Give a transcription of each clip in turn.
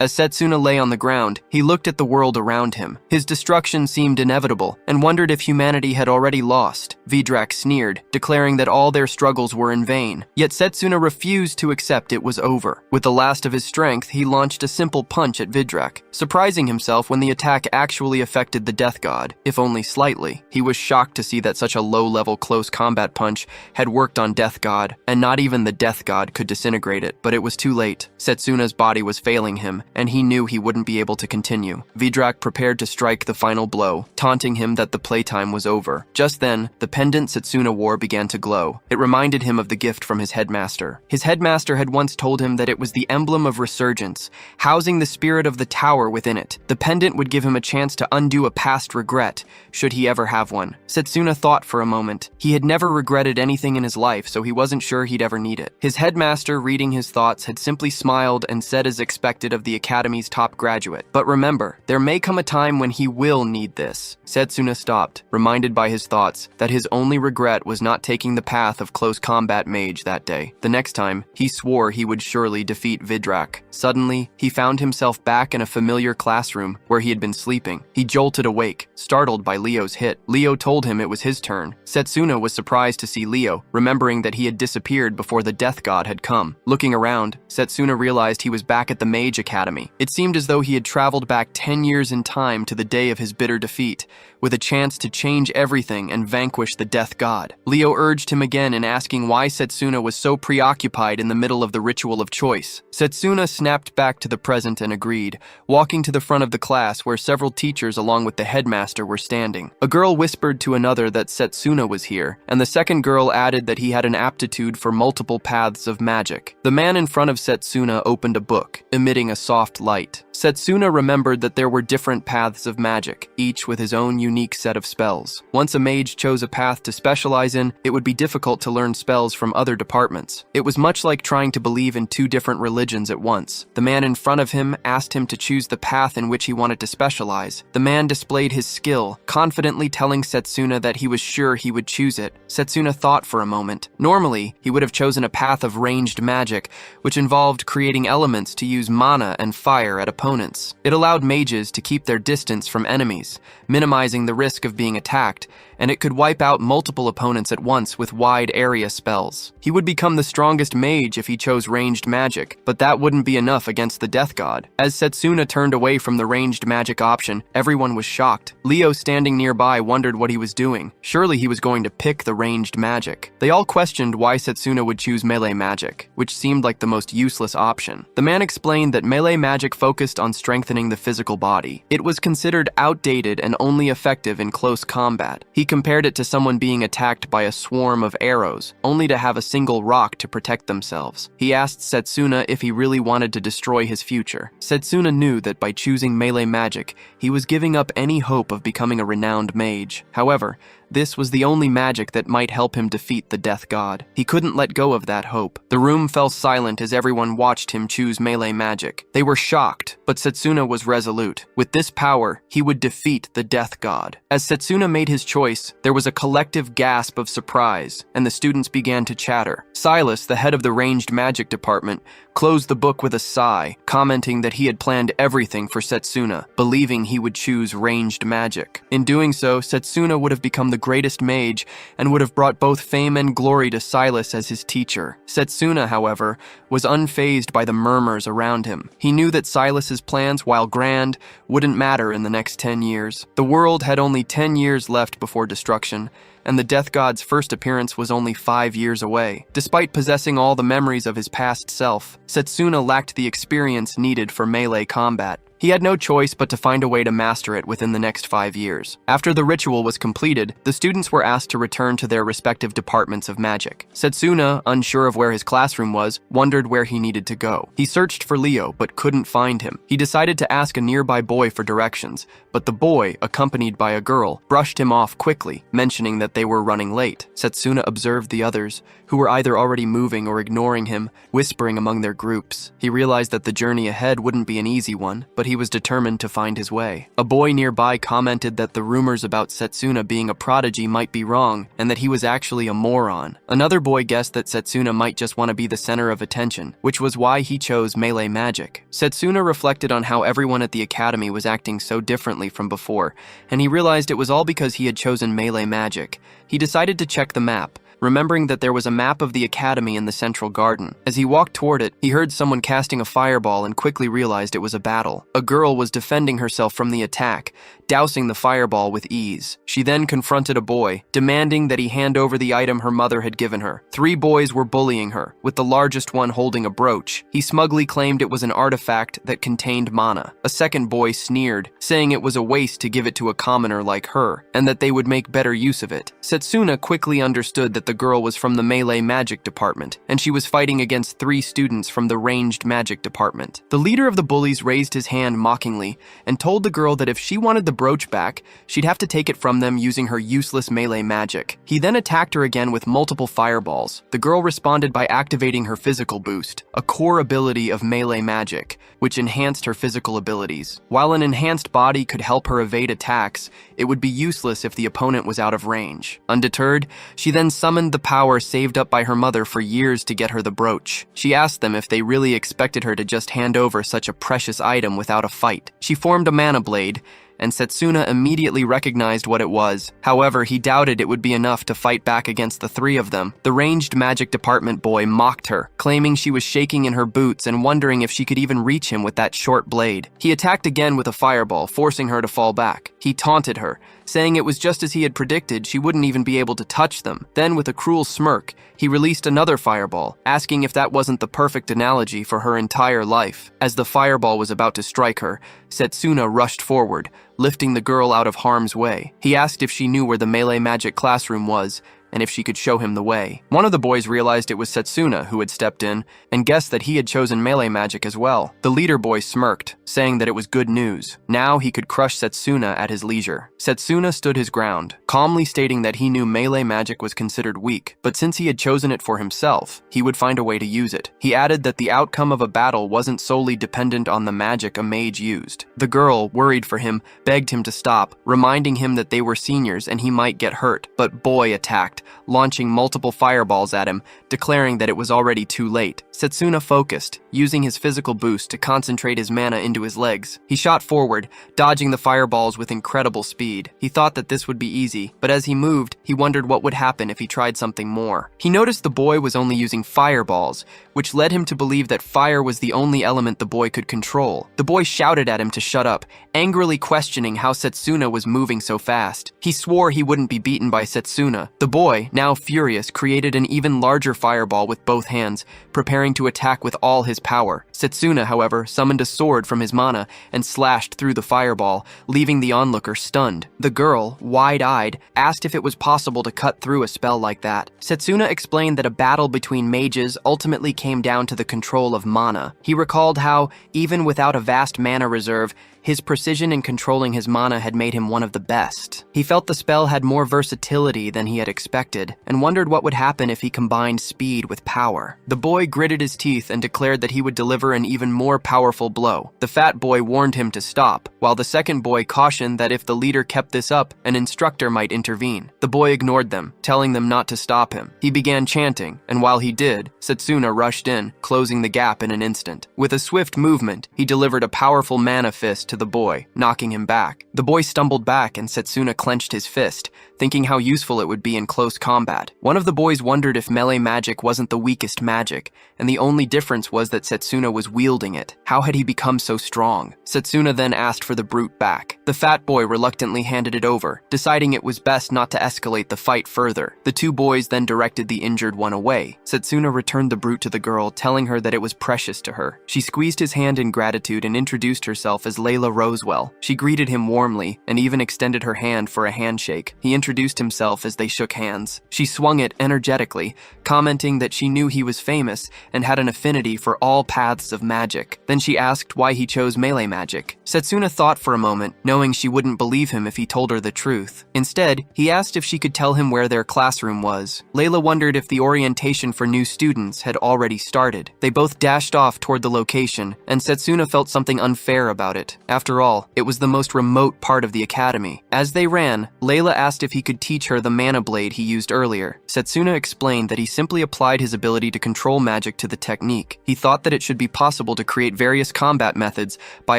As Setsuna lay on the ground, he looked at the world around him. His destruction seemed inevitable, and wondered if humanity had already lost. Vidrak sneered, declaring that all their struggles were in vain. Yet Setsuna refused to accept it was over. With the last of his strength, he launched a simple punch at Vidrak, surprising himself when the attack actually affected the death god, if only slightly. He was shocked to see that such a low-level close combat punch had worked on death god, and not even the death god could disintegrate it, but it was too late. Setsuna's body was failing him, and he knew he wouldn't be able to continue. Vidrak prepared to strike the final blow, taunting him that the playtime was over. Just then, the pendant Setsuna wore began to glow. It reminded him of the gift from his headmaster. His headmaster had once told him that it was the emblem of resurgence, housing the spirit of the tower within it. The pendant would give him a chance to undo a past regret, should he ever have one. Setsuna thought for a moment. He had never regretted anything in his life, so he wasn't sure he'd ever need it. His headmaster, reading his thoughts, had simply smiled and said as expected of the Academy's top graduate. But remember, there may come a time when he will need this. Setsuna stopped, reminded by his thoughts that his only regret was not taking the path of close combat mage that day. The next time, he swore he would surely defeat Vidrak. Suddenly, he found himself back in a familiar classroom where he had been sleeping. He jolted awake, startled by Leo's hit. Leo told him it was his turn. Setsuna was surprised to see Leo, remembering that he had disappeared before the death god had come. Looking around, Setsuna realized he was back at the Mage Academy. It seemed as though he had traveled back 10 years in time to the day of his bitter defeat, with a chance to change everything and vanquish the death god. Leo urged him again in asking why Setsuna was so preoccupied in the middle of the ritual of choice. Setsuna snapped back to the present and agreed, walking to the front of the class where several teachers along with the headmaster were standing. A girl whispered to another that Setsuna was here, and the second girl added that he had an aptitude for multiple paths of magic. The man in front of Setsuna opened a book, emitting a soft light. Setsuna remembered that there were different paths of magic, each with his own unique set of spells. Once a mage chose a path to specialize in, it would be difficult to learn spells from other departments. It was much like trying to believe in two different religions at once. The man in front of him asked him to choose the path in which he wanted to specialize. The man displayed his skill, confidently telling Setsuna that he was sure he would choose it. Setsuna thought for a moment. Normally, he would have chosen a path of ranged magic, which involved creating elements to use mana and fire at opponents. It allowed mages to keep their distance from enemies, minimizing the risk of being attacked, and it could wipe out multiple opponents at once with wide area spells. He would become the strongest mage if he chose ranged magic, but that wouldn't be enough against the death god. As Setsuna turned away from the ranged magic option, everyone was shocked. Leo, standing nearby, wondered what he was doing. Surely he was going to pick the ranged magic. They all questioned why Setsuna would choose melee magic, which seemed like the most useless option. The man explained that melee magic focused on strengthening the physical body. It was considered outdated and only effective in close combat. He compared it to someone being attacked by a swarm of arrows, only to have a single rock to protect themselves. He asked Setsuna if he really wanted to destroy his future. Setsuna knew that by choosing melee magic, he was giving up any hope of becoming a renowned mage. However, this was the only magic that might help him defeat the death god. He couldn't let go of that hope. The room fell silent as everyone watched him choose melee magic. They were shocked, but Setsuna was resolute. With this power, he would defeat the death god. As Setsuna made his choice, there was a collective gasp of surprise, and the students began to chatter. Silas, the head of the ranged magic department, closed the book with a sigh, commenting that he had planned everything for Setsuna, believing he would choose ranged magic. In doing so, Setsuna would have become the greatest mage and would have brought both fame and glory to Silas as his teacher. Setsuna, however, was unfazed by the murmurs around him. He knew that Silas's plans, while grand, wouldn't matter in the next 10 years. The world had only 10 years left before destruction, and the death god's first appearance was only 5 years away. Despite possessing all the memories of his past self, Setsuna lacked the experience needed for melee combat. He had no choice but to find a way to master it within the next 5 years. After the ritual was completed, the students were asked to return to their respective departments of magic. Setsuna, unsure of where his classroom was, wondered where he needed to go. He searched for Leo, but couldn't find him. He decided to ask a nearby boy for directions, but the boy, accompanied by a girl, brushed him off quickly, mentioning that they were running late. Setsuna observed the others, who were either already moving or ignoring him, whispering among their groups. He realized that the journey ahead wouldn't be an easy one, but he he was determined to find his way. A boy nearby commented that the rumors about Setsuna being a prodigy might be wrong, and that he was actually a moron. Another boy guessed that Setsuna might just want to be the center of attention, which was why he chose melee magic. Setsuna reflected on how everyone at the academy was acting so differently from before, and he realized it was all because he had chosen melee magic. He decided to check the map, remembering that there was a map of the academy in the central garden. As he walked toward it, he heard someone casting a fireball and quickly realized it was a battle. A girl was defending herself from the attack, dousing the fireball with ease. She then confronted a boy, demanding that he hand over the item her mother had given her. 3 boys were bullying her, with the largest one holding a brooch. He smugly claimed it was an artifact that contained mana. A second boy sneered, saying it was a waste to give it to a commoner like her, and that they would make better use of it. Setsuna quickly understood that the girl was from the melee magic department, and she was fighting against 3 students from the ranged magic department. The leader of the bullies raised his hand mockingly and told the girl that if she wanted the brooch back, she'd have to take it from them using her useless melee magic. He then attacked her again with multiple fireballs. The girl responded by activating her physical boost, a core ability of melee magic, which enhanced her physical abilities. While an enhanced body could help her evade attacks, it would be useless if the opponent was out of range. Undeterred, she then summoned the power saved up by her mother for years to get her the brooch. She asked them if they really expected her to just hand over such a precious item without a fight. She formed a mana blade, and Setsuna immediately recognized what it was. However, he doubted it would be enough to fight back against the 3 of them. The ranged magic department boy mocked her, claiming she was shaking in her boots and wondering if she could even reach him with that short blade. He attacked again with a fireball, forcing her to fall back. He taunted her, saying it was just as he had predicted, she wouldn't even be able to touch them. Then, with a cruel smirk, he released another fireball, asking if that wasn't the perfect analogy for her entire life. As the fireball was about to strike her, Setsuna rushed forward, lifting the girl out of harm's way. He asked if she knew where the melee magic classroom was, and if she could show him the way. One of the boys realized it was Setsuna who had stepped in, and guessed that he had chosen melee magic as well. The leader boy smirked, saying that it was good news. Now he could crush Setsuna at his leisure. Setsuna stood his ground, calmly stating that he knew melee magic was considered weak, but since he had chosen it for himself, he would find a way to use it. He added that the outcome of a battle wasn't solely dependent on the magic a mage used. The girl, worried for him, begged him to stop, reminding him that they were seniors and he might get hurt, but boy attacked, launching multiple fireballs at him, declaring that it was already too late. Setsuna focused, using his physical boost to concentrate his mana into his legs. He shot forward, dodging the fireballs with incredible speed. He thought that this would be easy, but as he moved, he wondered what would happen if he tried something more. He noticed the boy was only using fireballs, which led him to believe that fire was the only element the boy could control. The boy shouted at him to shut up, angrily questioning how Setsuna was moving so fast. He swore he wouldn't be beaten by Setsuna. The boy, now furious, created an even larger fireball with both hands, preparing to attack with all his power. Setsuna, however, summoned a sword from his mana and slashed through the fireball, leaving the onlooker stunned. The girl, wide-eyed, asked if it was possible to cut through a spell like that. Setsuna explained that a battle between mages ultimately came down to the control of mana. He recalled how, even without a vast mana reserve, his precision in controlling his mana had made him one of the best. He felt the spell had more versatility than he had expected, and wondered what would happen if he combined speed with power. The boy gritted his teeth and declared that he would deliver an even more powerful blow. The fat boy warned him to stop, while the second boy cautioned that if the leader kept this up, an instructor might intervene. The boy ignored them, telling them not to stop him. He began chanting, and while he did, Setsuna rushed in, closing the gap in an instant. With a swift movement, he delivered a powerful mana fist to the boy, knocking him back. The boy stumbled back and Setsuna clenched his fist, thinking how useful it would be in close combat. One of the boys wondered if melee magic wasn't the weakest magic, and the only difference was that Setsuna was wielding it. How had he become so strong? Setsuna then asked for the brute back. The fat boy reluctantly handed it over, deciding it was best not to escalate the fight further. The 2 boys then directed the injured one away. Setsuna returned the brute to the girl, telling her that it was precious to her. She squeezed his hand in gratitude and introduced herself as Layla Rosewell. She greeted him warmly and even extended her hand for a handshake. He introduced himself as they shook hands. She swung it energetically, commenting that she knew he was famous and had an affinity for all paths paths of magic. Then she asked why he chose melee magic. Setsuna thought for a moment, knowing she wouldn't believe him if he told her the truth. Instead, he asked if she could tell him where their classroom was. Layla wondered if the orientation for new students had already started. They both dashed off toward the location, and Setsuna felt something unfair about it. After all, it was the most remote part of the academy. As they ran, Layla asked if he could teach her the mana blade he used earlier. Setsuna explained that he simply applied his ability to control magic to the technique. He thought that it should be possible to create various combat methods by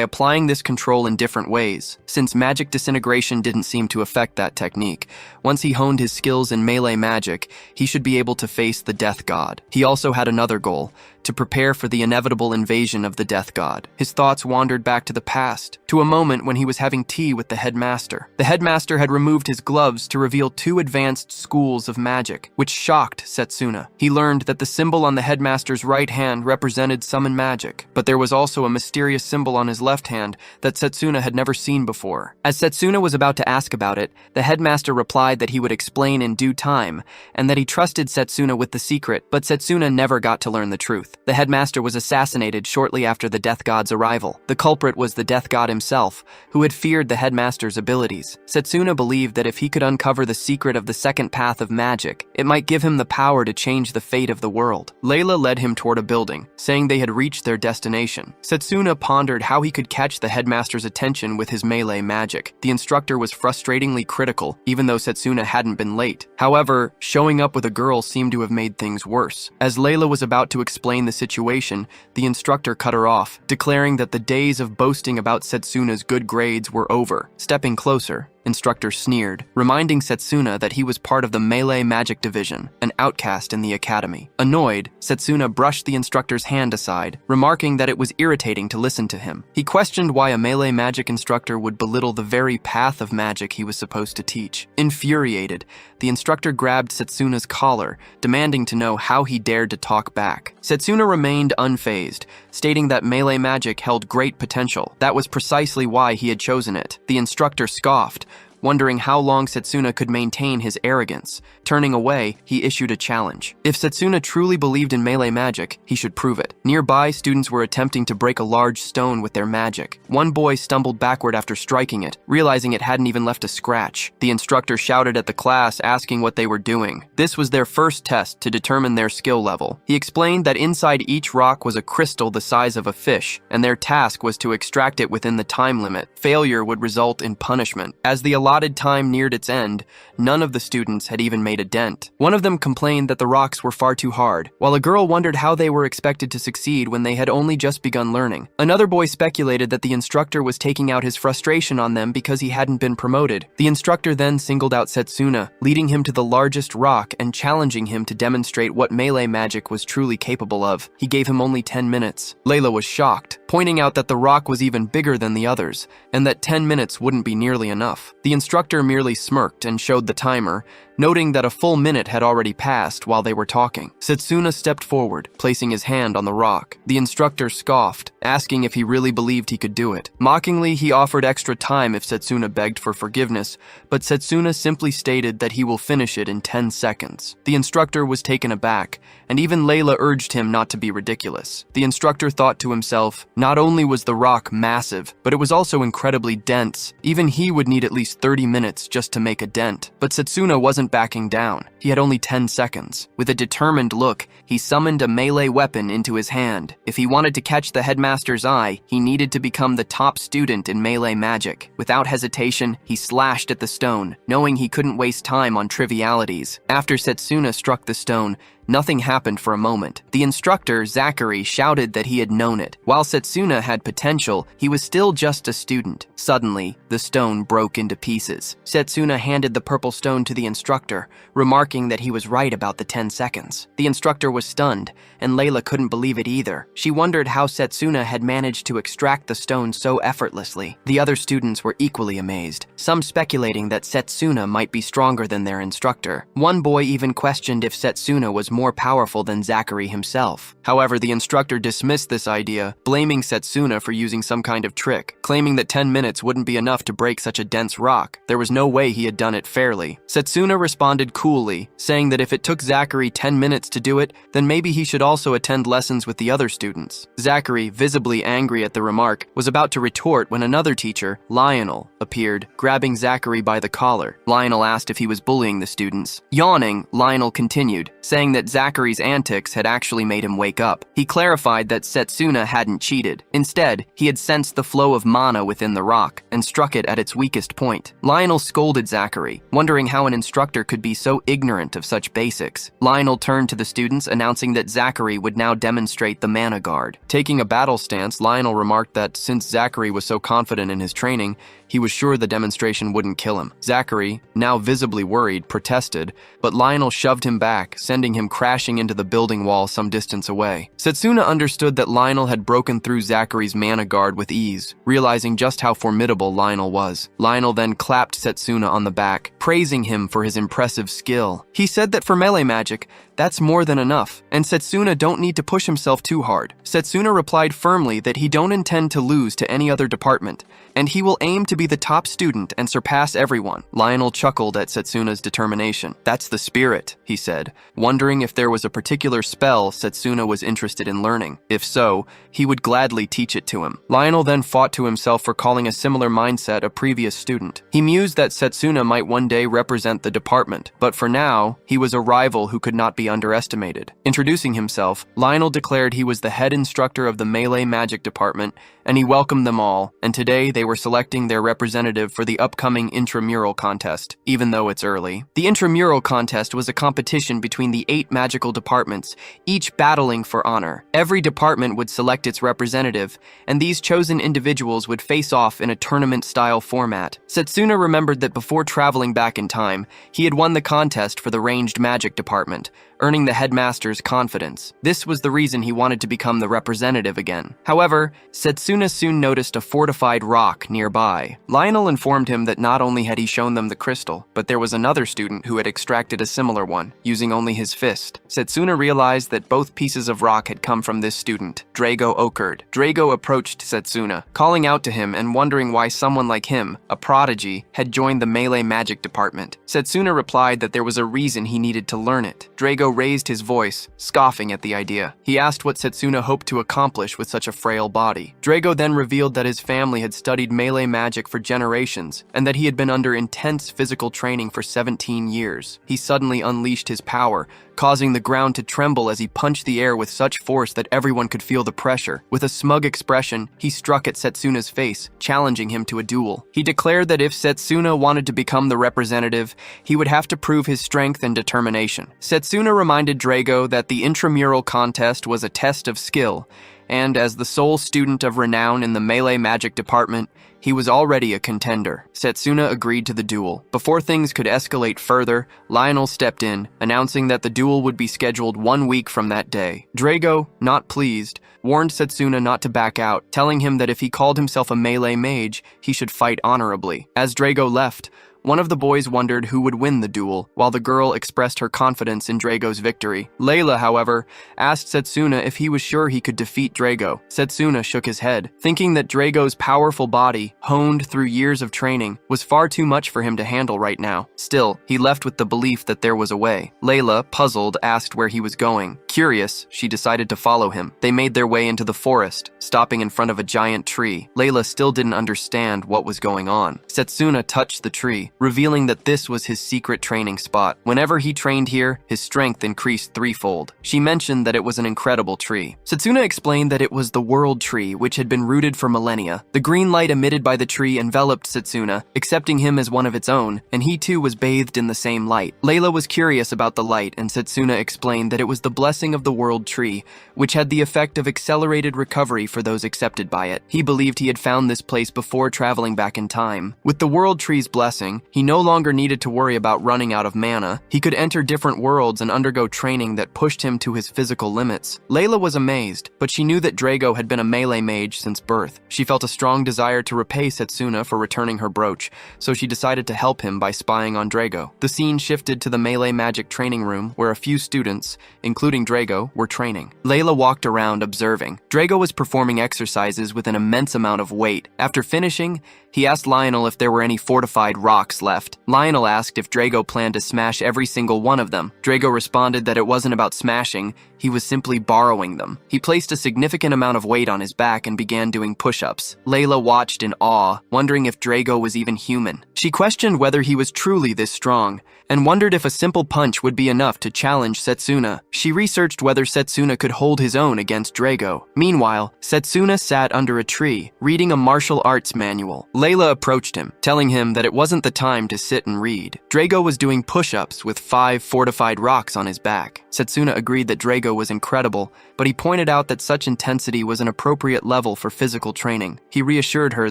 applying this control in different ways, since magic disintegration didn't seem to affect that technique. Once he honed his skills in melee magic, he should be able to face the Death God. He also had another goal: to prepare for the inevitable invasion of the Death God. His thoughts wandered back to the past, to a moment when he was having tea with the headmaster. The headmaster had removed his gloves to reveal 2 advanced schools of magic, which shocked Setsuna. He learned that the symbol on the headmaster's right hand represented summon magic, but there was also a mysterious symbol on his left hand that Setsuna had never seen before. As Setsuna was about to ask about it, the headmaster replied that he would explain in due time, and that he trusted Setsuna with the secret, but Setsuna never got to learn the truth. The headmaster was assassinated shortly after the Death God's arrival. The culprit was the Death God himself, who had feared the headmaster's abilities. Setsuna believed that if he could uncover the secret of the second path of magic, it might give him the power to change the fate of the world. Layla led him toward a building, saying they had reached their destination. Setsuna pondered how he could catch the headmaster's attention with his melee magic. The instructor was frustratingly critical, even though Setsuna hadn't been late. However, showing up with a girl seemed to have made things worse. As Layla was about to explain the situation, the instructor cut her off, declaring that the days of boasting about Setsuna's good grades were over. Stepping closer, instructor sneered, reminding Setsuna that he was part of the melee magic division, an outcast in the academy. Annoyed, Setsuna brushed the instructor's hand aside, remarking that it was irritating to listen to him. He questioned why a melee magic instructor would belittle the very path of magic he was supposed to teach. Infuriated, the instructor grabbed Setsuna's collar, demanding to know how he dared to talk back. Setsuna remained unfazed, stating that melee magic held great potential. That was precisely why he had chosen it. The instructor scoffed, wondering how long Setsuna could maintain his arrogance. Turning away, he issued a challenge. If Setsuna truly believed in melee magic, he should prove it. Nearby, students were attempting to break a large stone with their magic. One boy stumbled backward after striking it, realizing it hadn't even left a scratch. The instructor shouted at the class, asking what they were doing. This was their first test to determine their skill level. He explained that inside each rock was a crystal the size of a fish, and their task was to extract it within the time limit. Failure would result in punishment. As the allotted time neared its end, none of the students had even made a dent. One of them complained that the rocks were far too hard, while a girl wondered how they were expected to succeed when they had only just begun learning. Another boy speculated that the instructor was taking out his frustration on them because he hadn't been promoted. The instructor then singled out Setsuna, leading him to the largest rock and challenging him to demonstrate what melee magic was truly capable of. He gave him only 10 minutes. Layla was shocked, pointing out that the rock was even bigger than the others, and that 10 minutes wouldn't be nearly enough. The instructor merely smirked and showed the timer, noting that a full minute had already passed while they were talking. Setsuna stepped forward, placing his hand on the rock. The instructor scoffed, asking if he really believed he could do it. Mockingly, he offered extra time if Setsuna begged for forgiveness, but Setsuna simply stated that he will finish it in 10 seconds. The instructor was taken aback, and even Layla urged him not to be ridiculous. The instructor thought to himself, not only was the rock massive, but it was also incredibly dense. Even he would need at least 30 minutes just to make a dent. But Setsuna wasn't backing down. He had only 10 seconds. With a determined look, he summoned a melee weapon into his hand. If he wanted to catch the headmaster's eye, he needed to become the top student in melee magic. Without hesitation, he slashed at the stone, knowing he couldn't waste time on trivialities. After Setsuna struck the stone, nothing happened for a moment. The instructor, Zachary, shouted that he had known it. While Setsuna had potential, he was still just a student. Suddenly, the stone broke into pieces. Setsuna handed the purple stone to the instructor, remarking that he was right about the 10 seconds. The instructor was stunned, and Layla couldn't believe it either. She wondered how Setsuna had managed to extract the stone so effortlessly. The other students were equally amazed, some speculating that Setsuna might be stronger than their instructor. One boy even questioned if Setsuna was more powerful than Zachary himself. However, the instructor dismissed this idea, blaming Setsuna for using some kind of trick, claiming that 10 minutes wouldn't be enough to break such a dense rock. There was no way he had done it fairly. Setsuna responded coolly, saying that if it took Zachary 10 minutes to do it, then maybe he should also attend lessons with the other students. Zachary, visibly angry at the remark, was about to retort when another teacher, Lionel, appeared, grabbing Zachary by the collar. Lionel asked if he was bullying the students. Yawning, Lionel continued, saying that Zachary's antics had actually made him wake up. He clarified that Setsuna hadn't cheated. Instead, he had sensed the flow of mana within the rock and struck it at its weakest point. Lionel scolded Zachary, wondering how an instructor could be so ignorant of such basics. Lionel turned to the students, announcing that Zachary would now demonstrate the mana guard. Taking a battle stance, Lionel remarked that since Zachary was so confident in his training, he was sure the demonstration wouldn't kill him. Zachary, now visibly worried, protested, but Lionel shoved him back, sending him crashing into the building wall some distance away. Setsuna understood that Lionel had broken through Zachary's mana guard with ease, realizing just how formidable Lionel was. Lionel then clapped Setsuna on the back, praising him for his impressive skill. He said that for melee magic, that's more than enough, and Setsuna don't need to push himself too hard. Setsuna replied firmly that he don't intend to lose to any other department, and he will aim to be the top student and surpass everyone. Lionel chuckled at Setsuna's determination. That's the spirit, he said, wondering if there was a particular spell Setsuna was interested in learning. If so, he would gladly teach it to him. Lionel then fought to himself for calling a similar mindset a previous student. He mused that Setsuna might one day represent the department, but for now, he was a rival who could not be underestimated. Introducing himself, Lionel declared he was the head instructor of the melee magic department, and he welcomed them all, and today they were selecting their representative for the upcoming intramural contest, even though it's early. The intramural contest was a competition between the 8 magical departments, each battling for honor. Every department would select its representative, and these chosen individuals would face off in a tournament-style format. Setsuna remembered that before traveling back in time, he had won the contest for the ranged magic department, earning the headmaster's confidence. This was the reason he wanted to become the representative again. However, Setsuna soon noticed a fortified rock nearby. Lionel informed him that not only had he shown them the crystal, but there was another student who had extracted a similar one, using only his fist. Setsuna realized that both pieces of rock had come from this student, Drago Okerd. Drago approached Setsuna, calling out to him and wondering why someone like him, a prodigy, had joined the melee magic department. Setsuna replied that there was a reason he needed to learn it. Drago raised his voice, scoffing at the idea. He asked what Setsuna hoped to accomplish with such a frail body. Drago then revealed that his family had studied melee magic for generations, and that he had been under intense physical training for 17 years. He suddenly unleashed his power, causing the ground to tremble as he punched the air with such force that everyone could feel the pressure. With a smug expression, he struck at Setsuna's face, challenging him to a duel. He declared that if Setsuna wanted to become the representative, he would have to prove his strength and determination. Setsuna reminded Drago that the intramural contest was a test of skill, and as the sole student of renown in the melee magic department, he was already a contender. Setsuna agreed to the duel. Before things could escalate further, Lionel stepped in, announcing that the duel would be scheduled 1 week from that day. Drago, not pleased, warned Setsuna not to back out, telling him that if he called himself a melee mage, he should fight honorably. As Drago left, one of the boys wondered who would win the duel, while the girl expressed her confidence in Drago's victory. Layla, however, asked Setsuna if he was sure he could defeat Drago. Setsuna shook his head, thinking that Drago's powerful body, honed through years of training, was far too much for him to handle right now. Still, he left with the belief that there was a way. Layla, puzzled, asked where he was going. Curious, she decided to follow him. They made their way into the forest, stopping in front of a giant tree. Layla still didn't understand what was going on. Setsuna touched the tree, revealing that this was his secret training spot. Whenever he trained here, his strength increased threefold. She mentioned that it was an incredible tree. Setsuna explained that it was the world tree, which had been rooted for millennia. The green light emitted by the tree enveloped Setsuna, accepting him as one of its own, and he too was bathed in the same light. Layla was curious about the light, and Setsuna explained that it was the blessing of the world tree, which had the effect of accelerated recovery for those accepted by it. He believed he had found this place before traveling back in time. With the world tree's blessing, training, he no longer needed to worry about running out of mana. He could enter different worlds and undergo training that pushed him to his physical limits. Layla was amazed, but she knew that Drago had been a melee mage since birth. She felt a strong desire to repay Setsuna for returning her brooch, so she decided to help him by spying on Drago. The scene shifted to the melee magic training room where a few students, including Drago, were training. Layla walked around observing. Drago was performing exercises with an immense amount of weight. After finishing, he asked Lionel if there were any fortified rocks left. Lionel asked if Drago planned to smash every single one of them. Drago responded that it wasn't about smashing, he was simply borrowing them. He placed a significant amount of weight on his back and began doing push-ups. Layla watched in awe, wondering if Drago was even human. She questioned whether he was truly this strong, and wondered if a simple punch would be enough to challenge Setsuna. She researched whether Setsuna could hold his own against Drago. Meanwhile, Setsuna sat under a tree, reading a martial arts manual. Layla approached him, telling him that it wasn't the time to sit and read. Drago was doing push-ups with 5 fortified rocks on his back. Setsuna agreed that Drago was incredible, but he pointed out that such intensity was an appropriate level for physical training. He reassured her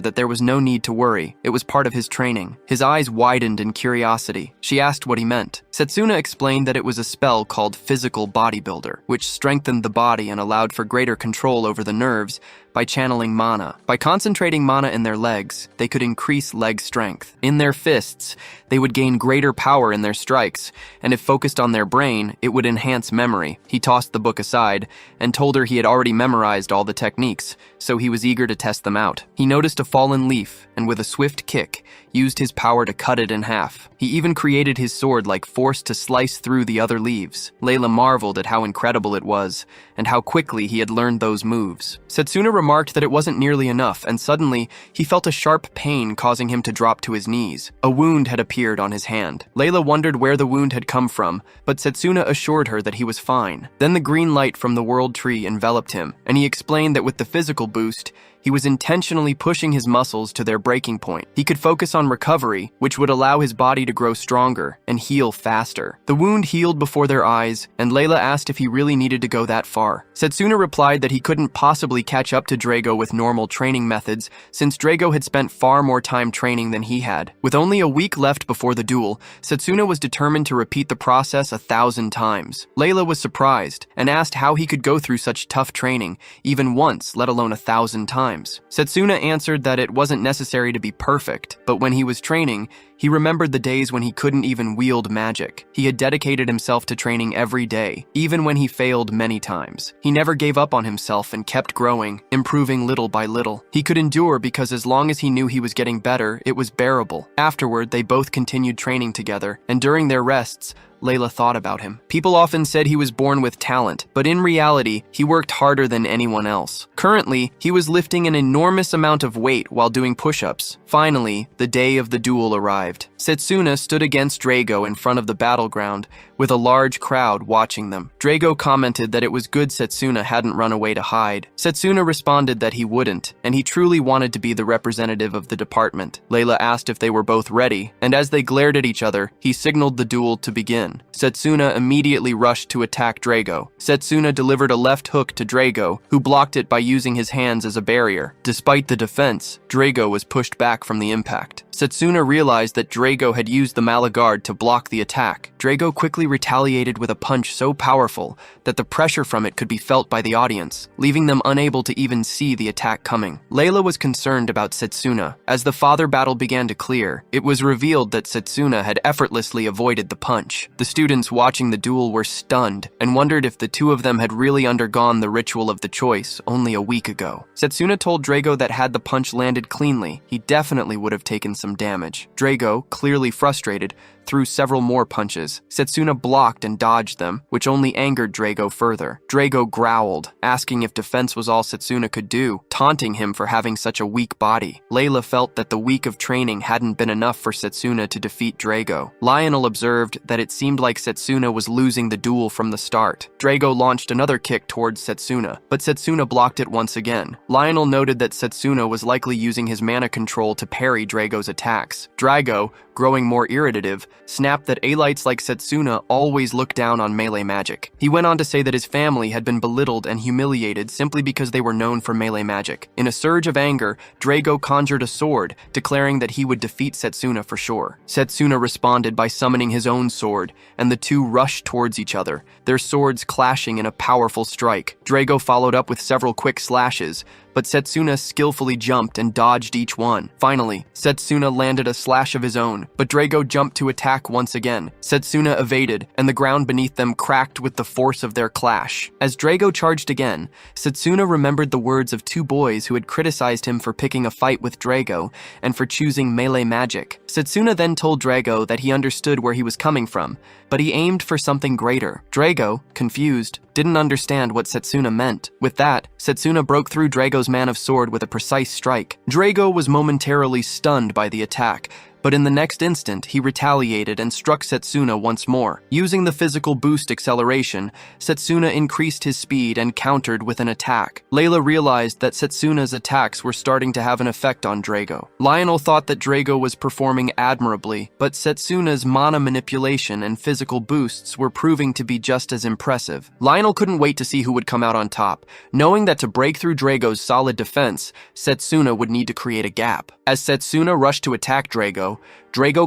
that there was no need to worry. It was part of his training. His eyes widened in curiosity. She asked what he meant. Setsuna explained that it was a spell called Physical Bodybuilder, which strengthened the body and allowed for greater control over the nerves by channeling mana. By concentrating mana in their legs, they could increase leg strength. In their fists, they would gain greater power in their strikes, and if focused on their brain, it would enhance memory. He tossed the book aside and told her he had already memorized all the techniques, so he was eager to test them out. He noticed a fallen leaf, and with a swift kick, used his power to cut it in half. He even created his sword like force to slice through the other leaves. Layla marveled at how incredible it was, and how quickly he had learned those moves. Setsuna remarked that it wasn't nearly enough, and suddenly, he felt a sharp pain causing him to drop to his knees. A wound had appeared on his hand. Layla wondered where the wound had come from, but Setsuna assured her that he was fine. Then the green light from the world tree enveloped him, and he explained that with the physical boost, he was intentionally pushing his muscles to their breaking point. He could focus on recovery, which would allow his body to grow stronger and heal faster. The wound healed before their eyes, and Layla asked if he really needed to go that far. Setsuna replied that he couldn't possibly catch up to Drago with normal training methods, since Drago had spent far more time training than he had. With only a week left before the duel, Setsuna was determined to repeat the process 1,000 times. Layla was surprised, and asked how he could go through such tough training, even once, let alone 1,000 times. Setsuna answered that it wasn't necessary to be perfect, but when he was training, he remembered the days when he couldn't even wield magic. He had dedicated himself to training every day, even when he failed many times. He never gave up on himself and kept growing, improving little by little. He could endure because as long as he knew he was getting better, it was bearable. Afterward, they both continued training together, and during their rests, Layla thought about him. People often said he was born with talent, but in reality, he worked harder than anyone else. Currently, he was lifting an enormous amount of weight while doing push-ups. Finally, the day of the duel arrived. Setsuna stood against Drago in front of the battleground, with a large crowd watching them. Drago commented that it was good Setsuna hadn't run away to hide. Setsuna responded that he wouldn't, and he truly wanted to be the representative of the department. Layla asked if they were both ready, and as they glared at each other, he signaled the duel to begin. Setsuna immediately rushed to attack Drago. Setsuna delivered a left hook to Drago, who blocked it by using his hands as a barrier. Despite the defense, Drago was pushed back from the impact. Setsuna realized that Drago had used the Malagard to block the attack. Drago quickly retaliated with a punch so powerful that the pressure from it could be felt by the audience, leaving them unable to even see the attack coming. Layla was concerned about Setsuna. As the father battle began to clear, it was revealed that Setsuna had effortlessly avoided the punch. The students watching the duel were stunned and wondered if the two of them had really undergone the ritual of the choice only a week ago. Setsuna told Drago that had the punch landed cleanly, he definitely would have taken some damage. Drago, clearly frustrated, threw several more punches. Setsuna blocked and dodged them, which only angered Drago further. Drago growled, asking if defense was all Setsuna could do, taunting him for having such a weak body. Layla felt that the week of training hadn't been enough for Setsuna to defeat Drago. Lionel observed that it seemed like Setsuna was losing the duel from the start. Drago launched another kick towards Setsuna, but Setsuna blocked it once again. Lionel noted that Setsuna was likely using his mana control to parry Drago's attacks. Drago, growing more irritative, snapped that elites like Setsuna always look down on melee magic. He went on to say that his family had been belittled and humiliated simply because they were known for melee magic. In a surge of anger, Drago conjured a sword, declaring that he would defeat Setsuna for sure. Setsuna responded by summoning his own sword, and the two rushed towards each other, their swords clashing in a powerful strike. Drago followed up with several quick slashes, but Setsuna skillfully jumped and dodged each one. Finally, Setsuna landed a slash of his own, but Drago jumped to attack once again. Setsuna evaded, and the ground beneath them cracked with the force of their clash. As Drago charged again, Setsuna remembered the words of two boys who had criticized him for picking a fight with Drago and for choosing melee magic. Setsuna then told Drago that he understood where he was coming from, but he aimed for something greater. Drago, confused, didn't understand what Setsuna meant. With that, Setsuna broke through Drago's man of sword with a precise strike. Drago was momentarily stunned by the attack, but in the next instant, he retaliated and struck Setsuna once more. Using the physical boost acceleration, Setsuna increased his speed and countered with an attack. Layla realized that Setsuna's attacks were starting to have an effect on Drago. Lionel thought that Drago was performing admirably, but Setsuna's mana manipulation and physical boosts were proving to be just as impressive. Lionel couldn't wait to see who would come out on top, knowing that to break through Drago's solid defense, Setsuna would need to create a gap. As Setsuna rushed to attack Drago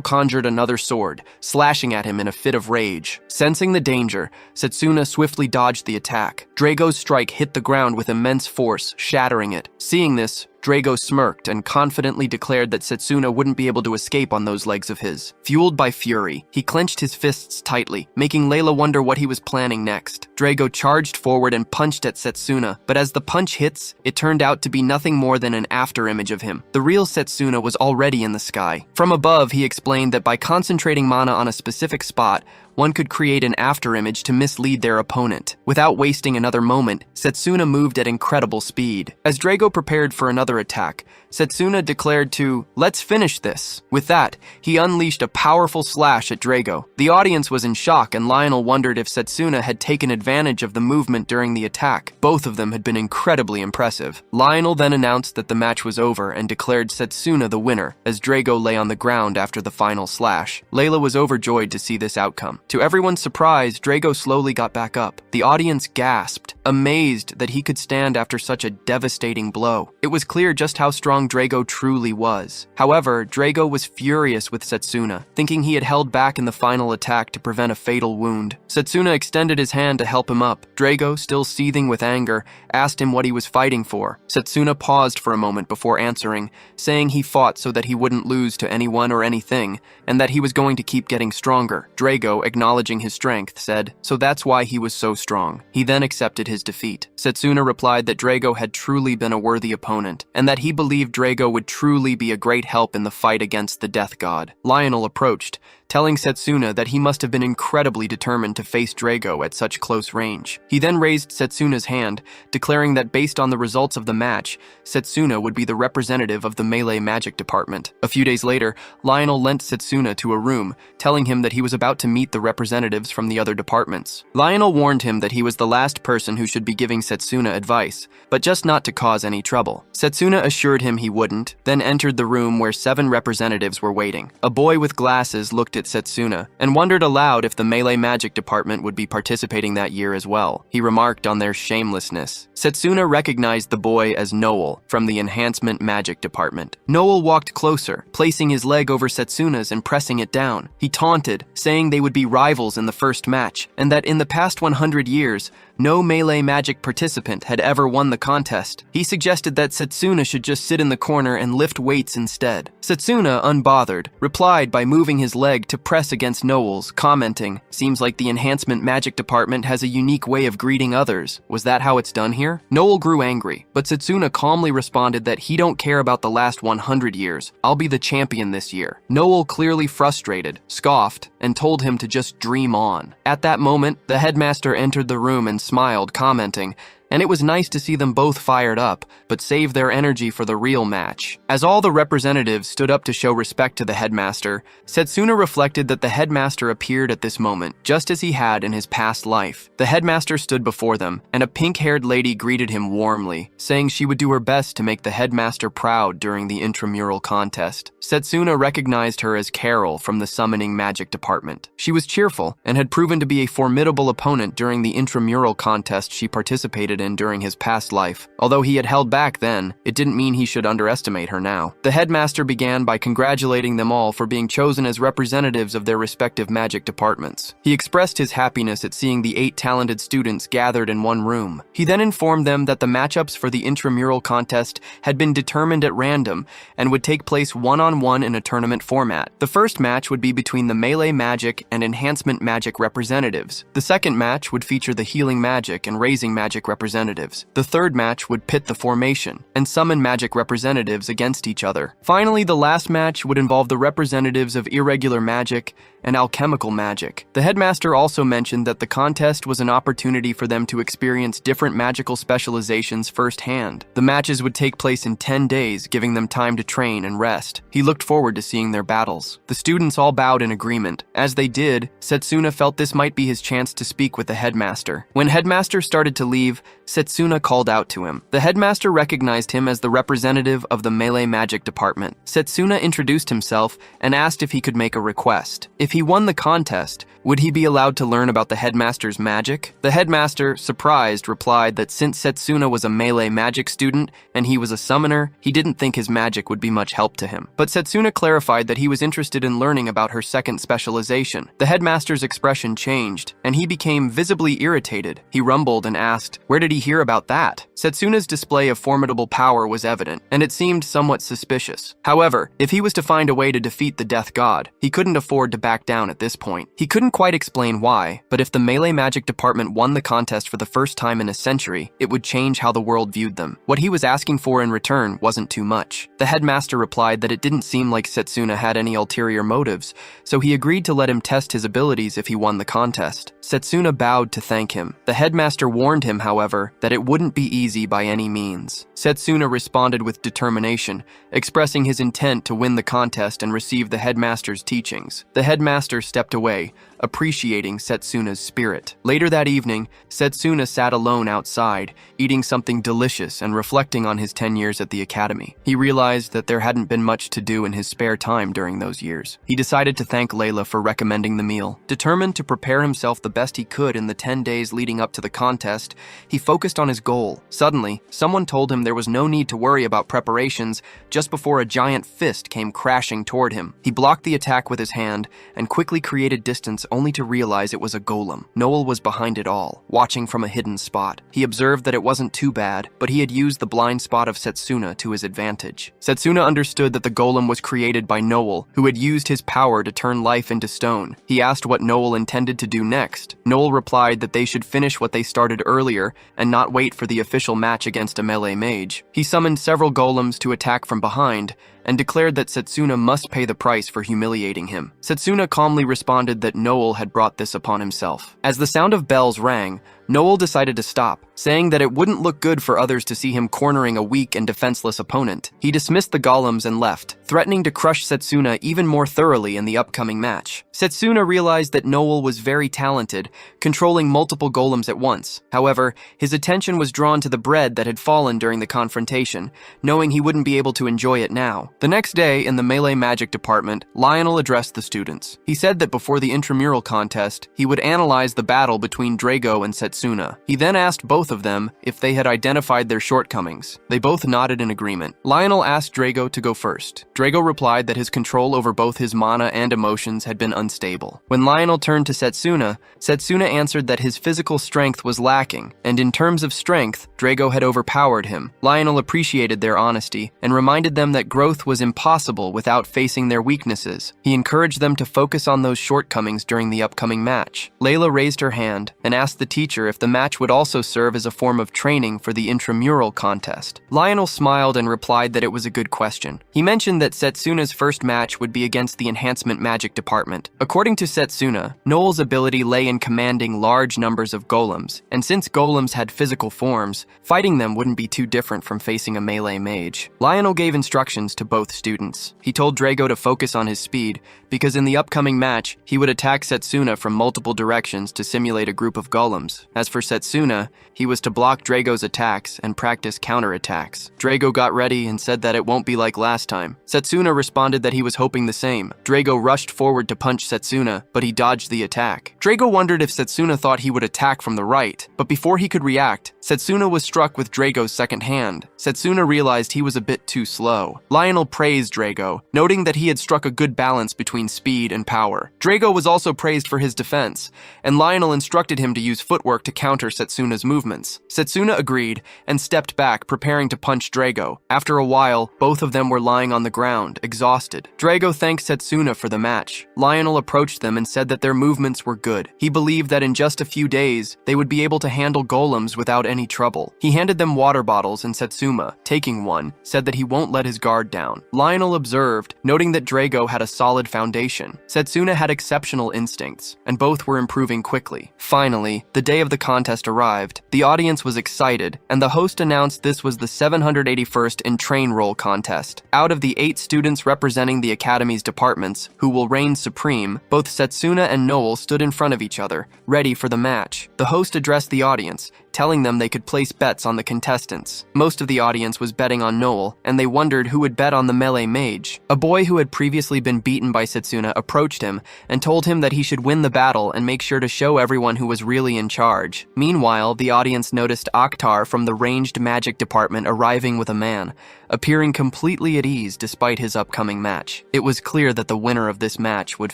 conjured another sword, slashing at him in a fit of rage. Sensing the danger, Setsuna swiftly dodged the attack. Drago's strike hit the ground with immense force, shattering it. Seeing this, Drago smirked and confidently declared that Setsuna wouldn't be able to escape on those legs of his. Fueled by fury, he clenched his fists tightly, making Layla wonder what he was planning next. Drago charged forward and punched at Setsuna, but as the punch hits, it turned out to be nothing more than an afterimage of him. The real Setsuna was already in the sky. From above, he explained that by concentrating mana on a specific spot, one could create an afterimage to mislead their opponent. Without wasting another moment, Setsuna moved at incredible speed. As Drago prepared for another attack, Setsuna declared to, "Let's finish this." With that, he unleashed a powerful slash at Drago. The audience was in shock, and Lionel wondered if Setsuna had taken advantage of the movement during the attack. Both of them had been incredibly impressive. Lionel then announced that the match was over and declared Setsuna the winner, as Drago lay on the ground after the final slash. Layla was overjoyed to see this outcome. To everyone's surprise, Drago slowly got back up. The audience gasped, amazed that he could stand after such a devastating blow. It was clear just how strong Drago truly was. However, Drago was furious with Setsuna, thinking he had held back in the final attack to prevent a fatal wound. Setsuna extended his hand to help him up. Drago, still seething with anger, asked him what he was fighting for. Setsuna paused for a moment before answering, saying he fought so that he wouldn't lose to anyone or anything, and that he was going to keep getting stronger. Drago, acknowledging his strength, said, "So that's why he was so strong." He then accepted his defeat. Setsuna replied that Drago had truly been a worthy opponent, and that he believed Drago would truly be a great help in the fight against the Death God. Lionel approached, telling Setsuna that he must have been incredibly determined to face Drago at such close range. He then raised Setsuna's hand, declaring that based on the results of the match, Setsuna would be the representative of the melee magic department. A few days later, Lionel lent Setsuna to a room, telling him that he was about to meet the representatives from the other departments. Lionel warned him that he was the last person who should be giving Setsuna advice, but just not to cause any trouble. Setsuna assured him he wouldn't, then entered the room where 7 representatives were waiting. A boy with glasses looked at Setsuna and wondered aloud if the melee magic department would be participating that year as well. He remarked on their shamelessness. Setsuna recognized the boy as Noel from the enhancement magic department. Noel walked closer, placing his leg over Setsuna's and pressing it down. He taunted, saying they would be rivals in the first match, and that in the past 100 years, no melee magic participant had ever won the contest. He suggested that Setsuna should just sit in the corner and lift weights instead. Setsuna, unbothered, replied by moving his leg to press against Noel's, commenting, "Seems like the enhancement magic department has a unique way of greeting others. Was that how it's done here?" Noel grew angry, but Setsuna calmly responded that he don't care about the last 100 years. "I'll be the champion this year." Noel, clearly frustrated, scoffed, and told him to just dream on. At that moment, the headmaster entered the room and smiled, commenting, and it was nice to see them both fired up, but save their energy for the real match. As all the representatives stood up to show respect to the headmaster, Setsuna reflected that the headmaster appeared at this moment, just as he had in his past life. The headmaster stood before them, and a pink-haired lady greeted him warmly, saying she would do her best to make the headmaster proud during the intramural contest. Setsuna recognized her as Carol from the summoning magic department. She was cheerful and had proven to be a formidable opponent during the intramural contest she participated in during his past life. Although he had held back then, it didn't mean he should underestimate her now. The headmaster began by congratulating them all for being chosen as representatives of their respective magic departments. He expressed his happiness at seeing the 8 talented students gathered in one room. He then informed them that the matchups for the intramural contest had been determined at random and would take place one-on-one in a tournament format. The first match would be between the melee magic and enhancement magic representatives. The second match would feature the healing magic and raising magic representatives. The third match would pit the formation and summon magic representatives against each other. Finally, the last match would involve the representatives of irregular magic and alchemical magic. The headmaster also mentioned that the contest was an opportunity for them to experience different magical specializations firsthand. The matches would take place in 10 days, giving them time to train and rest. He looked forward to seeing their battles. The students all bowed in agreement. As they did, Setsuna felt this might be his chance to speak with the headmaster. When headmaster started to leave, Setsuna called out to him. The headmaster recognized him as the representative of the melee magic department. Setsuna introduced himself and asked if he could make a request. If he won the contest, would he be allowed to learn about the headmaster's magic? The headmaster, surprised, replied that since Setsuna was a melee magic student and he was a summoner, he didn't think his magic would be much help to him. But Setsuna clarified that he was interested in learning about her second specialization. The headmaster's expression changed, and he became visibly irritated. He rumbled and asked, where did he hear about that? Setsuna's display of formidable power was evident, and it seemed somewhat suspicious. However, if he was to find a way to defeat the Death God, he couldn't afford to back down at this point. He couldn't quite explain why, but if the melee magic department won the contest for the first time in a century, it would change how the world viewed them. What he was asking for in return wasn't too much. The headmaster replied that it didn't seem like Setsuna had any ulterior motives, so he agreed to let him test his abilities if he won the contest. Setsuna bowed to thank him. The headmaster warned him, however, that it wouldn't be easy by any means. Setsuna responded with determination, expressing his intent to win the contest and receive the headmaster's teachings. The headmaster stepped away, appreciating Setsuna's spirit. Later that evening, Setsuna sat alone outside, eating something delicious and reflecting on his 10 years at the academy. He realized that there hadn't been much to do in his spare time during those years. He decided to thank Layla for recommending the meal. Determined to prepare himself the best he could in the 10 days leading up to the contest, he focused on his goal. Suddenly, someone told him there was no need to worry about preparations just before a giant fist came crashing toward him. He blocked the attack with his hand and quickly created distance only to realize it was a golem. Noel was behind it all, watching from a hidden spot. He observed that it wasn't too bad, but he had used the blind spot of Setsuna to his advantage. Setsuna understood that the golem was created by Noel, who had used his power to turn life into stone. He asked what Noel intended to do next. Noel replied that they should finish what they started earlier and not wait for the official match against a melee mage. He summoned several golems to attack from behind, and declared that Setsuna must pay the price for humiliating him. Setsuna calmly responded that Noel had brought this upon himself. As the sound of bells rang, Noel decided to stop, saying that it wouldn't look good for others to see him cornering a weak and defenseless opponent. He dismissed the golems and left, threatening to crush Setsuna even more thoroughly in the upcoming match. Setsuna realized that Noel was very talented, controlling multiple golems at once. However, his attention was drawn to the bread that had fallen during the confrontation, knowing he wouldn't be able to enjoy it now. The next day, in the melee magic department, Lionel addressed the students. He said that before the intramural contest, he would analyze the battle between Drago and Setsuna. He then asked both of them if they had identified their shortcomings. They both nodded in agreement. Lionel asked Drago to go first. Drago replied that his control over both his mana and emotions had been unstable. When Lionel turned to Setsuna, Setsuna answered that his physical strength was lacking, and in terms of strength, Drago had overpowered him. Lionel appreciated their honesty and reminded them that growth was impossible without facing their weaknesses. He encouraged them to focus on those shortcomings during the upcoming match. Layla raised her hand and asked the teacher if the match would also serve as a form of training for the intramural contest. Lionel smiled and replied that it was a good question. He mentioned that Setsuna's first match would be against the Enhancement Magic Department. According to Setsuna, Noel's ability lay in commanding large numbers of golems, and since golems had physical forms, fighting them wouldn't be too different from facing a melee mage. Lionel gave instructions to both students. He told Drago to focus on his speed, because in the upcoming match, he would attack Setsuna from multiple directions to simulate a group of golems. As for Setsuna, he was to block Drago's attacks and practice counterattacks. Drago got ready and said that it won't be like last time. Setsuna responded that he was hoping the same. Drago rushed forward to punch Setsuna, but he dodged the attack. Drago wondered if Setsuna thought he would attack from the right, but before he could react, Setsuna was struck with Drago's second hand. Setsuna realized he was a bit too slow. Lionel praised Drago, noting that he had struck a good balance between speed and power. Drago was also praised for his defense, and Lionel instructed him to use footwork to counter Setsuna's movements. Setsuna agreed and stepped back, preparing to punch Drago. After a while, both of them were lying on the ground, exhausted. Drago thanked Setsuna for the match. Lionel approached them and said that their movements were good. He believed that in just a few days, they would be able to handle golems without any trouble. He handed them water bottles, and Setsuna, taking one, said that he won't let his guard down. Lionel observed, noting that Drago had a solid foundation. Setsuna had exceptional instincts, and both were improving quickly. Finally, the day of the contest arrived. The audience was excited, and the host announced this was the 781st enrolls contest. Out of the 8 students representing the Academy's departments, who will reign supreme, both Setsuna and Noel stood in front of each other, ready for the match. The host addressed the audience, telling them they could place bets on the contestants. Most of the audience was betting on Noel, and they wondered who would bet on the melee mage. A boy who had previously been beaten by Setsuna approached him and told him that he should win the battle and make sure to show everyone who was really in charge. Meanwhile, the audience noticed Akhtar from the ranged magic department arriving with a man, appearing completely at ease despite his upcoming match. It was clear that the winner of this match would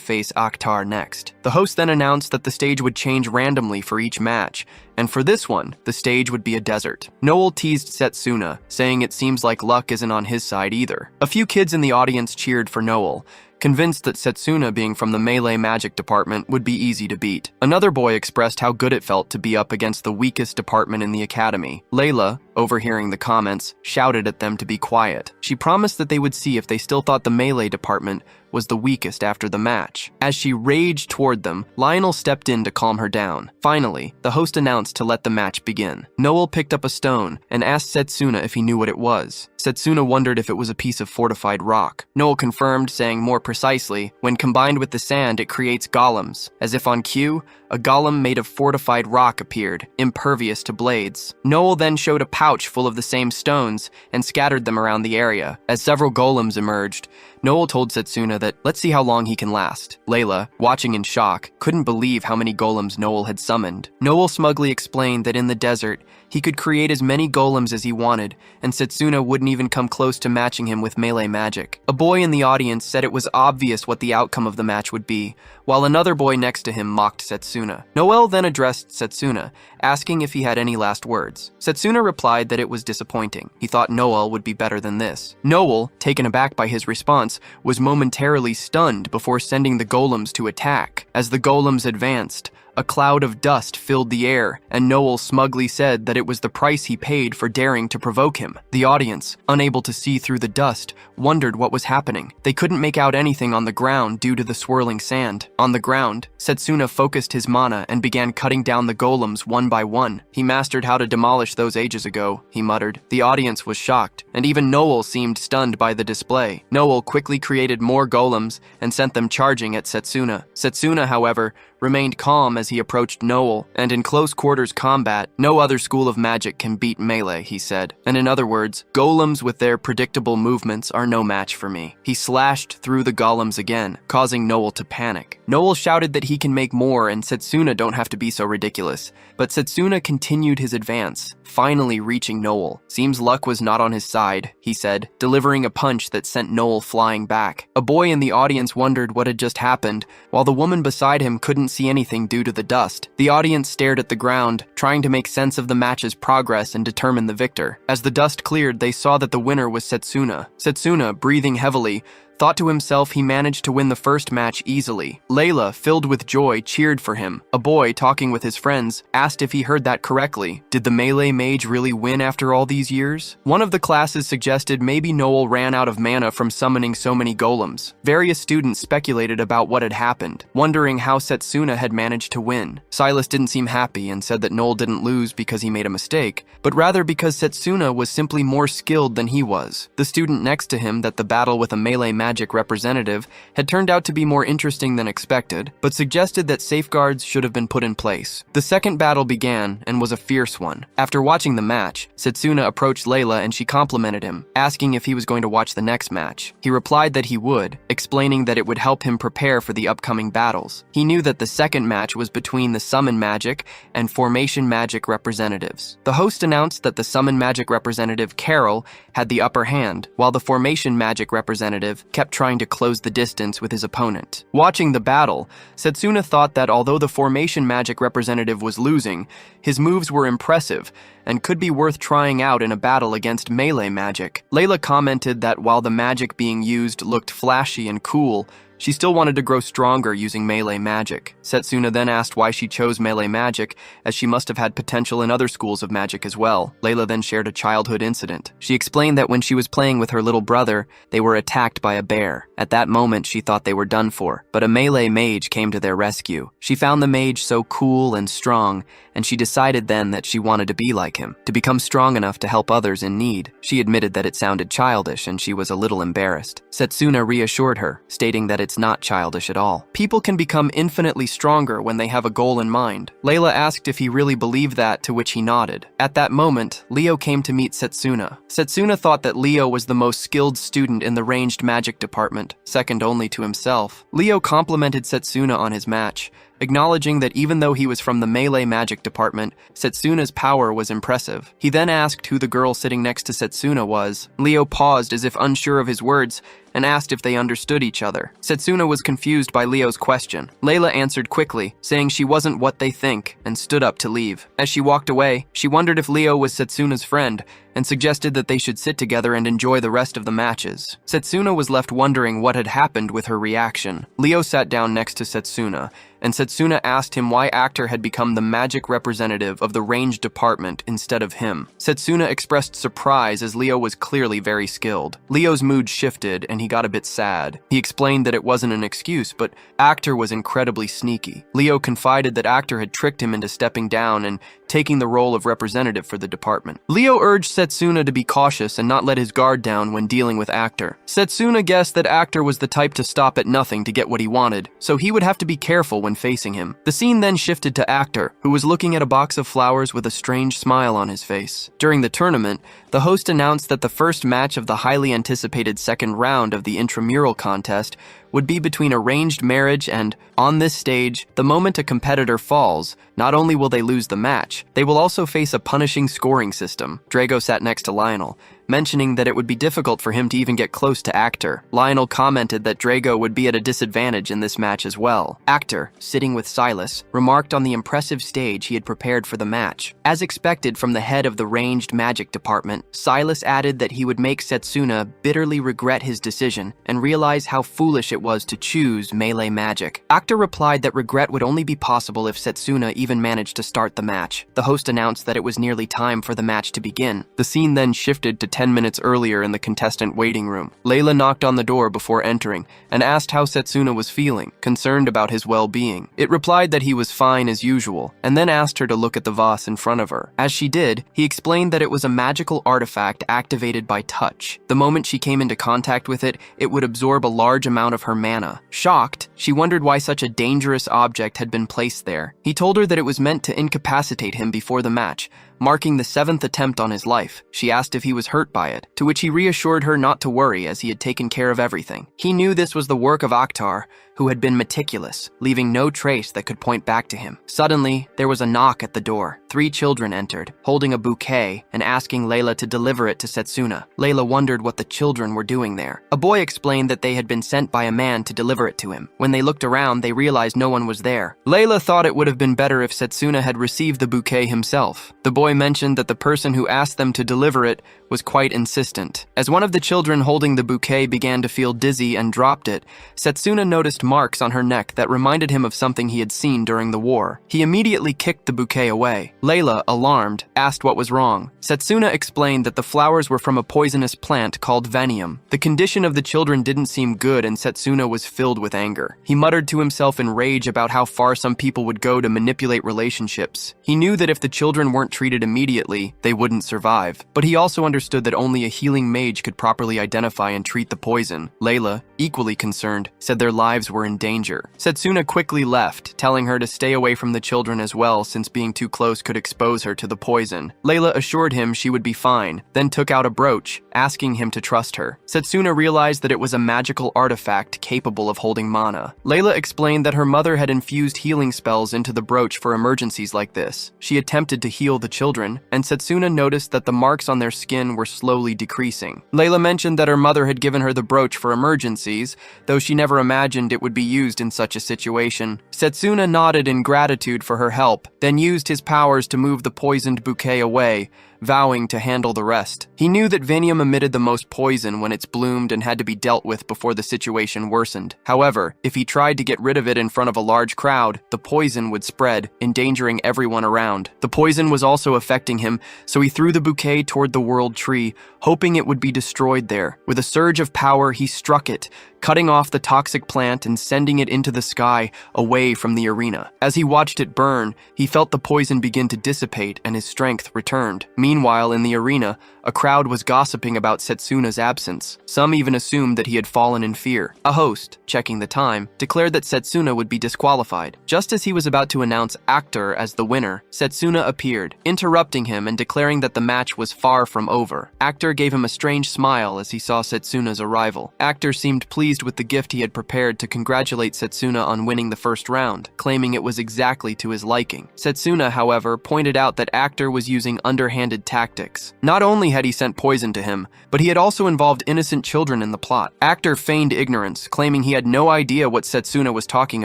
face Akhtar next. The host then announced that the stage would change randomly for each match, and for this one, the stage would be a desert. Noel teased Setsuna, saying it seems like luck isn't on his side either. A few kids in the audience cheered for Noel, convinced that Setsuna being from the melee magic department would be easy to beat. Another boy expressed how good it felt to be up against the weakest department in the academy. Layla, overhearing the comments, shouted at them to be quiet. She promised that they would see if they still thought the melee department was the weakest after the match. As she raged toward them, Lionel stepped in to calm her down. Finally, the host announced to let the match begin. Noel picked up a stone and asked Setsuna if he knew what it was. Setsuna wondered if it was a piece of fortified rock. Noel confirmed, saying more precisely, when combined with the sand, it creates golems. As if on cue, a golem made of fortified rock appeared, impervious to blades. Noel then showed a pouch full of the same stones and scattered them around the area. As several golems emerged, Noel told Setsuna that, let's see how long he can last. Layla, watching in shock, couldn't believe how many golems Noel had summoned. Noel smugly explained that in the desert, he could create as many golems as he wanted, and Setsuna wouldn't even come close to matching him with melee magic. A boy in the audience said it was obvious what the outcome of the match would be, while another boy next to him mocked Setsuna. Noel then addressed Setsuna, asking if he had any last words. Setsuna replied that it was disappointing. He thought Noel would be better than this. Noel, taken aback by his response, was momentarily stunned before sending the golems to attack. As the golems advanced, a cloud of dust filled the air, and Noel smugly said that it was the price he paid for daring to provoke him. The audience, unable to see through the dust, wondered what was happening. They couldn't make out anything on the ground due to the swirling sand. On the ground, Setsuna focused his mana and began cutting down the golems one by one. He mastered how to demolish those ages ago, he muttered. The audience was shocked, and even Noel seemed stunned by the display. Noel quickly created more golems and sent them charging at Setsuna. Setsuna, however, remained calm as he approached Noel, and in close quarters combat, no other school of magic can beat melee, he said. And in other words, golems with their predictable movements are no match for me. He slashed through the golems again, causing Noel to panic. Noel shouted that he can make more and Setsuna don't have to be so ridiculous, but Setsuna continued his advance, finally reaching Noel. Seems luck was not on his side, he said, delivering a punch that sent Noel flying back. A boy in the audience wondered what had just happened, while the woman beside him couldn't see anything due to the dust. The audience stared at the ground, trying to make sense of the match's progress and determine the victor. As the dust cleared, they saw that the winner was Setsuna. Setsuna, breathing heavily, thought to himself he managed to win the first match easily. Layla, filled with joy, cheered for him. A boy, talking with his friends, asked if he heard that correctly. Did the melee mage really win after all these years? One of the classes suggested maybe Noel ran out of mana from summoning so many golems. Various students speculated about what had happened, wondering how Setsuna had managed to win. Silas didn't seem happy and said that Noel didn't lose because he made a mistake, but rather because Setsuna was simply more skilled than he was. The student next to him that the battle with a melee magic representative had turned out to be more interesting than expected, but suggested that safeguards should have been put in place. The second battle began and was a fierce one. After watching the match, Setsuna approached Layla and she complimented him, asking if he was going to watch the next match. He replied that he would, explaining that it would help him prepare for the upcoming battles. He knew that the second match was between the summon magic and formation magic representatives. The host announced that the summon magic representative, Carol, had the upper hand, while the formation magic representative kept trying to close the distance with his opponent. Watching the battle, Setsuna thought that although the formation magic representative was losing, his moves were impressive and could be worth trying out in a battle against melee magic. Layla commented that while the magic being used looked flashy and cool, she still wanted to grow stronger using melee magic. Setsuna then asked why she chose melee magic, as she must have had potential in other schools of magic as well. Layla then shared a childhood incident. She explained that when she was playing with her little brother, they were attacked by a bear. At that moment, she thought they were done for, but a melee mage came to their rescue. She found the mage so cool and strong, and she decided then that she wanted to be like him, to become strong enough to help others in need. She admitted that it sounded childish and she was a little embarrassed. Setsuna reassured her, stating that it's not childish at all. People can become infinitely stronger when they have a goal in mind. Layla asked if he really believed that, to which he nodded. At that moment, Leo came to meet Setsuna. Setsuna thought that Leo was the most skilled student in the ranged magic department, second only to himself. Leo complimented Setsuna on his match, acknowledging that even though he was from the melee magic department, Setsuna's power was impressive. He then asked who the girl sitting next to Setsuna was. Leo paused as if unsure of his words and asked if they understood each other. Setsuna was confused by Leo's question. Layla answered quickly, saying she wasn't what they think, and stood up to leave. As she walked away, she wondered if Leo was Setsuna's friend, and suggested that they should sit together and enjoy the rest of the matches. Setsuna was left wondering what had happened with her reaction. Leo sat down next to Setsuna, and Setsuna asked him why Actor had become the magic representative of the ranged department instead of him. Setsuna expressed surprise as Leo was clearly very skilled. Leo's mood shifted and he got a bit sad. He explained that it wasn't an excuse, but Actor was incredibly sneaky. Leo confided that Actor had tricked him into stepping down and taking the role of representative for the department. Leo urged Setsuna to be cautious and not let his guard down when dealing with Actor. Setsuna guessed that Actor was the type to stop at nothing to get what he wanted, so he would have to be careful when facing him. The scene then shifted to Actor, who was looking at a box of flowers with a strange smile on his face. During the tournament, the host announced that the first match of the highly anticipated second round of the intramural contest would be between arranged marriage and, on this stage, the moment a competitor falls, not only will they lose the match, they will also face a punishing scoring system. Drago sat next to Lionel, mentioning that it would be difficult for him to even get close to Actor. Lionel commented that Drago would be at a disadvantage in this match as well. Actor, sitting with Silas, remarked on the impressive stage he had prepared for the match. As expected from the head of the ranged magic department, Silas added that he would make Setsuna bitterly regret his decision and realize how foolish it was to choose melee magic. Actor replied that regret would only be possible if Setsuna even managed to start the match. The host announced that it was nearly time for the match to begin. The scene then shifted to 10 minutes earlier in the contestant waiting room. Layla knocked on the door before entering and asked how Setsuna was feeling, concerned about his well-being. It replied that he was fine as usual, and then asked her to look at the vase in front of her. As she did, he explained that it was a magical artifact activated by touch. The moment she came into contact with it, it would absorb a large amount of her mana. Shocked, she wondered why such a dangerous object had been placed there. He told her that it was meant to incapacitate him before the match, marking the 7th attempt on his life. She asked if he was hurt by it, to which he reassured her not to worry as he had taken care of everything. He knew this was the work of Akhtar, who had been meticulous, leaving no trace that could point back to him. Suddenly, there was a knock at the door. 3 children entered, holding a bouquet and asking Layla to deliver it to Setsuna. Layla wondered what the children were doing there. A boy explained that they had been sent by a man to deliver it to him. When they looked around, they realized no one was there. Layla thought it would have been better if Setsuna had received the bouquet himself. The boy mentioned that the person who asked them to deliver it was quite insistent. As one of the children holding the bouquet began to feel dizzy and dropped it, Setsuna noticed marks on her neck that reminded him of something he had seen during the war. He immediately kicked the bouquet away. Layla, alarmed, asked what was wrong. Setsuna explained that the flowers were from a poisonous plant called venium. The condition of the children didn't seem good and Setsuna was filled with anger. He muttered to himself in rage about how far some people would go to manipulate relationships. He knew that if the children weren't treated immediately, they wouldn't survive. But he also understood that only a healing mage could properly identify and treat the poison. Layla, equally concerned, said their lives were in danger. Setsuna quickly left, telling her to stay away from the children as well since being too close could expose her to the poison. Layla assured him she would be fine, then took out a brooch, asking him to trust her. Setsuna realized that it was a magical artifact capable of holding mana. Layla explained that her mother had infused healing spells into the brooch for emergencies like this. She attempted to heal the children, and Setsuna noticed that the marks on their skin were slowly decreasing. Layla mentioned that her mother had given her the brooch for emergencies, though she never imagined it would be used in such a situation. Setsuna nodded in gratitude for her help, then used his powers to move the poisoned bouquet away, vowing to handle the rest. He knew that venium emitted the most poison when it's bloomed and had to be dealt with before the situation worsened. However, if he tried to get rid of it in front of a large crowd, the poison would spread, endangering everyone around. The poison was also affecting him, so he threw the bouquet toward the world tree, hoping it would be destroyed there. With a surge of power, he struck it, cutting off the toxic plant and sending it into the sky, away from the arena. As he watched it burn, he felt the poison begin to dissipate and his strength returned. Meanwhile, in the arena, a crowd was gossiping about Setsuna's absence. Some even assumed that he had fallen in fear. A host, checking the time, declared that Setsuna would be disqualified. Just as he was about to announce Akhtar as the winner, Setsuna appeared, interrupting him and declaring that the match was far from over. Akhtar gave him a strange smile as he saw Setsuna's arrival. Akhtar seemed pleased with the gift he had prepared to congratulate Setsuna on winning the first round, claiming it was exactly to his liking. Setsuna, however, pointed out that Akhtar was using underhanded tactics. Not only had he sent poison to him, but he had also involved innocent children in the plot. Akhtar feigned ignorance, claiming he had no idea what Setsuna was talking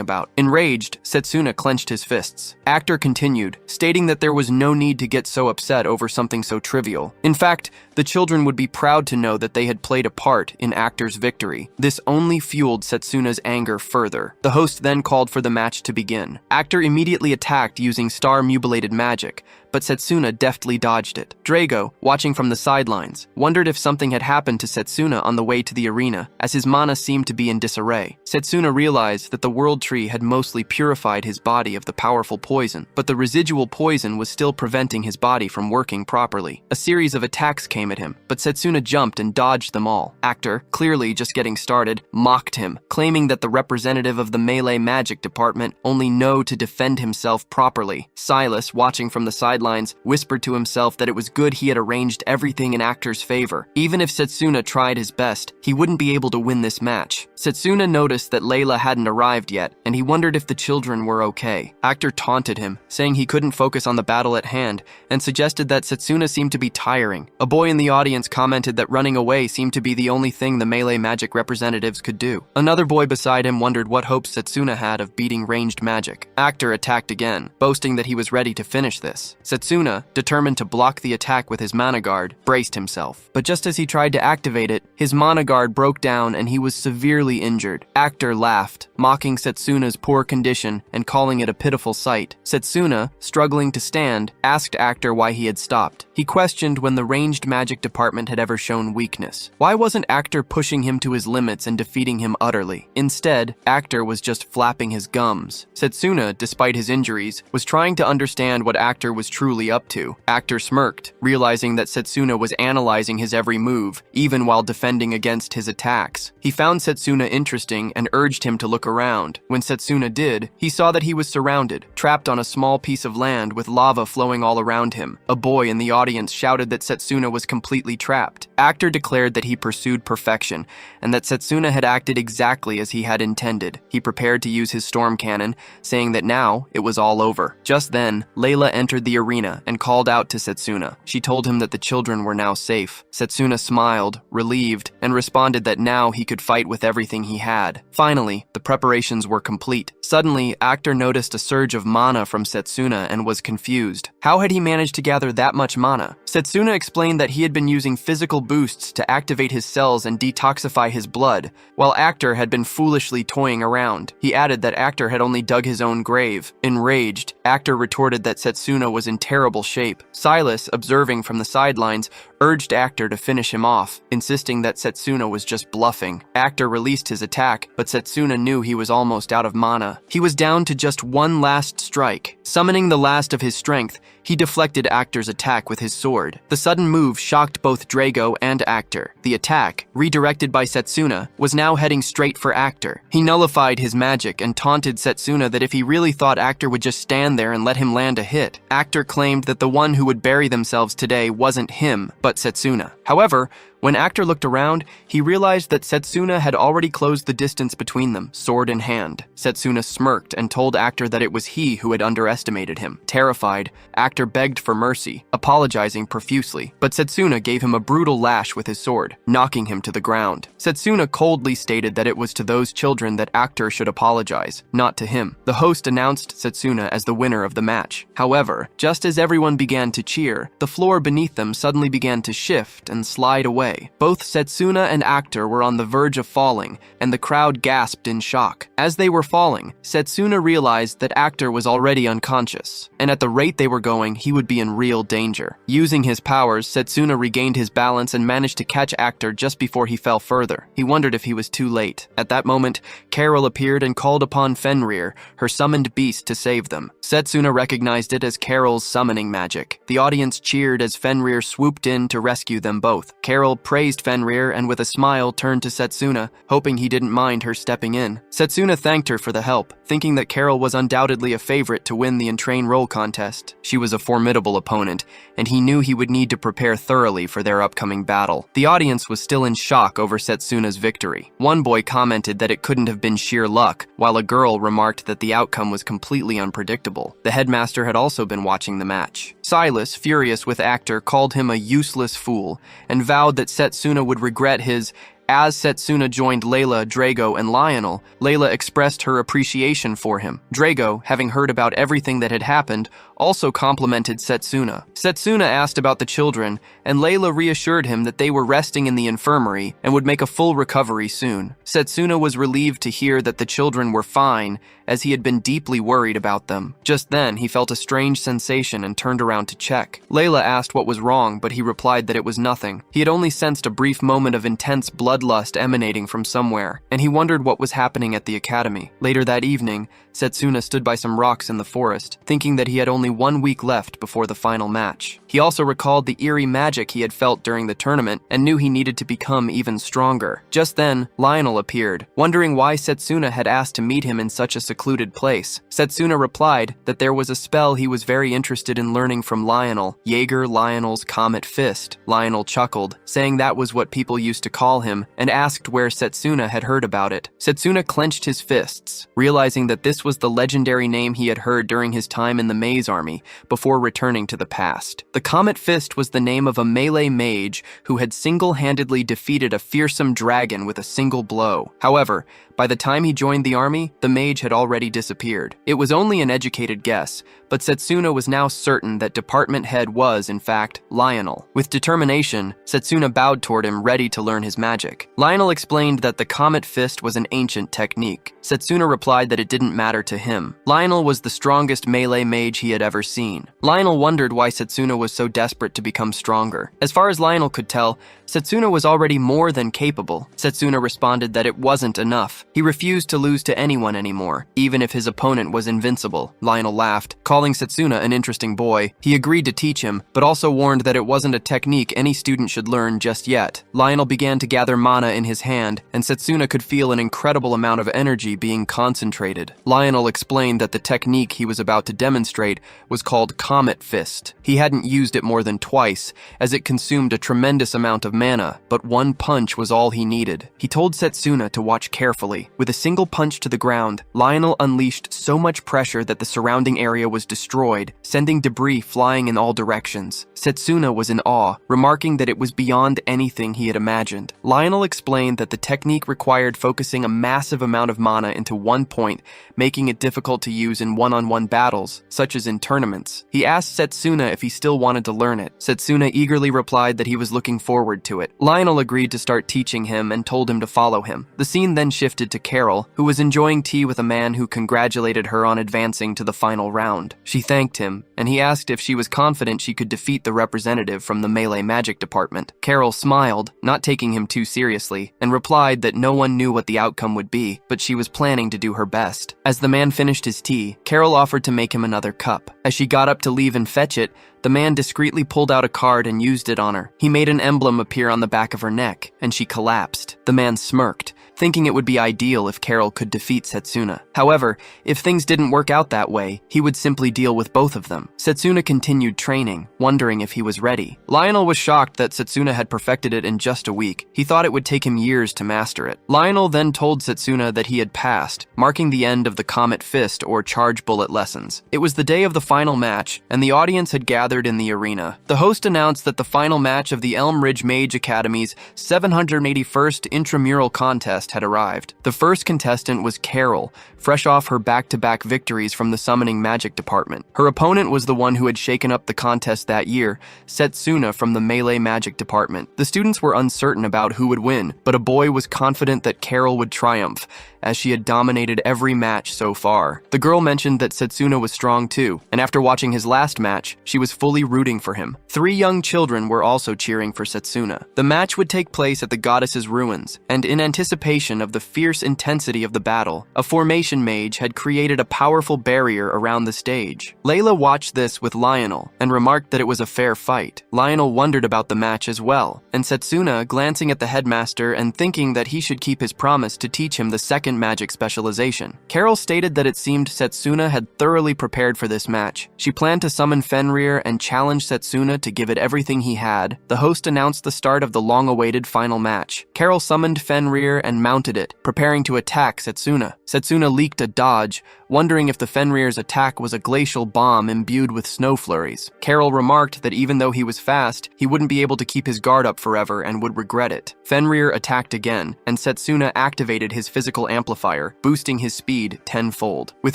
about. Enraged, Setsuna clenched his fists. Akhtar continued, stating that there was no need to get so upset over something so trivial. In fact, the children would be proud to know that they had played a part in Akhtar's victory. This only fueled Setsuna's anger further. The host then called for the match to begin. Akhtar immediately attacked using star-mutilated magic, but Setsuna deftly dodged it. Drago, watching from the sidelines, wondered if something had happened to Setsuna on the way to the arena, as his mana seemed to be in disarray. Setsuna realized that the world tree had mostly purified his body of the powerful poison, but the residual poison was still preventing his body from working properly. A series of attacks came at him, but Setsuna jumped and dodged them all. Akhtar, clearly just getting started, mocked him, claiming that the representative of the melee magic department only knew to defend himself properly. Silas, watching from the sidelines, whispered to himself that it was good he had arranged everything in Akhtar's favor. Even if Setsuna tried his best, he wouldn't be able to win this match. Setsuna noticed that Layla hadn't arrived yet, and he wondered if the children were okay. Akhtar taunted him, saying he couldn't focus on the battle at hand, and suggested that Setsuna seemed to be tiring. A boy in the audience commented that running away seemed to be the only thing the melee magic representatives could do. Another boy beside him wondered what hopes Setsuna had of beating ranged magic. Akhtar attacked again, boasting that he was ready to finish this. Setsuna, determined to block the attack with his mana guard, braced himself. But just as he tried to activate it, his mana guard broke down and he was severely injured. Akhtar laughed, mocking Setsuna's poor condition and calling it a pitiful sight. Setsuna, struggling to stand, asked Akhtar why he had stopped. He questioned when the ranged magic magic department had ever shown weakness. Why wasn't Actor pushing him to his limits and defeating him utterly? Instead, Actor was just flapping his gums. Setsuna, despite his injuries, was trying to understand what Actor was truly up to. Actor smirked, realizing that Setsuna was analyzing his every move, even while defending against his attacks. He found Setsuna interesting and urged him to look around. When Setsuna did, he saw that he was surrounded, trapped on a small piece of land with lava flowing all around him. A boy in the audience shouted that Setsuna was completely trapped. Actor declared that he pursued perfection, and that Setsuna had acted exactly as he had intended. He prepared to use his storm cannon, saying that now it was all over. Just then, Layla entered the arena and called out to Setsuna. She told him that the children were now safe. Setsuna smiled, relieved, and responded that now he could fight with everything he had. Finally, the preparations were complete. Suddenly, Actor noticed a surge of mana from Setsuna and was confused. How had he managed to gather that much mana? Setsuna explained that he had been using physical boosts to activate his cells and detoxify his blood, while Actor had been foolishly toying around. He added that Actor had only dug his own grave. Enraged, Actor retorted that Setsuna was in terrible shape. Silas, observing from the sidelines, urged Actor to finish him off, insisting that Setsuna was just bluffing. Actor released his attack, but Setsuna knew he was almost out of mana. He was down to just one last strike. Summoning the last of his strength, he deflected Actor's attack with his sword. The sudden move shocked both Drago and Actor. The attack, redirected by Setsuna, was now heading straight for Actor. He nullified his magic and taunted Setsuna that if he really thought Actor would just stand there and let him land a hit. Actor claimed that the one who would bury themselves today wasn't him, but Setsuna. However, when Actor looked around, he realized that Setsuna had already closed the distance between them, sword in hand. Setsuna smirked and told Actor that it was he who had underestimated him. Terrified, Actor begged for mercy, apologizing profusely, but Setsuna gave him a brutal lash with his sword, knocking him to the ground. Setsuna coldly stated that it was to those children that Actor should apologize, not to him. The host announced Setsuna as the winner of the match. However, just as everyone began to cheer, the floor beneath them suddenly began to shift and slide away. Both Setsuna and Actor were on the verge of falling, and the crowd gasped in shock. As they were falling, Setsuna realized that Actor was already unconscious, and at the rate they were going, he would be in real danger. Using his powers, Setsuna regained his balance and managed to catch Actor just before he fell further. He wondered if he was too late. At that moment, Carol appeared and called upon Fenrir, her summoned beast, to save them. Setsuna recognized it as Carol's summoning magic. The audience cheered as Fenrir swooped in to rescue them both. Carol praised Fenrir and with a smile turned to Setsuna, hoping he didn't mind her stepping in. Setsuna thanked her for the help, thinking that Carol was undoubtedly a favorite to win the enroll contest. She was a formidable opponent, and he knew he would need to prepare thoroughly for their upcoming battle. The audience was still in shock over Setsuna's victory. One boy commented that it couldn't have been sheer luck, while a girl remarked that the outcome was completely unpredictable. The headmaster had also been watching the match. Silas, furious with Actor, called him a useless fool, and vowed that Setsuna would regret his. As Setsuna joined Layla, Drago, and Lionel, Layla expressed her appreciation for him. Drago, having heard about everything that had happened, also complimented Setsuna. Setsuna asked about the children, and Layla reassured him that they were resting in the infirmary and would make a full recovery soon. Setsuna was relieved to hear that the children were fine, as he had been deeply worried about them. Just then, he felt a strange sensation and turned around to check. Layla asked what was wrong, but he replied that it was nothing. He had only sensed a brief moment of intense bloodlust emanating from somewhere, and he wondered what was happening at the academy. Later that evening, Setsuna stood by some rocks in the forest, thinking that he had only 1 week left before the final match. He also recalled the eerie magic he had felt during the tournament and knew he needed to become even stronger. Just then, Lionel appeared, wondering why Setsuna had asked to meet him in such a secluded place. Setsuna replied that there was a spell he was very interested in learning from Lionel, Jaeger Lionel's Comet Fist. Lionel chuckled, saying that was what people used to call him, and asked where Setsuna had heard about it. Setsuna clenched his fists, realizing that this was the legendary name he had heard during his time in the Maze Army before returning to the past. The Comet Fist was the name of a melee mage who had single-handedly defeated a fearsome dragon with a single blow. However, by the time he joined the army, the mage had already disappeared. It was only an educated guess, but Setsuna was now certain that department head was, in fact, Lionel. With determination, Setsuna bowed toward him, ready to learn his magic. magic. Lionel explained that the Comet Fist was an ancient technique. Setsuna replied that it didn't matter to him. Lionel was the strongest melee mage he had ever seen. Lionel wondered why Setsuna was so desperate to become stronger. As far as Lionel could tell, Setsuna was already more than capable. Setsuna responded that it wasn't enough. He refused to lose to anyone anymore, even if his opponent was invincible. Lionel laughed, calling Setsuna an interesting boy. He agreed to teach him, but also warned that it wasn't a technique any student should learn just yet. Lionel began to gather mana in his hand, and Setsuna could feel an incredible amount of energy being concentrated. Lionel explained that the technique he was about to demonstrate was called Comet Fist. He hadn't used it more than twice, as it consumed a tremendous amount of mana, but one punch was all he needed. He told Setsuna to watch carefully. With a single punch to the ground, Lionel unleashed so much pressure that the surrounding area was destroyed, sending debris flying in all directions. Setsuna was in awe, remarking that it was beyond anything he had imagined. Lionel explained that the technique required focusing a massive amount of mana into one point, making it difficult to use in one-on-one battles, such as in tournaments. He asked Setsuna if he still wanted to learn it. Setsuna eagerly replied that he was looking forward to it. Lionel agreed to start teaching him and told him to follow him. The scene then shifted to Carol, who was enjoying tea with a man who congratulated her on advancing to the final round. She thanked him, and he asked if she was confident she could defeat the representative from the melee magic department. Carol smiled, not taking him too seriously, and replied that no one knew what the outcome would be, but she was planning to do her best. As the man finished his tea, Carol offered to make him another cup. As she got up to leave and fetch it, the man discreetly pulled out a card and used it on her. He made an emblem appear on the back of her neck, and she collapsed. The man smirked, thinking it would be ideal if Carol could defeat Setsuna. However, if things didn't work out that way, he would simply deal with both of them. Setsuna continued training, wondering if he was ready. Lionel was shocked that Setsuna had perfected it in just a week. He thought it would take him years to master it. Lionel then told Setsuna that he had passed, marking the end of the Comet Fist or Charge Bullet lessons. It was the day of the final match, and the audience had gathered in the arena. The host announced that the final match of the Elm Ridge Mage Academy's 781st intramural contest had arrived. The first contestant was Carol, fresh off her back-to-back victories from the summoning magic department. Her opponent was the one who had shaken up the contest that year, Setsuna from the melee magic department. The students were uncertain about who would win, but a boy was confident that Carol would triumph, as she had dominated every match so far. The girl mentioned that Setsuna was strong too, and after watching his last match, she was fully rooting for him. 3 young children were also cheering for Setsuna. The match would take place at the goddess's ruins, and in anticipation of the fierce intensity of the battle, a formation mage had created a powerful barrier around the stage. Layla watched this with Lionel, and remarked that it was a fair fight. Lionel wondered about the match as well, and Setsuna, glancing at the headmaster and thinking that he should keep his promise to teach him the second magic specialization. Carol stated that it seemed Setsuna had thoroughly prepared for this match. She planned to summon Fenrir and challenge Setsuna to give it everything he had. The host announced the start of the long-awaited final match. Carol summoned Fenrir and mounted it, preparing to attack Setsuna. Setsuna leaked a dodge, wondering if the Fenrir's attack was a glacial bomb imbued with snow flurries. Carol remarked that even though he was fast, he wouldn't be able to keep his guard up forever and would regret it. Fenrir attacked again, and Setsuna activated his physical amplifier, boosting his speed tenfold. With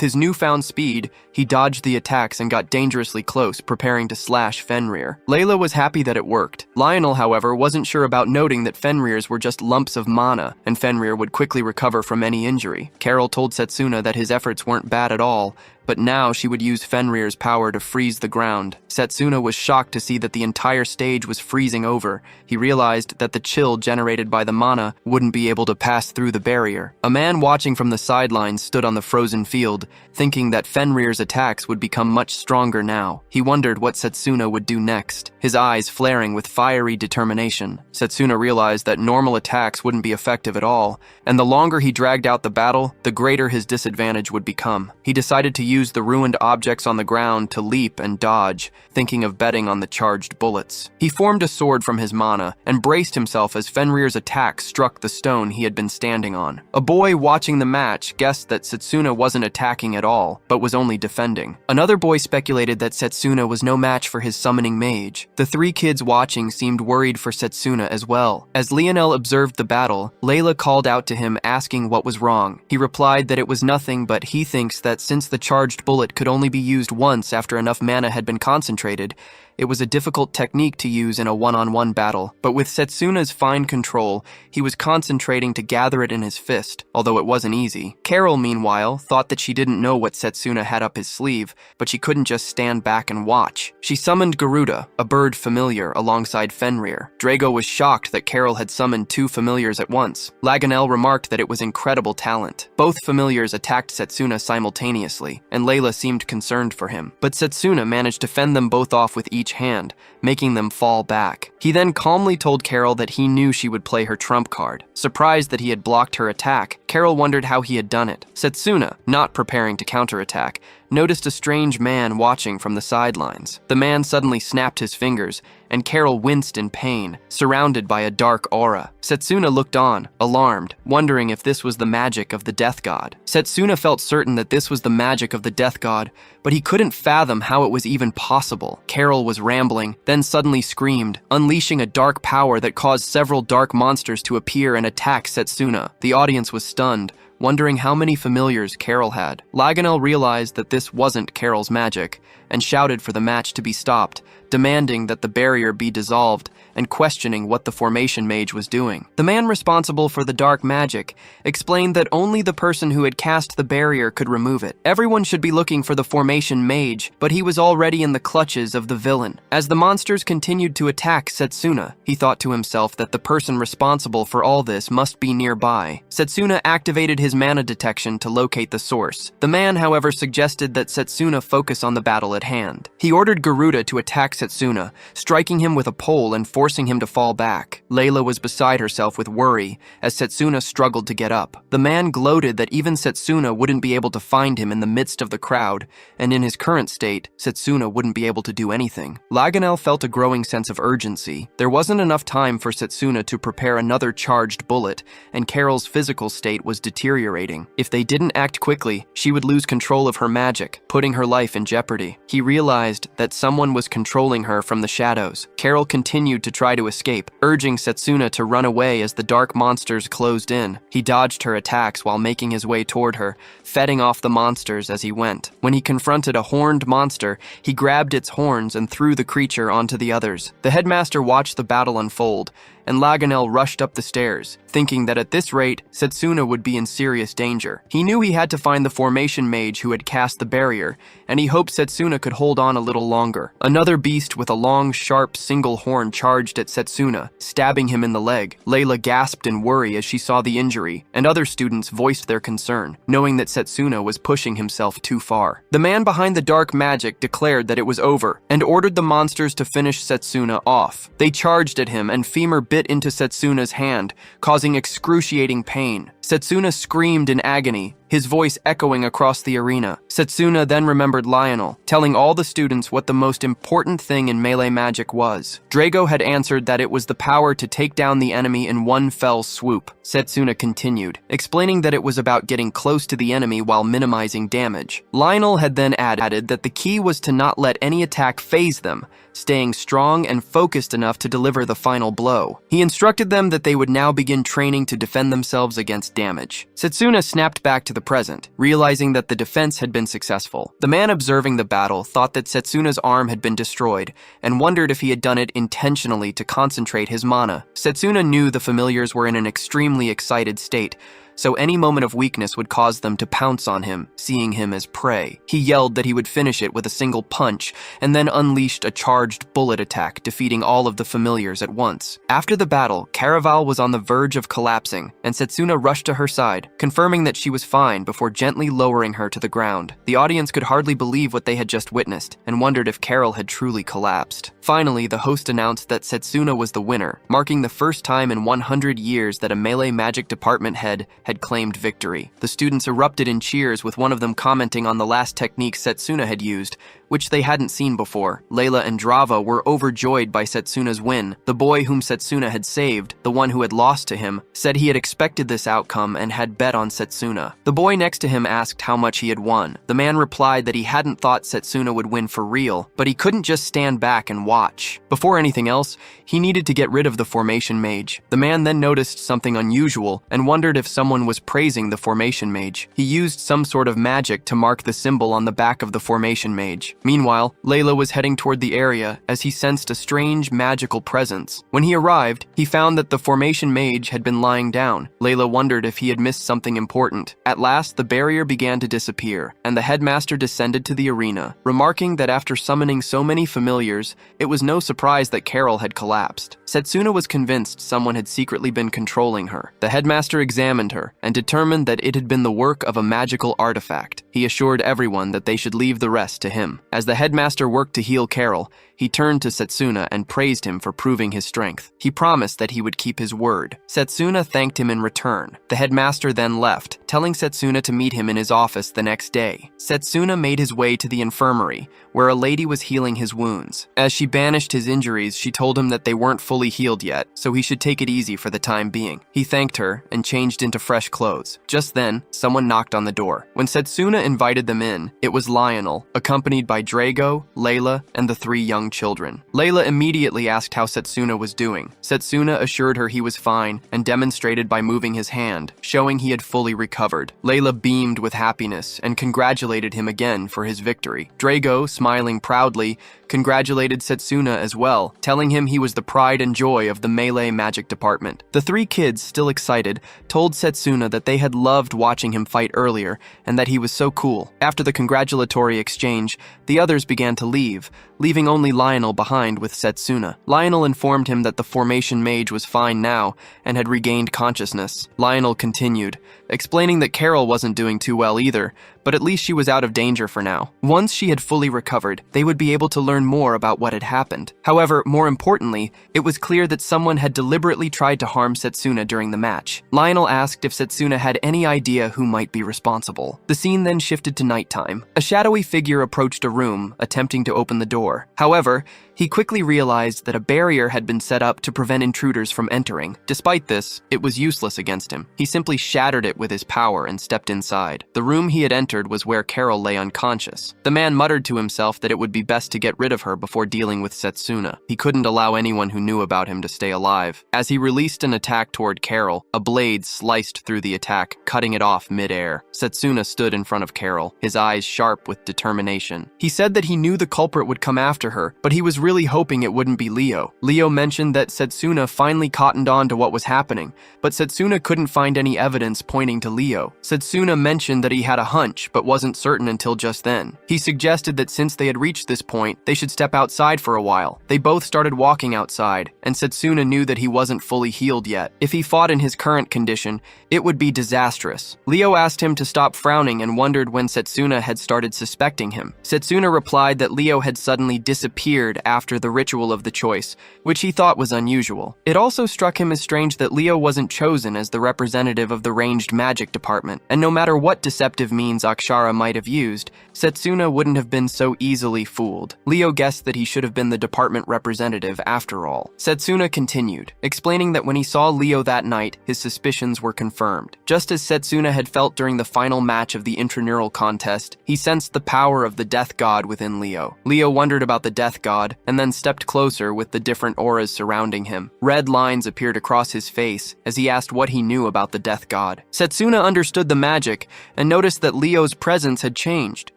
his newfound speed, he dodged the attacks and got dangerously close, preparing to slash Fenrir. Layla was happy that it worked. Lionel, however, wasn't sure about noting that Fenrir's were just lumps of mana, and Fenrir would quickly recover from any injury. Carol told Setsuna that his efforts weren't bad at all, but now she would use Fenrir's power to freeze the ground. Setsuna was shocked to see that the entire stage was freezing over. He realized that the chill generated by the mana wouldn't be able to pass through the barrier. A man watching from the sidelines stood on the frozen field, thinking that Fenrir's attacks would become much stronger now. He wondered what Setsuna would do next, his eyes flaring with fiery determination. Setsuna realized that normal attacks wouldn't be effective at all, and the longer he dragged out the battle, the greater his disadvantage would become. He decided to use the ruined objects on the ground to leap and dodge, thinking of betting on the charged bullets. He formed a sword from his mana and braced himself as Fenrir's attack struck the stone he had been standing on. A boy watching the match guessed that Setsuna wasn't attacking at all, but was only defending. Another boy speculated that Setsuna was no match for his summoning mage. The 3 kids watching seemed worried for Setsuna as well. As Lionel observed the battle, Layla called out to him asking what was wrong. He replied that it was nothing, but he thinks that since the charged bullet could only be used once after enough mana had been concentrated, It was a difficult technique to use in a one-on-one battle, but with Setsuna's fine control, he was concentrating to gather it in his fist, although it wasn't easy. Carol, meanwhile, thought that she didn't know what Setsuna had up his sleeve, but she couldn't just stand back and watch. She summoned Garuda, a bird familiar, alongside Fenrir. Drago was shocked that Carol had summoned two familiars at once. Laganel remarked that it was incredible talent. Both familiars attacked Setsuna simultaneously, and Layla seemed concerned for him. But Setsuna managed to fend them both off with each hand, making them fall back. He then calmly told Carol that he knew she would play her trump card. Surprised that he had blocked her attack, Carol wondered how he had done it. Setsuna, not preparing to counterattack, noticed a strange man watching from the sidelines. The man suddenly snapped his fingers, and Carol winced in pain, surrounded by a dark aura. Setsuna looked on, alarmed, wondering if this was the magic of the death god. Setsuna felt certain that this was the magic of the death god, but he couldn't fathom how it was even possible. Carol was rambling, then suddenly screamed, unleashing a dark power that caused several dark monsters to appear and attack Setsuna. The audience was stunned, wondering how many familiars Carol had. Laganel realized that this wasn't Carol's magic, and shouted for the match to be stopped, demanding that the barrier be dissolved and questioning what the formation mage was doing. The man responsible for the dark magic explained that only the person who had cast the barrier could remove it. Everyone should be looking for the formation mage, but he was already in the clutches of the villain. As the monsters continued to attack Setsuna, he thought to himself that the person responsible for all this must be nearby. Setsuna activated his mana detection to locate the source. The man, however, suggested that Setsuna focus on the battle at hand. He ordered Garuda to attack Setsuna, striking him with a pole and forcing him to fall back. Layla was beside herself with worry as Setsuna struggled to get up. The man gloated that even Setsuna wouldn't be able to find him in the midst of the crowd, and in his current state, Setsuna wouldn't be able to do anything. Laganel felt a growing sense of urgency. There wasn't enough time for Setsuna to prepare another charged bullet, and Carol's physical state was deteriorating. If they didn't act quickly, she would lose control of her magic, putting her life in jeopardy. He realized that someone was controlling her from the shadows. Carol continued to try to escape, urging Setsuna to run away as the dark monsters closed in. He dodged her attacks while making his way toward her, fending off the monsters as he went. When he confronted a horned monster, he grabbed its horns and threw the creature onto the others. The headmaster watched the battle unfold, and Laganel rushed up the stairs, thinking that at this rate, Setsuna would be in serious danger. He knew he had to find the formation mage who had cast the barrier, and he hoped Setsuna could hold on a little longer. Another beast with a long, sharp, single horn charged at Setsuna, stabbing him in the leg. Layla gasped in worry as she saw the injury, and other students voiced their concern, knowing that Setsuna was pushing himself too far. The man behind the dark magic declared that it was over, and ordered the monsters to finish Setsuna off. They charged at him, and femur bit into Setsuna's hand, causing excruciating pain. Setsuna screamed in agony, his voice echoing across the arena. Setsuna then remembered Lionel, telling all the students what the most important thing in melee magic was. Drago had answered that it was the power to take down the enemy in one fell swoop. Setsuna continued, explaining that it was about getting close to the enemy while minimizing damage. Lionel had then added that the key was to not let any attack phase them, staying strong and focused enough to deliver the final blow. He instructed them that they would now begin training to defend themselves against damage. Setsuna snapped back to the present, realizing that the defense had been successful. The man observing the battle thought that Setsuna's arm had been destroyed, and wondered if he had done it intentionally to concentrate his mana. Setsuna knew the familiars were in an extremely excited state, so any moment of weakness would cause them to pounce on him, seeing him as prey. He yelled that he would finish it with a single punch, and then unleashed a charged bullet attack, defeating all of the familiars at once. After the battle, Caraval was on the verge of collapsing, and Setsuna rushed to her side, confirming that she was fine before gently lowering her to the ground. The audience could hardly believe what they had just witnessed, and wondered if Carol had truly collapsed. Finally, the host announced that Setsuna was the winner, marking the first time in 100 years that a melee magic department head had claimed victory. The students erupted in cheers, with one of them commenting on the last technique Setsuna had used, which they hadn't seen before. Layla and Drava were overjoyed by Setsuna's win. The boy whom Setsuna had saved, the one who had lost to him, said he had expected this outcome and had bet on Setsuna. The boy next to him asked how much he had won. The man replied that he hadn't thought Setsuna would win for real, but he couldn't just stand back and watch. Before anything else, he needed to get rid of the formation mage. The man then noticed something unusual and wondered if someone was praising the formation mage. He used some sort of magic to mark the symbol on the back of the formation mage. Meanwhile, Layla was heading toward the area as he sensed a strange magical presence. When he arrived, he found that the formation mage had been lying down. Layla wondered if he had missed something important. At last, the barrier began to disappear, and the headmaster descended to the arena, remarking that after summoning so many familiars, it was no surprise that Carol had collapsed. Setsuna was convinced someone had secretly been controlling her. The headmaster examined her and determined that it had been the work of a magical artifact. He assured everyone that they should leave the rest to him. As the headmaster worked to heal Carol, he turned to Setsuna and praised him for proving his strength. He promised that he would keep his word. Setsuna thanked him in return. The headmaster then left, telling Setsuna to meet him in his office the next day. Setsuna made his way to the infirmary, where a lady was healing his wounds. As she banished his injuries, she told him that they weren't fully healed yet, so he should take it easy for the time being. He thanked her and changed into fresh clothes. Just then, someone knocked on the door. When Setsuna invited them in, it was Lionel, accompanied by Drago, Layla, and the 3 young children. Layla immediately asked how Setsuna was doing. Setsuna assured her he was fine and demonstrated by moving his hand, showing he had fully recovered. Layla beamed with happiness and congratulated him again for his victory. Drago, smiling proudly, congratulated Setsuna as well, telling him he was the pride and joy of the melee magic department. The 3 kids, still excited, told Setsuna that they had loved watching him fight earlier and that he was so cool. After the congratulatory exchange, the others began to leave, leaving only Lionel behind with Setsuna. Lionel informed him that the formation mage was fine now and had regained consciousness. Lionel continued, explaining that Carol wasn't doing too well either, but at least she was out of danger for now. Once she had fully recovered, they would be able to learn more about what had happened. However, more importantly, it was clear that someone had deliberately tried to harm Setsuna during the match. Lionel asked if Setsuna had any idea who might be responsible. The scene then shifted to nighttime. A shadowy figure approached a room, attempting to open the door. However, he quickly realized that a barrier had been set up to prevent intruders from entering. Despite this, it was useless against him. He simply shattered it with his power and stepped inside. The room he had entered was where Carol lay unconscious. The man muttered to himself that it would be best to get rid of her before dealing with Setsuna. He couldn't allow anyone who knew about him to stay alive. As he released an attack toward Carol, a blade sliced through the attack, cutting it off mid-air. Setsuna stood in front of Carol, his eyes sharp with determination. He said that he knew the culprit would come after her, but he was really hoping it wouldn't be Leo. Leo mentioned that Setsuna finally cottoned on to what was happening, but Setsuna couldn't find any evidence pointing to Leo. Setsuna mentioned that he had a hunch, but wasn't certain until just then. He suggested that since they had reached this point, they should step outside for a while. They both started walking outside, and Setsuna knew that he wasn't fully healed yet. If he fought in his current condition, it would be disastrous. Leo asked him to stop frowning and wondered when Setsuna had started suspecting him. Setsuna replied that Leo had suddenly disappeared after the ritual of the choice, which he thought was unusual. It also struck him as strange that Leo wasn't chosen as the representative of the ranged magic department, and no matter what deceptive means Akshara might have used, Setsuna wouldn't have been so easily fooled. Leo guessed that he should have been the department representative after all. Setsuna continued, explaining that when he saw Leo that night, his suspicions were confirmed. Just as Setsuna had felt during the final match of the intraneural contest, he sensed the power of the death god within Leo. Leo wondered about the death god, and then stepped closer with the different auras surrounding him. Red lines appeared across his face as he asked what he knew about the death god. Setsuna understood the magic and noticed that Leo's presence had changed.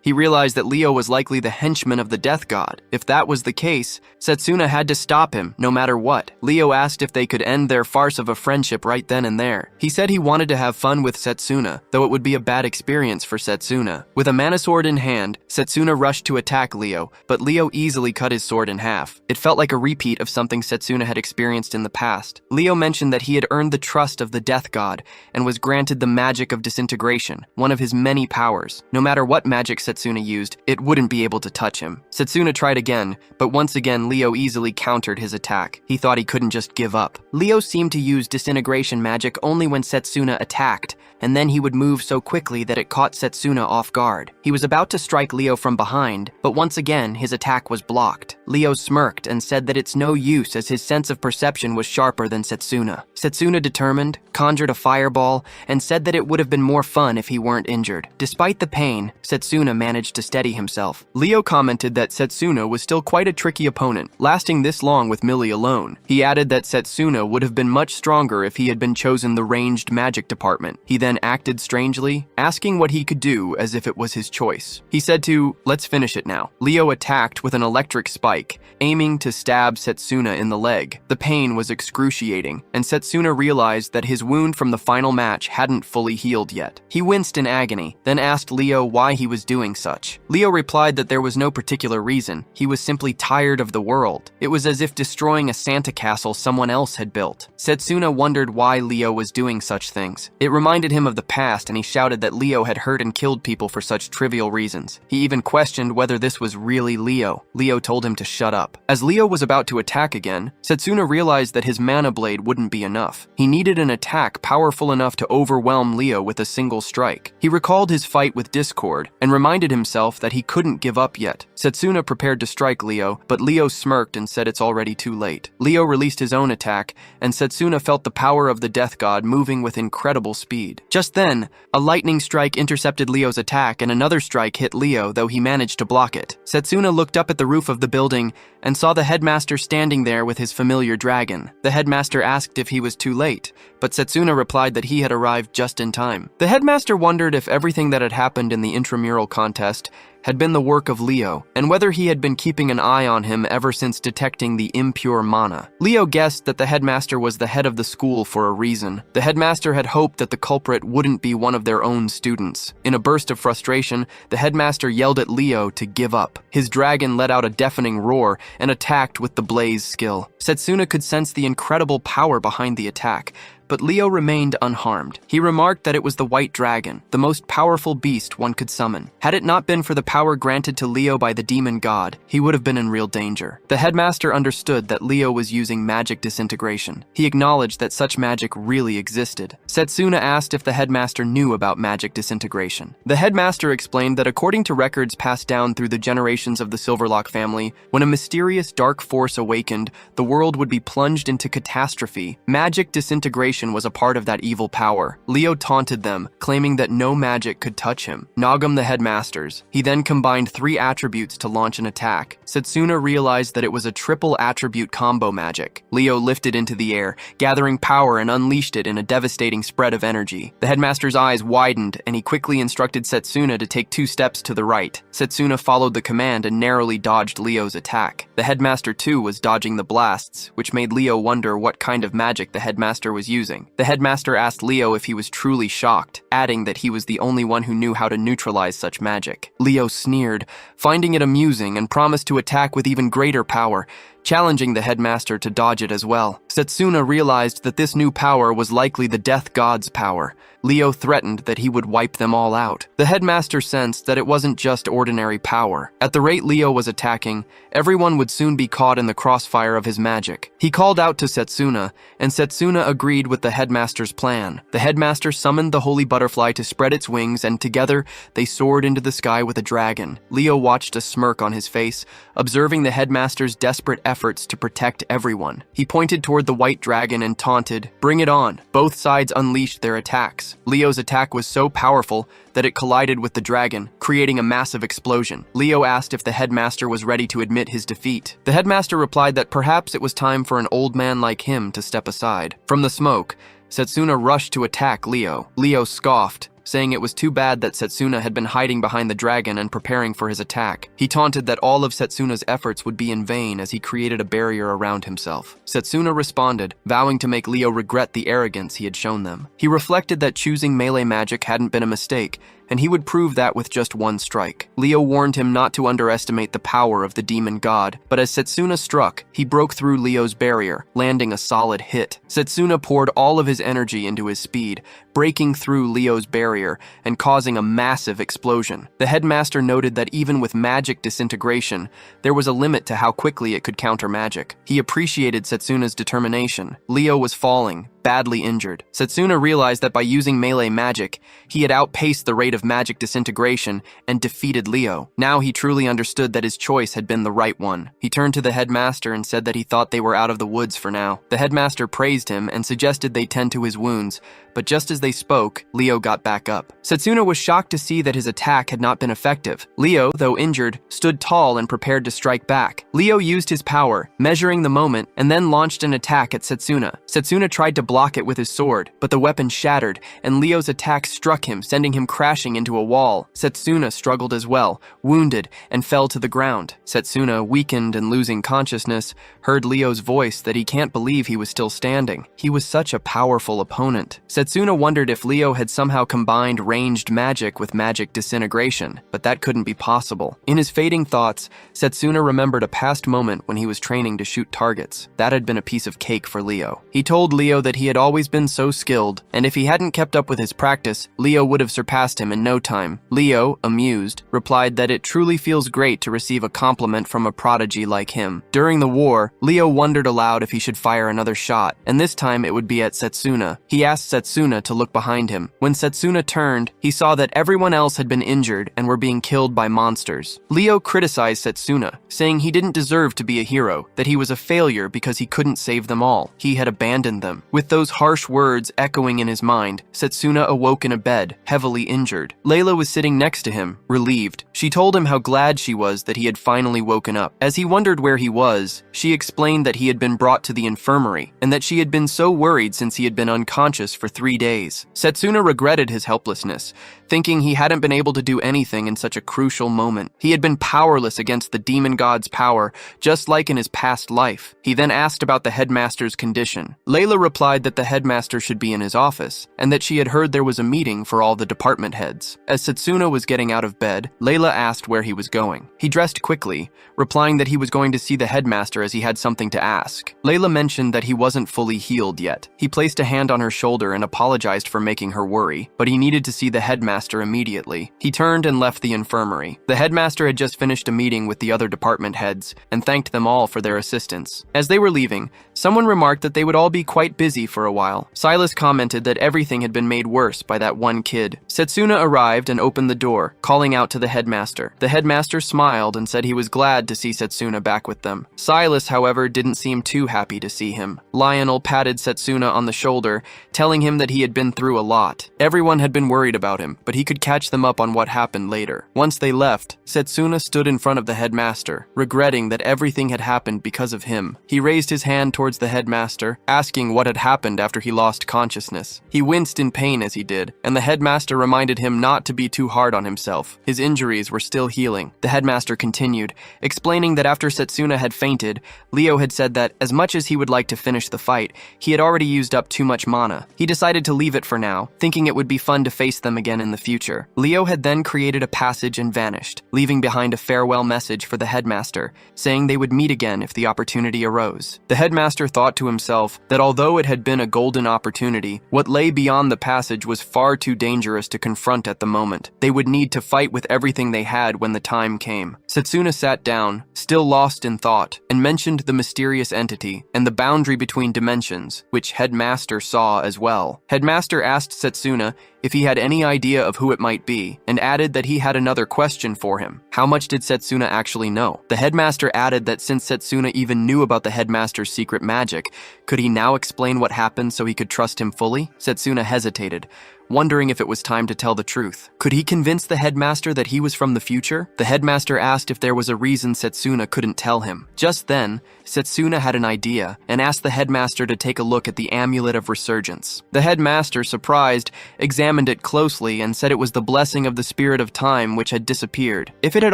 He realized that Leo was likely the henchman of the death god. If that was the case, Setsuna had to stop him, no matter what. Leo asked if they could end their farce of a friendship right then and there. He said he wanted to have fun with Setsuna, though it would be a bad experience for Setsuna. With a mana sword in hand, Setsuna rushed to attack Leo, but Leo easily cut his sword in half. It felt like a repeat of something Setsuna had experienced in the past. Leo mentioned that he had earned the trust of the death god and was granted the magic of disintegration, one of his many powers. No matter what magic Setsuna used, it wouldn't be able to touch him. Setsuna tried again, but once again Leo easily countered his attack. He thought he couldn't just give up. Leo seemed to use disintegration magic only when Setsuna attacked, and then he would move so quickly that it caught Setsuna off guard. He was about to strike Leo from behind, but once again his attack was blocked. Leo smirked and said that it's no use as his sense of perception was sharper than Setsuna. Setsuna determined, conjured a fireball, and said that it would have been more fun if he weren't injured. Despite the pain, Setsuna managed to steady himself. Leo commented that Setsuna was still quite a tricky opponent, lasting this long with Millie alone. He added that Setsuna would have been much stronger if he had been chosen the ranged magic department. He then acted strangely, asking what he could do as if it was his choice. He said to, "Let's finish it now." Leo attacked with an electric spike, aiming to stab Setsuna in the leg. The pain was excruciating, and Setsuna realized that his wound from the final match hadn't fully healed yet. He winced in agony, then asked Leo why he was doing such. Leo replied that there was no particular reason. He was simply tired of the world. It was as if destroying a Santa castle someone else had built. Setsuna wondered why Leo was doing such things. It reminded him of the past, and he shouted that Leo had hurt and killed people for such trivial reasons. He even questioned whether this was really Leo. Leo told him to shut up. As Leo was about to attack again, Setsuna realized that his mana blade wouldn't be enough. He needed an attack powerful enough to overwhelm Leo with a single strike. He recalled his fight with Discord and reminded himself that he couldn't give up yet. Setsuna prepared to strike Leo, but Leo smirked and said it's already too late. Leo released his own attack, and Setsuna felt the power of the death god moving with incredible speed. Just then, a lightning strike intercepted Leo's attack and another strike hit Leo, though he managed to block it. Setsuna looked up at the roof of the building and saw the headmaster standing there with his familiar dragon. The headmaster asked if he was too late, but Setsuna replied that he had arrived just in time. The headmaster wondered if everything that had happened in the intramural contest had been the work of Leo, and whether he had been keeping an eye on him ever since detecting the impure mana. Leo guessed that the headmaster was the head of the school for a reason. The headmaster had hoped that the culprit wouldn't be one of their own students. In a burst of frustration, the headmaster yelled at Leo to give up. His dragon let out a deafening roar and attacked with the blaze skill. Setsuna could sense the incredible power behind the attack, but Leo remained unharmed. He remarked that it was the white dragon, the most powerful beast one could summon. Had it not been for the power granted to Leo by the demon god, he would have been in real danger. The headmaster understood that Leo was using magic disintegration. He acknowledged that such magic really existed. Setsuna asked if the headmaster knew about magic disintegration. The headmaster explained that according to records passed down through the generations of the Silverlock family, when a mysterious dark force awakened, the world would be plunged into catastrophe. Magic disintegration was a part of that evil power. Leo taunted them, claiming that no magic could touch him. Nagam the headmasters. He then combined 3 attributes to launch an attack. Setsuna realized that it was a triple attribute combo magic. Leo lifted into the air, gathering power and unleashed it in a devastating spread of energy. The headmaster's eyes widened, and he quickly instructed Setsuna to take 2 steps to the right. Setsuna followed the command and narrowly dodged Leo's attack. The headmaster too was dodging the blasts, which made Leo wonder what kind of magic the headmaster was using. The headmaster asked Leo if he was truly shocked, adding that he was the only one who knew how to neutralize such magic. Leo sneered, finding it amusing, and promised to attack with even greater power, challenging the headmaster to dodge it as well. Setsuna realized that this new power was likely the death god's power. Leo threatened that he would wipe them all out. The headmaster sensed that it wasn't just ordinary power. At the rate Leo was attacking, everyone would soon be caught in the crossfire of his magic. He called out to Setsuna, and Setsuna agreed with the headmaster's plan. The headmaster summoned the holy butterfly to spread its wings, and together they soared into the sky with a dragon. Leo watched a smirk on his face, observing the headmaster's desperate efforts to protect everyone. He pointed toward the white dragon and taunted, "Bring it on." Both sides unleashed their attacks. Leo's attack was so powerful that it collided with the dragon, creating a massive explosion. Leo asked if the headmaster was ready to admit his defeat. The headmaster replied that perhaps it was time for an old man like him to step aside. From the smoke, Setsuna rushed to attack Leo. Leo scoffed, saying it was too bad that Setsuna had been hiding behind the dragon and preparing for his attack. He taunted that all of Setsuna's efforts would be in vain as he created a barrier around himself. Setsuna responded, vowing to make Leo regret the arrogance he had shown them. He reflected that choosing melee magic hadn't been a mistake, and he would prove that with just 1 strike. Leo warned him not to underestimate the power of the demon god, but as Setsuna struck, he broke through Leo's barrier, landing a solid hit. Setsuna poured all of his energy into his speed, breaking through Leo's barrier and causing a massive explosion. The headmaster noted that even with magic disintegration, there was a limit to how quickly it could counter magic. He appreciated Setsuna's determination. Leo was falling, badly injured. Setsuna realized that by using melee magic, he had outpaced the rate of of magic disintegration and defeated Leo. Now he truly understood that his choice had been the right one. He turned to the headmaster and said that he thought they were out of the woods for now. The headmaster praised him and suggested they tend to his wounds, but just as they spoke, Leo got back up. Setsuna was shocked to see that his attack had not been effective. Leo, though injured, stood tall and prepared to strike back. Leo used his power, measuring the moment, and then launched an attack at Setsuna. Setsuna tried to block it with his sword, but the weapon shattered, and Leo's attack struck him, sending him crashing into a wall. Setsuna struggled as well, wounded, and fell to the ground. Setsuna, weakened and losing consciousness, heard Leo's voice that he can't believe he was still standing. He was such a powerful opponent. Setsuna wondered if Leo had somehow combined ranged magic with magic disintegration, but that couldn't be possible. In his fading thoughts, Setsuna remembered a past moment when he was training to shoot targets. That had been a piece of cake for Leo. He told Leo that he had always been so skilled, and if he hadn't kept up with his practice, Leo would have surpassed him in no time. Leo, amused, replied that it truly feels great to receive a compliment from a prodigy like him. During the war, Leo wondered aloud if he should fire another shot, and this time it would be at Setsuna. He asked Setsuna to look behind him. When Setsuna turned, he saw that everyone else had been injured and were being killed by monsters. Leo criticized Setsuna, saying he didn't deserve to be a hero, that he was a failure because he couldn't save them all. He had abandoned them. With those harsh words echoing in his mind, Setsuna awoke in a bed, heavily injured. Layla was sitting next to him, relieved. She told him how glad she was that he had finally woken up. As he wondered where he was, she explained that he had been brought to the infirmary, and that she had been so worried since he had been unconscious for 3 days. Setsuna regretted his helplessness, thinking he hadn't been able to do anything in such a crucial moment. He had been powerless against the demon god's power, just like in his past life. He then asked about the headmaster's condition. Layla replied that the headmaster should be in his office, and that she had heard there was a meeting for all the department heads. As Setsuna was getting out of bed, Layla asked where he was going. He dressed quickly, replying that he was going to see the headmaster as he had something to ask. Layla mentioned that he wasn't fully healed yet. He placed a hand on her shoulder and apologized for making her worry, but he needed to see the headmaster immediately. He turned and left the infirmary. The headmaster had just finished a meeting with the other department heads and thanked them all for their assistance. As they were leaving, someone remarked that they would all be quite busy for a while. Silas commented that everything had been made worse by that one kid. Setsuna arrived and opened the door, calling out to the headmaster. The headmaster smiled and said he was glad to see Setsuna back with them. Silas, however, didn't seem too happy to see him. Lionel patted Setsuna on the shoulder, telling him that he had been through a lot. Everyone had been worried about him, but he could catch them up on what happened later. Once they left, Setsuna stood in front of the headmaster, regretting that everything had happened because of him. He raised his hand towards the headmaster, asking what had happened after he lost consciousness. He winced in pain as he did, and the headmaster reminded him not to be too hard on himself. His injuries were still healing. The headmaster continued, explaining that after Setsuna had fainted, Leo had said that as much as he would like to finish the fight, he had already used up too much mana. He decided to leave it for now, thinking it would be fun to face them again in the future. Leo had then created a passage and vanished, leaving behind a farewell message for the headmaster, saying they would meet again if the opportunity arose. The headmaster thought to himself that although it had been a golden opportunity, what lay beyond the passage was far too dangerous to confront at the moment. They would need to fight with everything they had when the time came. Setsuna sat down, still lost in thought, and mentioned the mysterious entity and the boundary between dimensions, which Headmaster saw as well. Headmaster asked Setsuna if he had any idea of who it might be, and added that he had another question for him. How much did Setsuna actually know? The headmaster added that since Setsuna even knew about the headmaster's secret magic, could he now explain what happened so he could trust him fully? Setsuna hesitated, wondering if it was time to tell the truth. Could he convince the headmaster that he was from the future? The headmaster asked if there was a reason Setsuna couldn't tell him. Just then, Setsuna had an idea and asked the headmaster to take a look at the Amulet of Resurgence. The headmaster, surprised, examined it closely and said it was the blessing of the spirit of time which had disappeared. If it had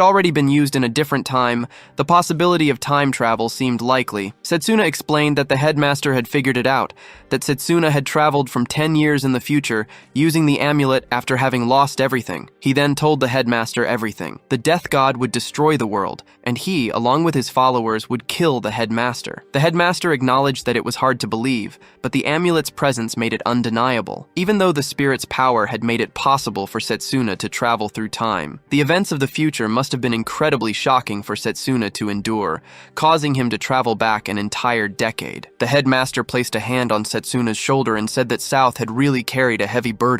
already been used in a different time, the possibility of time travel seemed likely. Setsuna explained that the headmaster had figured it out, that Setsuna had traveled from 10 years in the future, using the amulet after having lost everything. He then told the headmaster everything. The death god would destroy the world, and he, along with his followers, would kill the headmaster. The headmaster acknowledged that it was hard to believe, but the amulet's presence made it undeniable. Even though the spirit's power had made it possible for Setsuna to travel through time, the events of the future must have been incredibly shocking for Setsuna to endure, causing him to travel back an entire decade. The headmaster placed a hand on Setsuna's shoulder and said that South had really carried a heavy burden.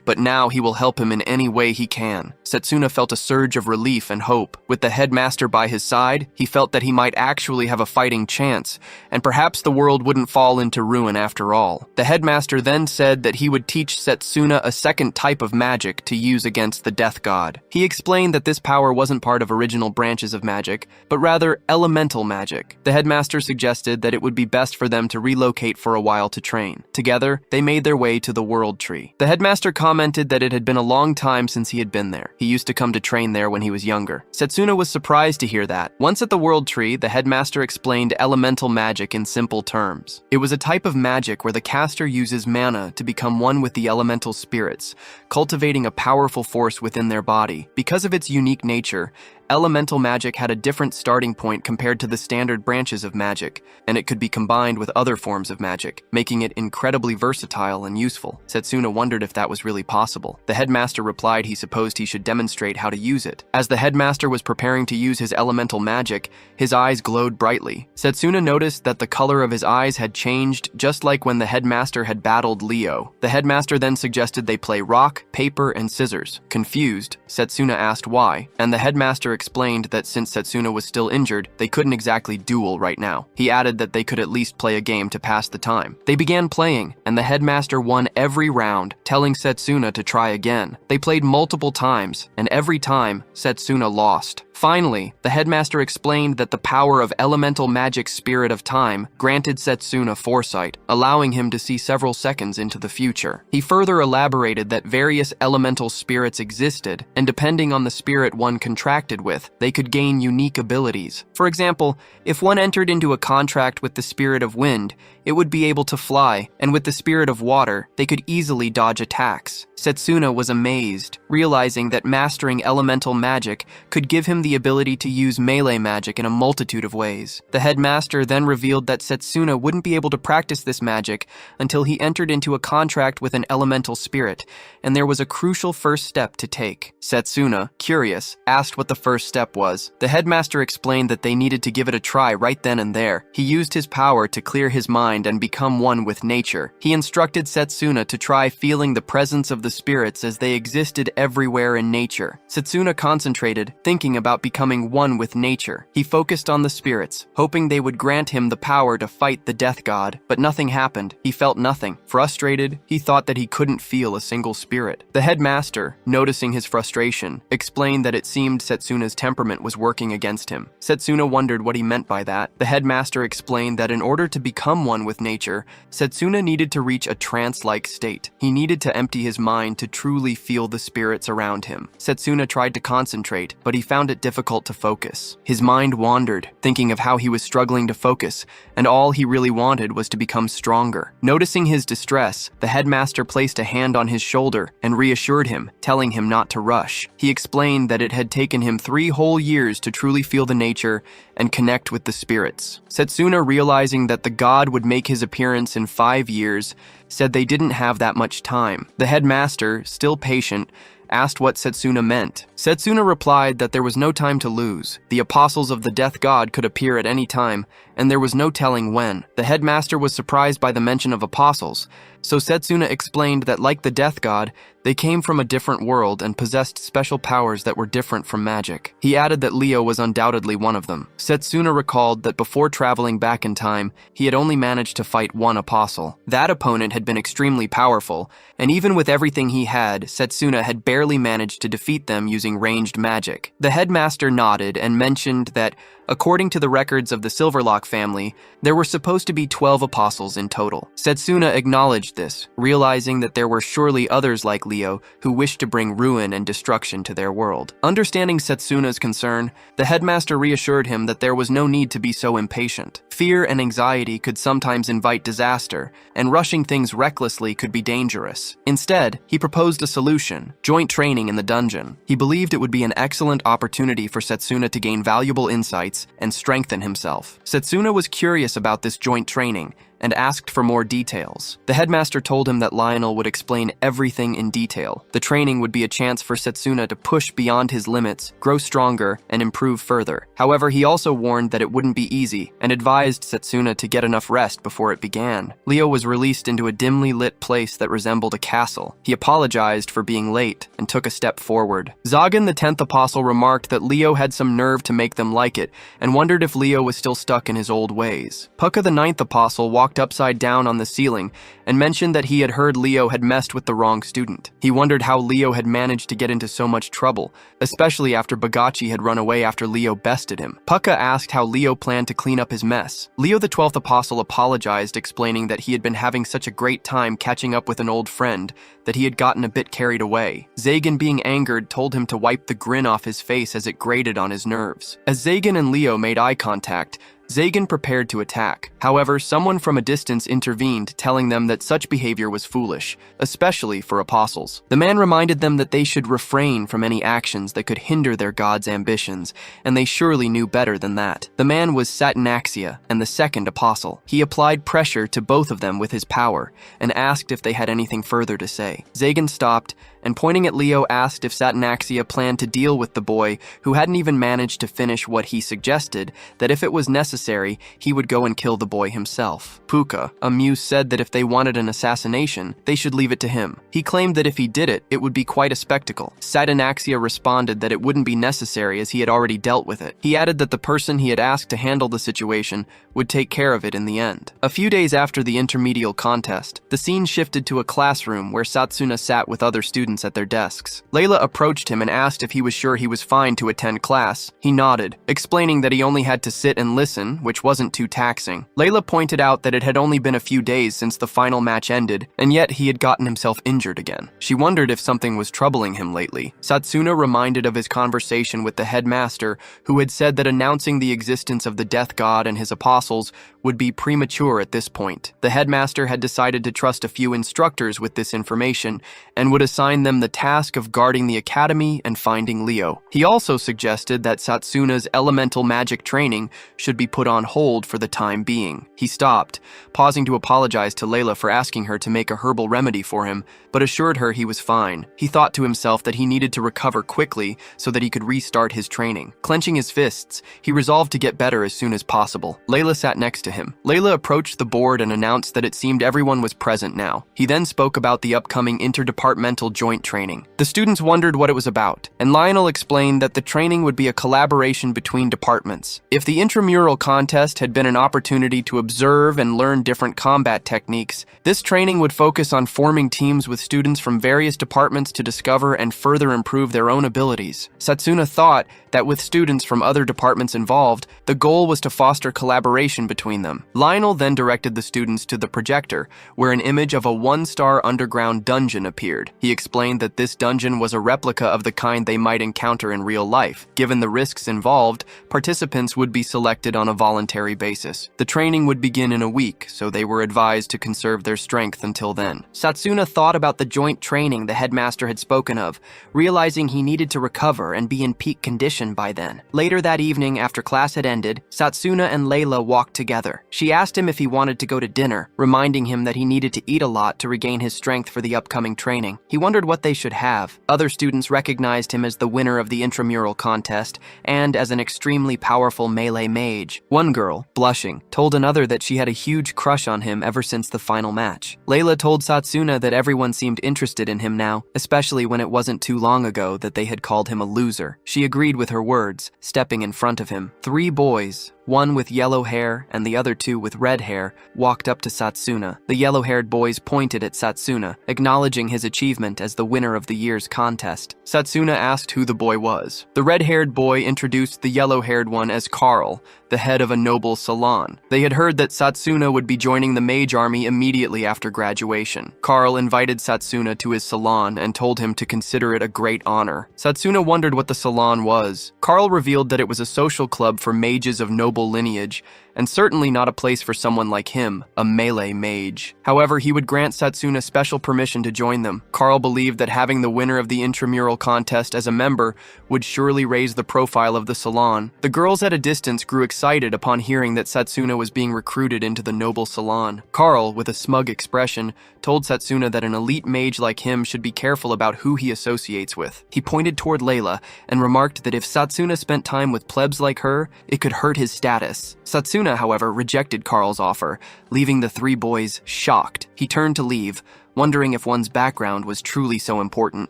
but now he will help him in any way he can. Setsuna felt a surge of relief and hope. With the headmaster by his side, he felt that he might actually have a fighting chance, and perhaps the world wouldn't fall into ruin after all. The headmaster then said that he would teach Setsuna a second type of magic to use against the death god. He explained that this power wasn't part of original branches of magic, but rather elemental magic. The headmaster suggested that it would be best for them to relocate for a while to train. Together, they made their way to the World Tree. The headmaster commented that it had been a long time since he had been there. He used to come to train there when he was younger. Setsuna was surprised to hear that. Once at the World Tree, the headmaster explained elemental magic in simple terms. It was a type of magic where the caster uses mana to become one with the elemental spirits, cultivating a powerful force within their body. Because of its unique nature, elemental magic had a different starting point compared to the standard branches of magic, and it could be combined with other forms of magic, making it incredibly versatile and useful. Setsuna wondered if that was really possible. The headmaster replied he supposed he should demonstrate how to use it. As the headmaster was preparing to use his elemental magic, his eyes glowed brightly. Setsuna noticed that the color of his eyes had changed, just like when the headmaster had battled Leo. The headmaster then suggested they play rock, paper, and scissors. Confused, Setsuna asked why, and the headmaster explained that since Setsuna was still injured, they couldn't exactly duel right now. He added that they could at least play a game to pass the time. They began playing, and the headmaster won every round, telling Setsuna to try again. They played multiple times, and every time, Setsuna lost. Finally, the headmaster explained that the power of elemental magic Spirit of Time granted Setsuna foresight, allowing him to see several seconds into the future. He further elaborated that various elemental spirits existed, and depending on the spirit one contracted with, they could gain unique abilities. For example, if one entered into a contract with the spirit of wind, it would be able to fly, and with the spirit of water, they could easily dodge attacks. Setsuna was amazed, realizing that mastering elemental magic could give him the ability to use melee magic in a multitude of ways. The headmaster then revealed that Setsuna wouldn't be able to practice this magic until he entered into a contract with an elemental spirit, and there was a crucial first step to take. Setsuna, curious, asked what the first step was. The headmaster explained that they needed to give it a try right then and there. He used his power to clear his mind and become one with nature. He instructed Setsuna to try feeling the presence of the spirits as they existed everywhere in nature. Setsuna concentrated, thinking about becoming one with nature. He focused on the spirits, hoping they would grant him the power to fight the death god, but nothing happened. He felt nothing. Frustrated, he thought that he couldn't feel a single spirit. The headmaster, noticing his frustration, explained that it seemed Setsuna's temperament was working against him. Setsuna wondered what he meant by that. The headmaster explained that in order to become one with nature, Setsuna needed to reach a trance-like state. He needed to empty his mind to truly feel the spirits around him. Setsuna tried to concentrate, but he found it difficult to focus. His mind wandered, thinking of how he was struggling to focus, and all he really wanted was to become stronger. Noticing his distress, the headmaster placed a hand on his shoulder and reassured him, telling him not to rush. He explained that it had taken him 3 whole years to truly feel the nature and connect with the spirits. Setsuna, realizing that the god would make his appearance in 5 years, said they didn't have that much time. The headmaster, still patient, asked what Setsuna meant. Setsuna replied that there was no time to lose. The apostles of the death god could appear at any time, and there was no telling when. The headmaster was surprised by the mention of apostles, so Setsuna explained that like the death god, they came from a different world and possessed special powers that were different from magic. He added that Leo was undoubtedly one of them. Setsuna recalled that before traveling back in time, he had only managed to fight one apostle. That opponent had been extremely powerful, and even with everything he had, Setsuna had barely managed to defeat them using ranged magic. The headmaster nodded and mentioned that, according to the records of the Silverlock family, there were supposed to be 12 apostles in total. Setsuna acknowledged this, realizing that there were surely others like Leo who wished to bring ruin and destruction to their world. Understanding Setsuna's concern, the headmaster reassured him that there was no need to be so impatient. Fear and anxiety could sometimes invite disaster, and rushing things recklessly could be dangerous. Instead, he proposed a solution: joint training in the dungeon. He believed it would be an excellent opportunity for Setsuna to gain valuable insights and strengthen himself. Setsuna was curious about this joint training and asked for more details. The headmaster told him that Lionel would explain everything in detail. The training would be a chance for Setsuna to push beyond his limits, grow stronger, and improve further. However, he also warned that it wouldn't be easy and advised Setsuna to get enough rest before it began. Leo was released into a dimly lit place that resembled a castle. He apologized for being late and took a step forward. Zagan, the 10th apostle, remarked that Leo had some nerve to make them like it and wondered if Leo was still stuck in his old ways. Pucca, the 9th apostle, walked upside down on the ceiling and mentioned that he had heard Leo had messed with the wrong student. He wondered how Leo had managed to get into so much trouble, especially after Bagachi had run away after Leo bested him. Pucca asked how Leo planned to clean up his mess. Leo, the 12th apostle, apologized, explaining that he had been having such a great time catching up with an old friend that he had gotten a bit carried away. Zagan, being angered, told him to wipe the grin off his face as it grated on his nerves. As Zagan and Leo made eye contact, Zagan prepared to attack. However, someone from a distance intervened, telling them that such behavior was foolish, especially for apostles. The man reminded them that they should refrain from any actions that could hinder their god's ambitions, and they surely knew better than that. The man was Satanaxia and the 2nd apostle. He applied pressure to both of them with his power and asked if they had anything further to say. Zagan stopped and, pointing at Leo, asked if Satanaxia planned to deal with the boy who hadn't even managed to finish what he suggested, that if it was necessary, he would go and kill the boy himself. Puka, amused, said that if they wanted an assassination, they should leave it to him. He claimed that if he did it, it would be quite a spectacle. Satanaxia responded that it wouldn't be necessary as he had already dealt with it. He added that the person he had asked to handle the situation would take care of it in the end. A few days after the intermedial contest, the scene shifted to a classroom where Satsuna sat with other students at their desks. Layla approached him and asked if he was sure he was fine to attend class. He nodded, explaining that he only had to sit and listen, which wasn't too taxing. Layla pointed out that it had only been a few days since the final match ended, and yet he had gotten himself injured again. She wondered if something was troubling him lately. Satsuna reminded of his conversation with the headmaster, who had said that announcing the existence of the death god and his apostles would be premature at this point. The headmaster had decided to trust a few instructors with this information and would assign them the task of guarding the academy and finding Leo. He also suggested that Satsuna's elemental magic training should be put on hold for the time being. He stopped, pausing to apologize to Layla for asking her to make a herbal remedy for him, but assured her he was fine. He thought to himself that he needed to recover quickly so that he could restart his training. Clenching his fists, he resolved to get better as soon as possible. Layla sat next to him. Layla approached the board and announced that it seemed everyone was present now. He then spoke about the upcoming interdepartmental joint training. The students wondered what it was about, and Lionel explained that the training would be a collaboration between departments. If the intramural contest had been an opportunity to observe and learn different combat techniques, this training would focus on forming teams with students from various departments to discover and further improve their own abilities. Satsuna thought that with students from other departments involved, the goal was to foster collaboration between them. Lionel then directed the students to the projector, where an image of a 1-star underground dungeon appeared. He explained that this dungeon was a replica of the kind they might encounter in real life. Given the risks involved, participants would be selected on a voluntary basis. The training would begin in a week, so they were advised to conserve their strength until then. Satsuna thought about the joint training the headmaster had spoken of, realizing he needed to recover and be in peak condition by then. Later that evening, after class had ended, Satsuna and Layla walked together. She asked him if he wanted to go to dinner, reminding him that he needed to eat a lot to regain his strength for the upcoming training. He wondered what they should have. Other students recognized him as the winner of the intramural contest and as an extremely powerful melee mage. One girl, blushing, told another that she had a huge crush on him ever since the final match. Layla told Satsuna that everyone seemed interested in him now, especially when it wasn't too long ago that they had called him a loser. She agreed with her words, stepping in front of him. 3 boys, one with yellow hair and the other 2 with red hair, walked up to Satsuna. The yellow-haired boys pointed at Satsuna, acknowledging his achievement as the winner of the year's contest. Satsuna asked who the boy was. The red-haired boy introduced the yellow-haired one as Carl, the head of a noble salon. They had heard that Satsuna would be joining the mage army immediately after graduation. Carl invited Satsuna to his salon and told him to consider it a great honor. Satsuna wondered what the salon was. Carl revealed that it was a social club for mages of noble lineage and certainly not a place for someone like him, a melee mage. However, he would grant Satsuna special permission to join them. Carl believed that having the winner of the intramural contest as a member would surely raise the profile of the salon. The girls at a distance grew excited upon hearing that Satsuna was being recruited into the noble salon. Carl, with a smug expression, told Satsuna that an elite mage like him should be careful about who he associates with. He pointed toward Layla and remarked that if Satsuna spent time with plebs like her, it could hurt his status. Satsuna, however, rejected Carl's offer, leaving the three boys shocked. He turned to leave, wondering if one's background was truly so important.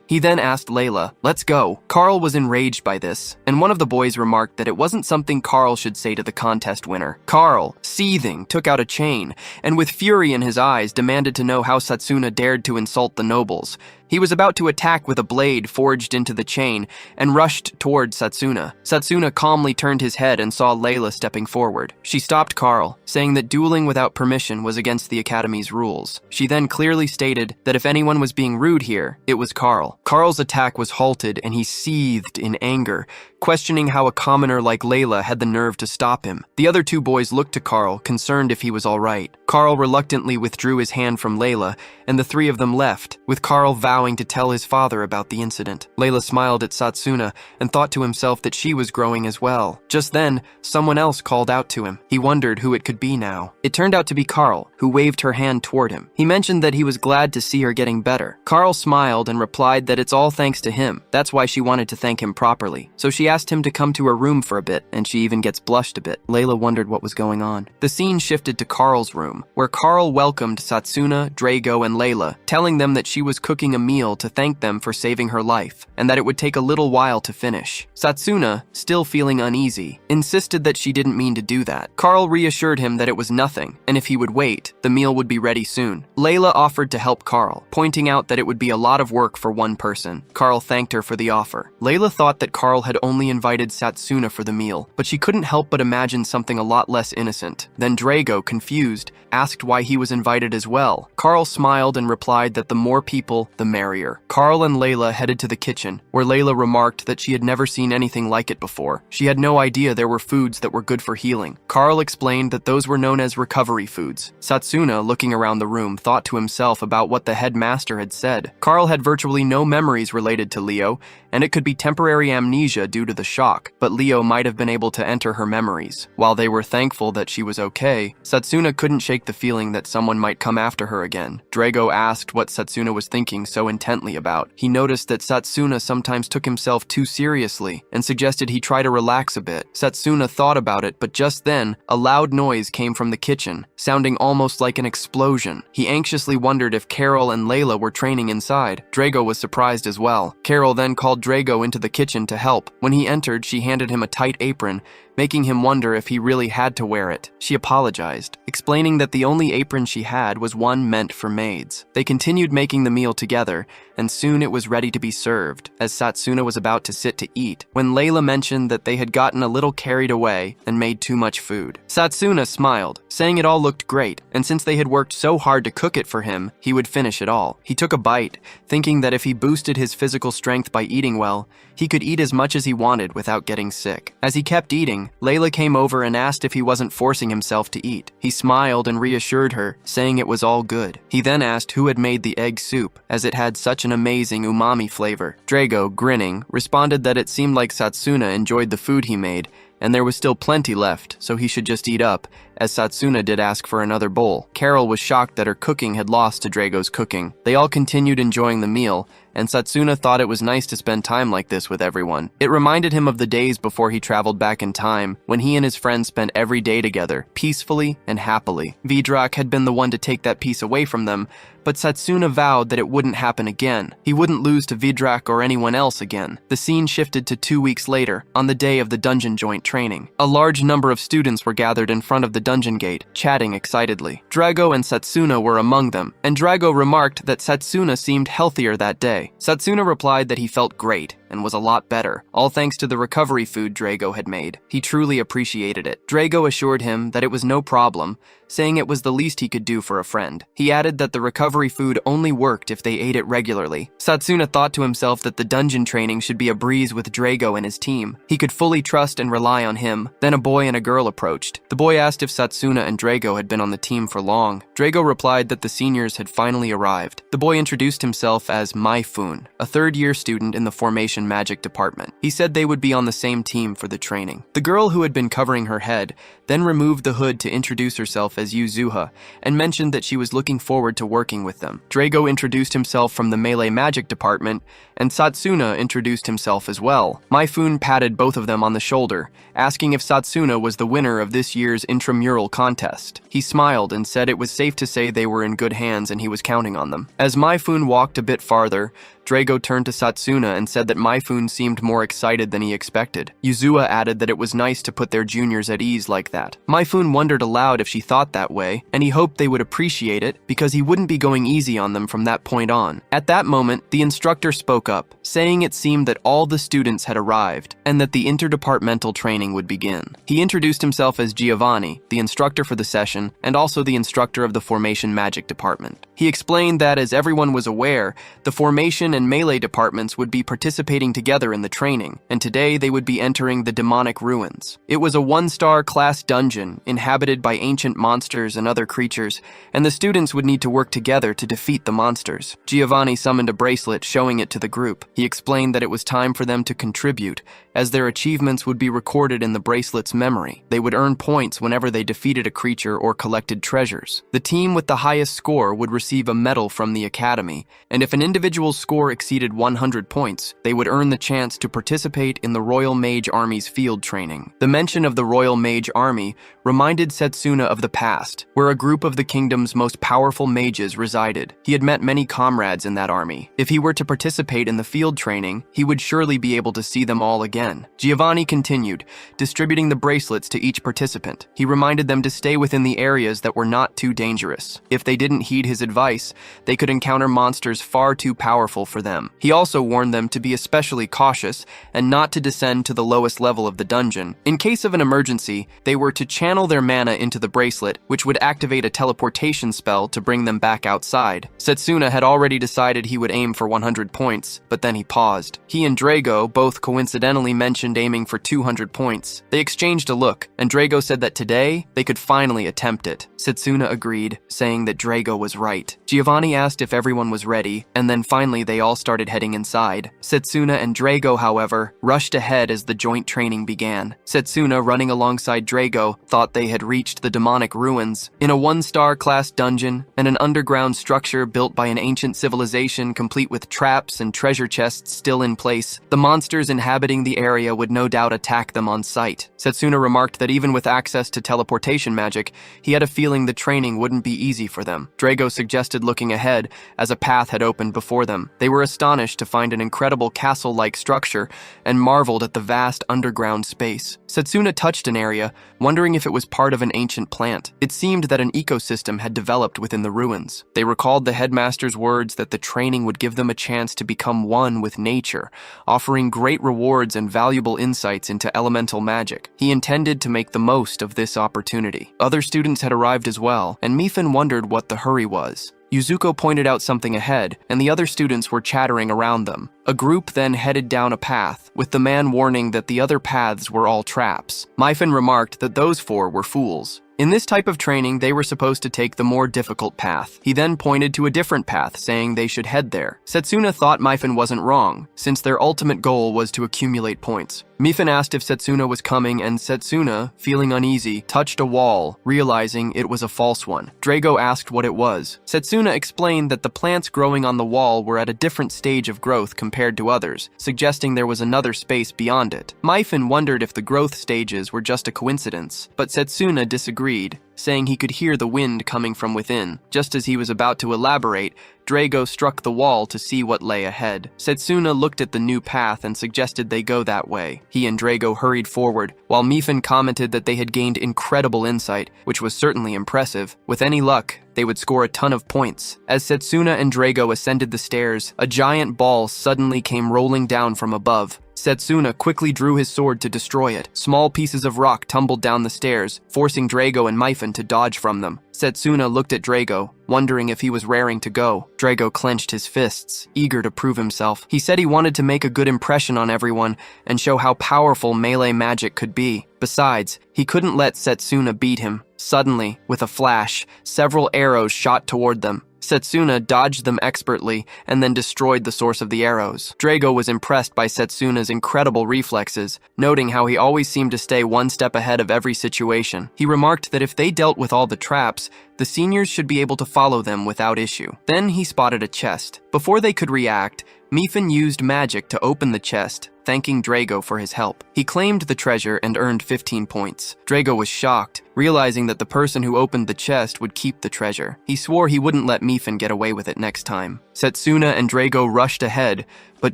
He then asked Layla, "Let's go." Carl was enraged by this, and one of the boys remarked that it wasn't something Carl should say to the contest winner. Carl, seething, took out a chain, and with fury in his eyes demanded to know how Satsuna dared to insult the nobles. He was about to attack with a blade forged into the chain and rushed toward Satsuna. Satsuna calmly turned his head and saw Layla stepping forward. She stopped Carl, saying that dueling without permission was against the Academy's rules. She then clearly stated that if anyone was being rude here, it was Carl. Carl's attack was halted and he seethed in anger, questioning how a commoner like Layla had the nerve to stop him. The other two boys looked to Carl, concerned if he was all right. Carl reluctantly withdrew his hand from Layla, and the three of them left, with Carl vowing to tell his father about the incident. Layla smiled at Satsuna and thought to himself that she was growing as well. Just then, someone else called out to him. He wondered who it could be now. It turned out to be Carl, who waved her hand toward him. He mentioned that he was glad to see her getting better. Carl smiled and replied that it's all thanks to him. That's why she wanted to thank him properly. So she asked him to come to her room for a bit, and she even gets blushed a bit. Layla wondered what was going on. The scene shifted to Carl's room, where Carl welcomed Satsuna, Drago, and Layla, telling them that she was cooking a meal to thank them for saving her life, and that it would take a little while to finish. Satsuna, still feeling uneasy, insisted that she didn't mean to do that. Carl reassured him that it was nothing, and if he would wait, the meal would be ready soon. Layla offered to help Carl, pointing out that it would be a lot of work for one person. Carl thanked her for the offer. Layla thought that Carl had only invited Satsuna for the meal, but she couldn't help but imagine something a lot less innocent. Then Drago, confused, asked why he was invited as well. Carl smiled and replied that the more people, the merrier. Carl and Layla headed to the kitchen, where Layla remarked that she had never seen anything like it before. She had no idea there were foods that were good for healing. Carl explained that those were known as recovery foods. Satsuna, looking around the room, thought to himself about what the headmaster had said. Carl had virtually no memories related to Leo, and it could be temporary amnesia due to the shock, but Leo might have been able to enter her memories. While they were thankful that she was okay, Satsuna couldn't shake the feeling that someone might come after her again. Drago asked what Satsuna was thinking so intently about. He noticed that Satsuna sometimes took himself too seriously and suggested he try to relax a bit. Satsuna thought about it, but just then, a loud noise came from the kitchen, sounding almost like an explosion. He anxiously wondered if Carol and Layla were training inside. Drago was surprised as well. Carol then called Drago into the kitchen to help. When he entered, she handed him a tight apron, making him wonder if he really had to wear it. She apologized, explaining that the only apron she had was one meant for maids. They continued making the meal together, and soon it was ready to be served, as Satsuna was about to sit to eat, when Layla mentioned that they had gotten a little carried away and made too much food. Satsuna smiled, saying it all looked great, and since they had worked so hard to cook it for him, he would finish it all. He took a bite, thinking that if he boosted his physical strength by eating well, he could eat as much as he wanted without getting sick. As he kept eating, Layla came over and asked if he wasn't forcing himself to eat. He smiled and reassured her, saying it was all good. He then asked who had made the egg soup, as it had such an amazing umami flavor. Drago, grinning, responded that it seemed like Satsuna enjoyed the food he made, and there was still plenty left, so he should just eat up, as Satsuna did ask for another bowl. Carol was shocked that her cooking had lost to Drago's cooking. They all continued enjoying the meal, and Satsuna thought it was nice to spend time like this with everyone. It reminded him of the days before he traveled back in time, when he and his friends spent every day together, peacefully and happily. Vidrak had been the one to take that peace away from them, but Satsuna vowed that it wouldn't happen again. He wouldn't lose to Vidrak or anyone else again. The scene shifted to 2 weeks later, on the day of the dungeon joint training. A large number of students were gathered in front of the dungeon gate, chatting excitedly. Drago and Satsuna were among them, and Drago remarked that Satsuna seemed healthier that day. Satsuna replied that he felt great, and was a lot better, all thanks to the recovery food Drago had made. He truly appreciated it. Drago assured him that it was no problem, saying it was the least he could do for a friend. He added that the recovery food only worked if they ate it regularly. Satsuna thought to himself that the dungeon training should be a breeze with Drago and his team. He could fully trust and rely on him. Then a boy and a girl approached. The boy asked if Satsuna and Drago had been on the team for long. Drago replied that the seniors had finally arrived. The boy introduced himself as Maifun, a third-year student in the formation magic department. He said they would be on the same team for the training. The girl who had been covering her head then removed the hood to introduce herself as Yuzuha and mentioned that she was looking forward to working with them. Drago introduced himself from the melee magic department, and Satsuna introduced himself as well. Maifun patted both of them on the shoulder, asking if Satsuna was the winner of this year's intramural contest. He smiled and said it was safe to say they were in good hands and he was counting on them. As Maifun walked a bit farther, Drago turned to Satsuna and said that Maifun seemed more excited than he expected. Yuzuha added that it was nice to put their juniors at ease like that. Maifun wondered aloud if she thought that way, and he hoped they would appreciate it because he wouldn't be going easy on them from that point on. At that moment, the instructor spoke up, saying it seemed that all the students had arrived and that the interdepartmental training would begin. He introduced himself as Giovanni, the instructor for the session, and also the instructor of the formation magic department. He explained that, as everyone was aware, the formation and melee departments would be participating together in the training, and today they would be entering the demonic ruins. It was a one-star class dungeon inhabited by ancient monsters and other creatures, and the students would need to work together to defeat the monsters. Giovanni summoned a bracelet showing it to the group. He explained that it was time for them to contribute, as their achievements would be recorded in the bracelet's memory. They would earn points whenever they defeated a creature or collected treasures. The team with the highest score would receive a medal from the academy, and if an individual's score exceeded 100 points, they would earn the chance to participate in the Royal Mage Army's field training. The mention of the Royal Mage Army reminded Setsuna of the past, where a group of the kingdom's most powerful mages resided. He had met many comrades in that army. If he were to participate in the field training, he would surely be able to see them all again. Giovanni continued, distributing the bracelets to each participant. He reminded them to stay within the areas that were not too dangerous. If they didn't heed his advice, they could encounter monsters far too powerful for them. He also warned them to be especially cautious and not to descend to the lowest level of the dungeon. In case of an emergency, they were to channel their mana into the bracelet, which would activate a teleportation spell to bring them back outside. Setsuna had already decided he would aim for 100 points, but then he paused. He and Drago both coincidentally mentioned aiming for 200 points. They exchanged a look, and Drago said that today they could finally attempt it. Setsuna agreed, saying that Drago was right. Giovanni asked if everyone was ready, and then finally they all started heading inside. Setsuna and Drago, however, rushed ahead as the joint training began. Setsuna, running alongside Drago, thought they had reached the demonic ruins. In a one-star class dungeon and an underground structure built by an ancient civilization complete with traps and treasure chests still in place, the monsters inhabiting the area would no doubt attack them on sight. Setsuna remarked that even with access to teleportation magic, he had a feeling the training wouldn't be easy for them. Drago suggested looking ahead as a path had opened before them. They were astonished to find an incredible castle-like structure and marveled at the vast underground space. Setsuna touched an area, wondering if it was part of an ancient plant. It seemed that an ecosystem had developed within the ruins. They recalled the headmaster's words that the training would give them a chance to become one with nature, offering great rewards and valuable insights into elemental magic. He intended to make the most of this opportunity. Other students had arrived as well, and Mifun wondered what the hurry was. Yuzuko pointed out something ahead, and the other students were chattering around them. A group then headed down a path, with the man warning that the other paths were all traps. Mifun remarked that those four were fools. In this type of training, they were supposed to take the more difficult path. He then pointed to a different path, saying they should head there. Setsuna thought Mifun wasn't wrong, since their ultimate goal was to accumulate points. Mifun asked if Setsuna was coming, and Setsuna, feeling uneasy, touched a wall, realizing it was a false one. Drago asked what it was. Setsuna explained that the plants growing on the wall were at a different stage of growth compared to others, suggesting there was another space beyond it. Mifun wondered if the growth stages were just a coincidence, but Setsuna disagreed. saying he could hear the wind coming from within. Just as he was about to elaborate, Drago struck the wall to see what lay ahead. Setsuna looked at the new path and suggested they go that way. He and Drago hurried forward, while Mifun commented that they had gained incredible insight, which was certainly impressive. With any luck, they would score a ton of points. As Setsuna and Drago ascended the stairs, a giant ball suddenly came rolling down from above. Setsuna quickly drew his sword to destroy it. Small pieces of rock tumbled down the stairs, forcing Drago and Mifun to dodge from them. Setsuna looked at Drago, wondering if he was raring to go. Drago clenched his fists, eager to prove himself. He said he wanted to make a good impression on everyone and show how powerful melee magic could be. Besides, he couldn't let Setsuna beat him. Suddenly, with a flash, several arrows shot toward them. Setsuna dodged them expertly and then destroyed the source of the arrows. Drago was impressed by Setsuna's incredible reflexes, noting how he always seemed to stay one step ahead of every situation. He remarked that if they dealt with all the traps, the seniors should be able to follow them without issue. Then he spotted a chest. Before they could react, Mifun used magic to open the chest, thanking Drago for his help. He claimed the treasure and earned 15 points. Drago was shocked, realizing that the person who opened the chest would keep the treasure. He swore he wouldn't let Mifun get away with it next time. Setsuna and Drago rushed ahead, but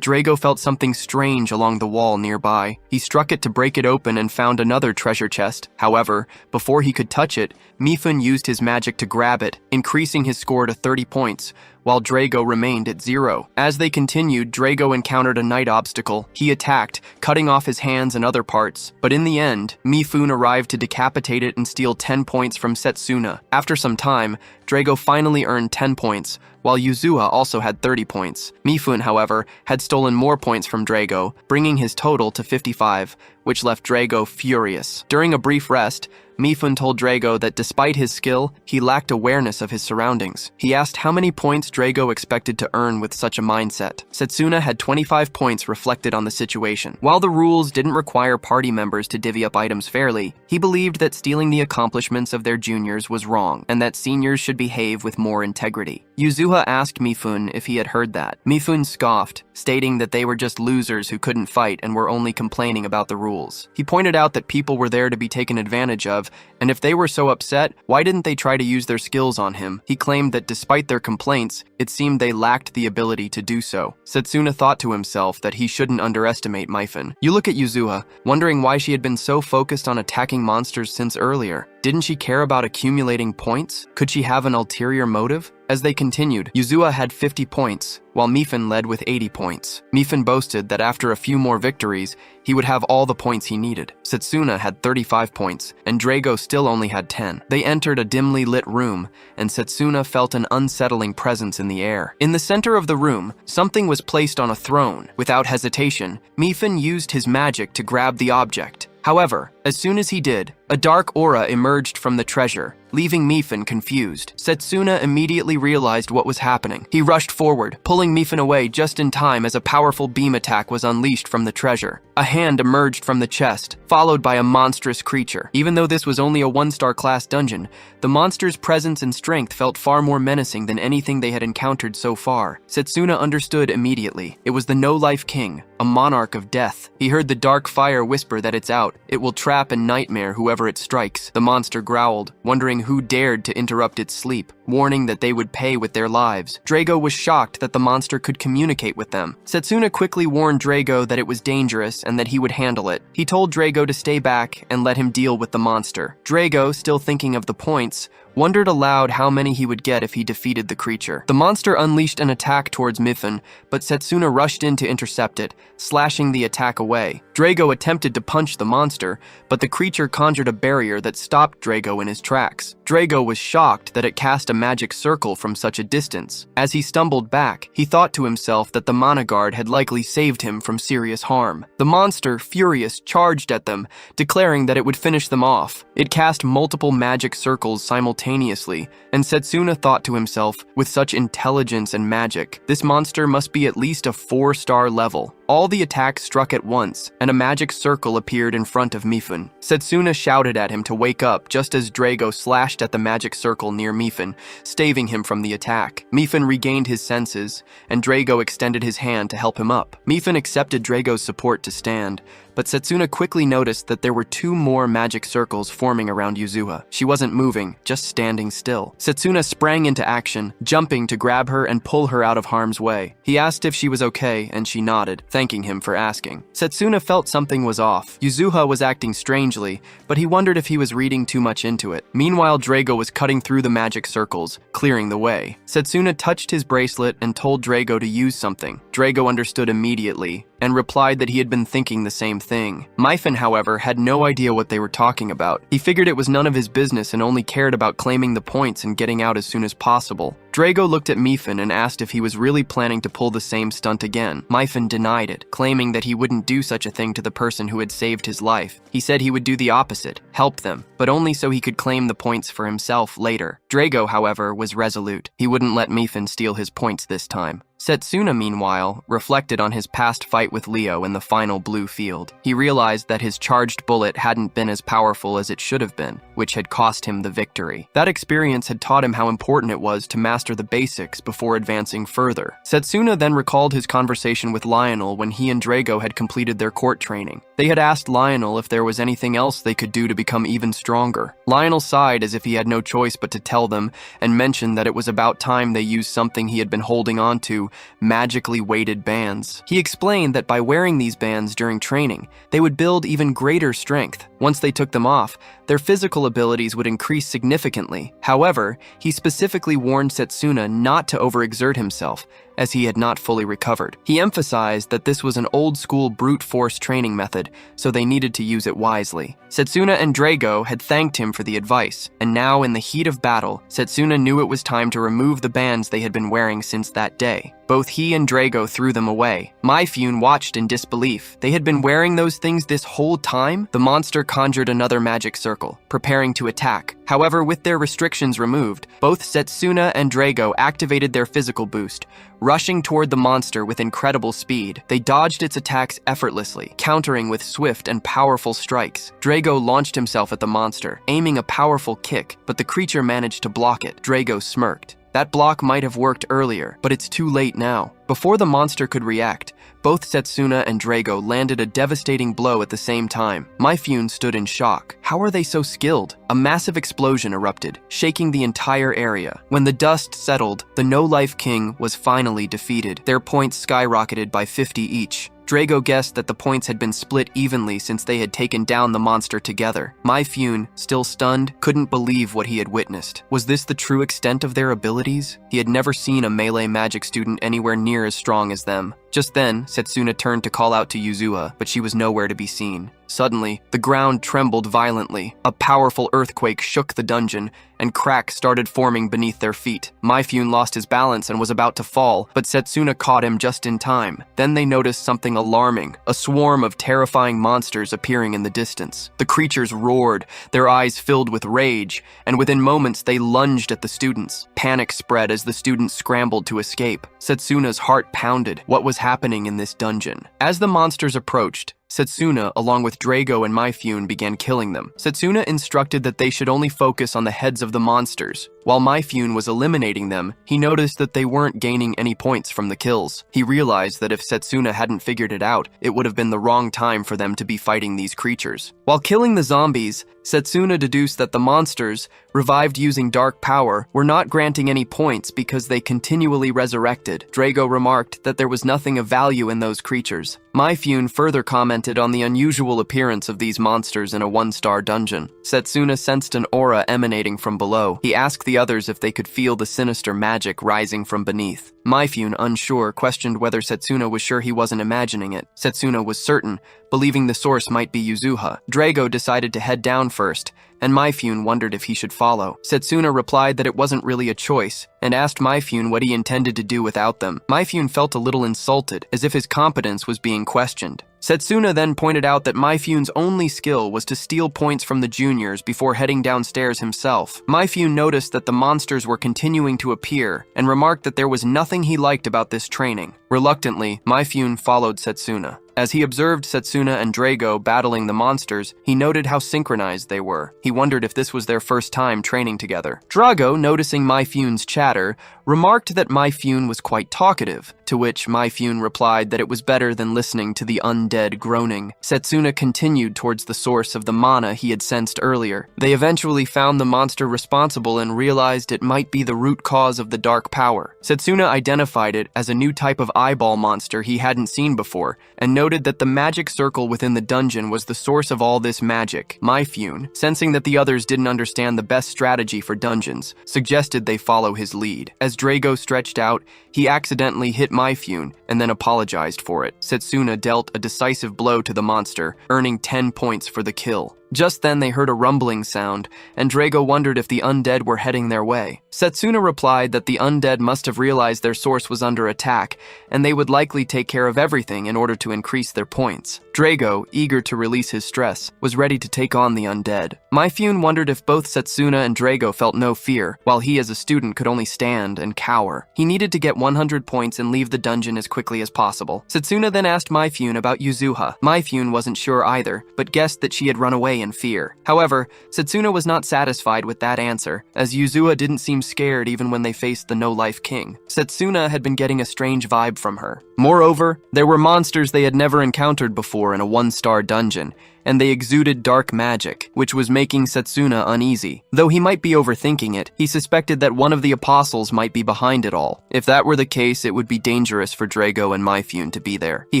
Drago felt something strange along the wall nearby. He struck it to break it open and found another treasure chest. However, before he could touch it, Mifun used his magic to grab it, increasing his score to 30 points, while Drago remained at 0. As they continued, Drago encountered a night obstacle. He attacked, cutting off his hands and other parts, but in the end, Mifun arrived to decapitate it and steal 10 points from Setsuna. After some time, Drago finally earned 10 points, while Yuzuha also had 30 points. Mifun, however, had stolen more points from Drago, bringing his total to 55, which left Drago furious. During a brief rest, Mifun told Drago that despite his skill, he lacked awareness of his surroundings. He asked how many points Drago expected to earn with such a mindset. Setsuna had 25 points reflected on the situation. While the rules didn't require party members to divvy up items fairly, he believed that stealing the accomplishments of their juniors was wrong, and that seniors should behave with more integrity. Yuzuha asked Mifun if he had heard that. Mifun scoffed, stating that they were just losers who couldn't fight and were only complaining about the rules. He pointed out that people were there to be taken advantage of, and if they were so upset, why didn't they try to use their skills on him? He claimed that despite their complaints, it seemed they lacked the ability to do so. Setsuna thought to himself that he shouldn't underestimate Mifun. You look at Yuzuha, wondering why she had been so focused on attacking monsters since earlier. Didn't she care about accumulating points? Could she have an ulterior motive? As they continued, Yuzuha had 50 points, while Mifun led with 80 points. Mifun boasted that after a few more victories, he would have all the points he needed. Setsuna had 35 points, and Drago still only had 10. They entered a dimly lit room, and Setsuna felt an unsettling presence in the air. In the center of the room, something was placed on a throne. Without hesitation, Mifun used his magic to grab the object. However, as soon as he did, a dark aura emerged from the treasure, leaving Mifun confused. Setsuna immediately realized what was happening. He rushed forward, pulling Mifun away just in time as a powerful beam attack was unleashed from the treasure. A hand emerged from the chest, followed by a monstrous creature. Even though this was only a 1-star class dungeon, the monster's presence and strength felt far more menacing than anything they had encountered so far. Setsuna understood immediately. It was the No-Life King, a monarch of death. He heard the dark fire whisper that it's out. It will trap and nightmare whoever it strikes. The monster growled, wondering who dared to interrupt its sleep, warning that they would pay with their lives. Drago was shocked that the monster could communicate with them. Setsuna quickly warned Drago that it was dangerous and that he would handle it. He told Drago to stay back and let him deal with the monster. Drago, still thinking of the points, wondered aloud how many he would get if he defeated the creature. The monster unleashed an attack towards Mifun, but Setsuna rushed in to intercept it, slashing the attack away. Drago attempted to punch the monster, but the creature conjured a barrier that stopped Drago in his tracks. Drago was shocked that it cast a magic circle from such a distance. As he stumbled back, he thought to himself that the mana guard had likely saved him from serious harm. The monster, furious, charged at them, declaring that it would finish them off. It cast multiple magic circles simultaneously, and Setsuna thought to himself, with such intelligence and magic, this monster must be at least a 4-star level. All the attacks struck at once, and a magic circle appeared in front of Mifune. Setsuna shouted at him to wake up just as Drago slashed at the magic circle near Mifune, staving him from the attack. Mifune regained his senses, and Drago extended his hand to help him up. Mifune accepted Drago's support to stand, but Setsuna quickly noticed that there were 2 more magic circles forming around Yuzuha. She wasn't moving, just standing still. Setsuna sprang into action, jumping to grab her and pull her out of harm's way. He asked if she was okay, and she nodded, thanking him for asking. Setsuna felt something was off. Yuzuha was acting strangely, but he wondered if he was reading too much into it. Meanwhile, Drago was cutting through the magic circles, clearing the way. Setsuna touched his bracelet and told Drago to use something. Drago understood immediately, and replied that he had been thinking the same thing. Mifune, however, had no idea what they were talking about. He figured it was none of his business and only cared about claiming the points and getting out as soon as possible. Drago looked at Mifune and asked if he was really planning to pull the same stunt again. Mifune denied it, claiming that he wouldn't do such a thing to the person who had saved his life. He said he would do the opposite, help them, but only so he could claim the points for himself later. Drago, however, was resolute. He wouldn't let Mifune steal his points this time. Setsuna, meanwhile, reflected on his past fight with Leo in the final blue field. He realized that his charged bullet hadn't been as powerful as it should have been, which had cost him the victory. That experience had taught him how important it was to master the basics before advancing further. Setsuna then recalled his conversation with Lionel when he and Drago had completed their court training. They had asked Lionel if there was anything else they could do to become even stronger. Lionel sighed as if he had no choice but to tell them, and mentioned that it was about time they used something he had been holding on to, magically weighted bands. He explained that by wearing these bands during training, they would build even greater strength. Once they took them off, their physical abilities would increase significantly. However, he specifically warned Setsuna not to overexert himself, as he had not fully recovered. He emphasized that this was an old-school brute force training method, so they needed to use it wisely. Setsuna and Drago had thanked him for the advice, and now in the heat of battle, Setsuna knew it was time to remove the bands they had been wearing since that day. Both he and Drago threw them away. Mifune watched in disbelief. They had been wearing those things this whole time? The monster conjured another magic circle, preparing to attack. However, with their restrictions removed, both Setsuna and Drago activated their physical boost, rushing toward the monster with incredible speed. They dodged its attacks effortlessly, countering with swift and powerful strikes. Drago launched himself at the monster, aiming a powerful kick, but the creature managed to block it. Drago smirked. That block might have worked earlier, but it's too late now. Before the monster could react, both Setsuna and Drago landed a devastating blow at the same time. Mifune stood in shock. How are they so skilled? A massive explosion erupted, shaking the entire area. When the dust settled, the No-Life King was finally defeated. Their points skyrocketed by 50 each. Drago guessed that the points had been split evenly since they had taken down the monster together. Mifune, still stunned, couldn't believe what he had witnessed. Was this the true extent of their abilities? He had never seen a melee magic student anywhere near as strong as them. Just then, Setsuna turned to call out to Yuzuha, but she was nowhere to be seen. Suddenly, the ground trembled violently. A powerful earthquake shook the dungeon, and cracks started forming beneath their feet. Mifune lost his balance and was about to fall, but Setsuna caught him just in time. Then they noticed something alarming, a swarm of terrifying monsters appearing in the distance. The creatures roared, their eyes filled with rage, and within moments they lunged at the students. Panic spread as the students scrambled to escape. Setsuna's heart pounded. What was happening in this dungeon? As the monsters approached, Setsuna, along with Drago and Mifune, began killing them. Setsuna instructed that they should only focus on the heads of the monsters. While Mifune was eliminating them, he noticed that they weren't gaining any points from the kills. He realized that if Setsuna hadn't figured it out, it would have been the wrong time for them to be fighting these creatures. While killing the zombies, Setsuna deduced that the monsters, revived using dark power, were not granting any points because they continually resurrected. Drago remarked that there was nothing of value in those creatures. Mifune further commented on the unusual appearance of these monsters in a one-star dungeon. Setsuna sensed an aura emanating from below. He asked the others if they could feel the sinister magic rising from beneath. Mifune, unsure, questioned whether Setsuna was sure he wasn't imagining it. Setsuna was certain, believing the source might be Yuzuha. Drago decided to head down first, and Mifune wondered if he should follow. Setsuna replied that it wasn't really a choice, and asked Mifune what he intended to do without them. Mifune felt a little insulted, as if his competence was being questioned. Setsuna then pointed out that Myfune's only skill was to steal points from the juniors before heading downstairs himself. Myfune noticed that the monsters were continuing to appear and remarked that there was nothing he liked about this training. Reluctantly, Myfune followed Setsuna. As he observed Setsuna and Drago battling the monsters, he noted how synchronized they were. He wondered if this was their first time training together. Drago, noticing Myfune's chatter, remarked that Myfune was quite talkative, to which Myfune replied that it was better than listening to the undead groaning. Setsuna continued towards the source of the mana he had sensed earlier. They eventually found the monster responsible and realized it might be the root cause of the dark power. Setsuna identified it as a new type of eyeball monster he hadn't seen before, and noted that the magic circle within the dungeon was the source of all this magic. Myfune, sensing that the others didn't understand the best strategy for dungeons, suggested they follow his lead. As Drago stretched out, he accidentally hit Myfune and then apologized for it. Setsuna dealt a decisive blow to the monster, earning 10 points for the kill. Just then they heard a rumbling sound, and Drago wondered if the undead were heading their way. Setsuna replied that the undead must have realized their source was under attack, and they would likely take care of everything in order to increase their points. Drago, eager to release his stress, was ready to take on the undead. Myfune wondered if both Setsuna and Drago felt no fear, while he as a student could only stand and cower. He needed to get 100 points and leave the dungeon as quickly as possible. Setsuna then asked Myfune about Yuzuha. Myfune wasn't sure either, but guessed that she had run away in fear. However, Setsuna was not satisfied with that answer, as Yuzuha didn't seem scared even when they faced the no-life king. Setsuna had been getting a strange vibe from her. Moreover, there were monsters they had never encountered before in a one-star dungeon, and they exuded dark magic, which was making Setsuna uneasy. Though he might be overthinking it, he suspected that one of the apostles might be behind it all. If that were the case, it would be dangerous for Drago and Myfune to be there. He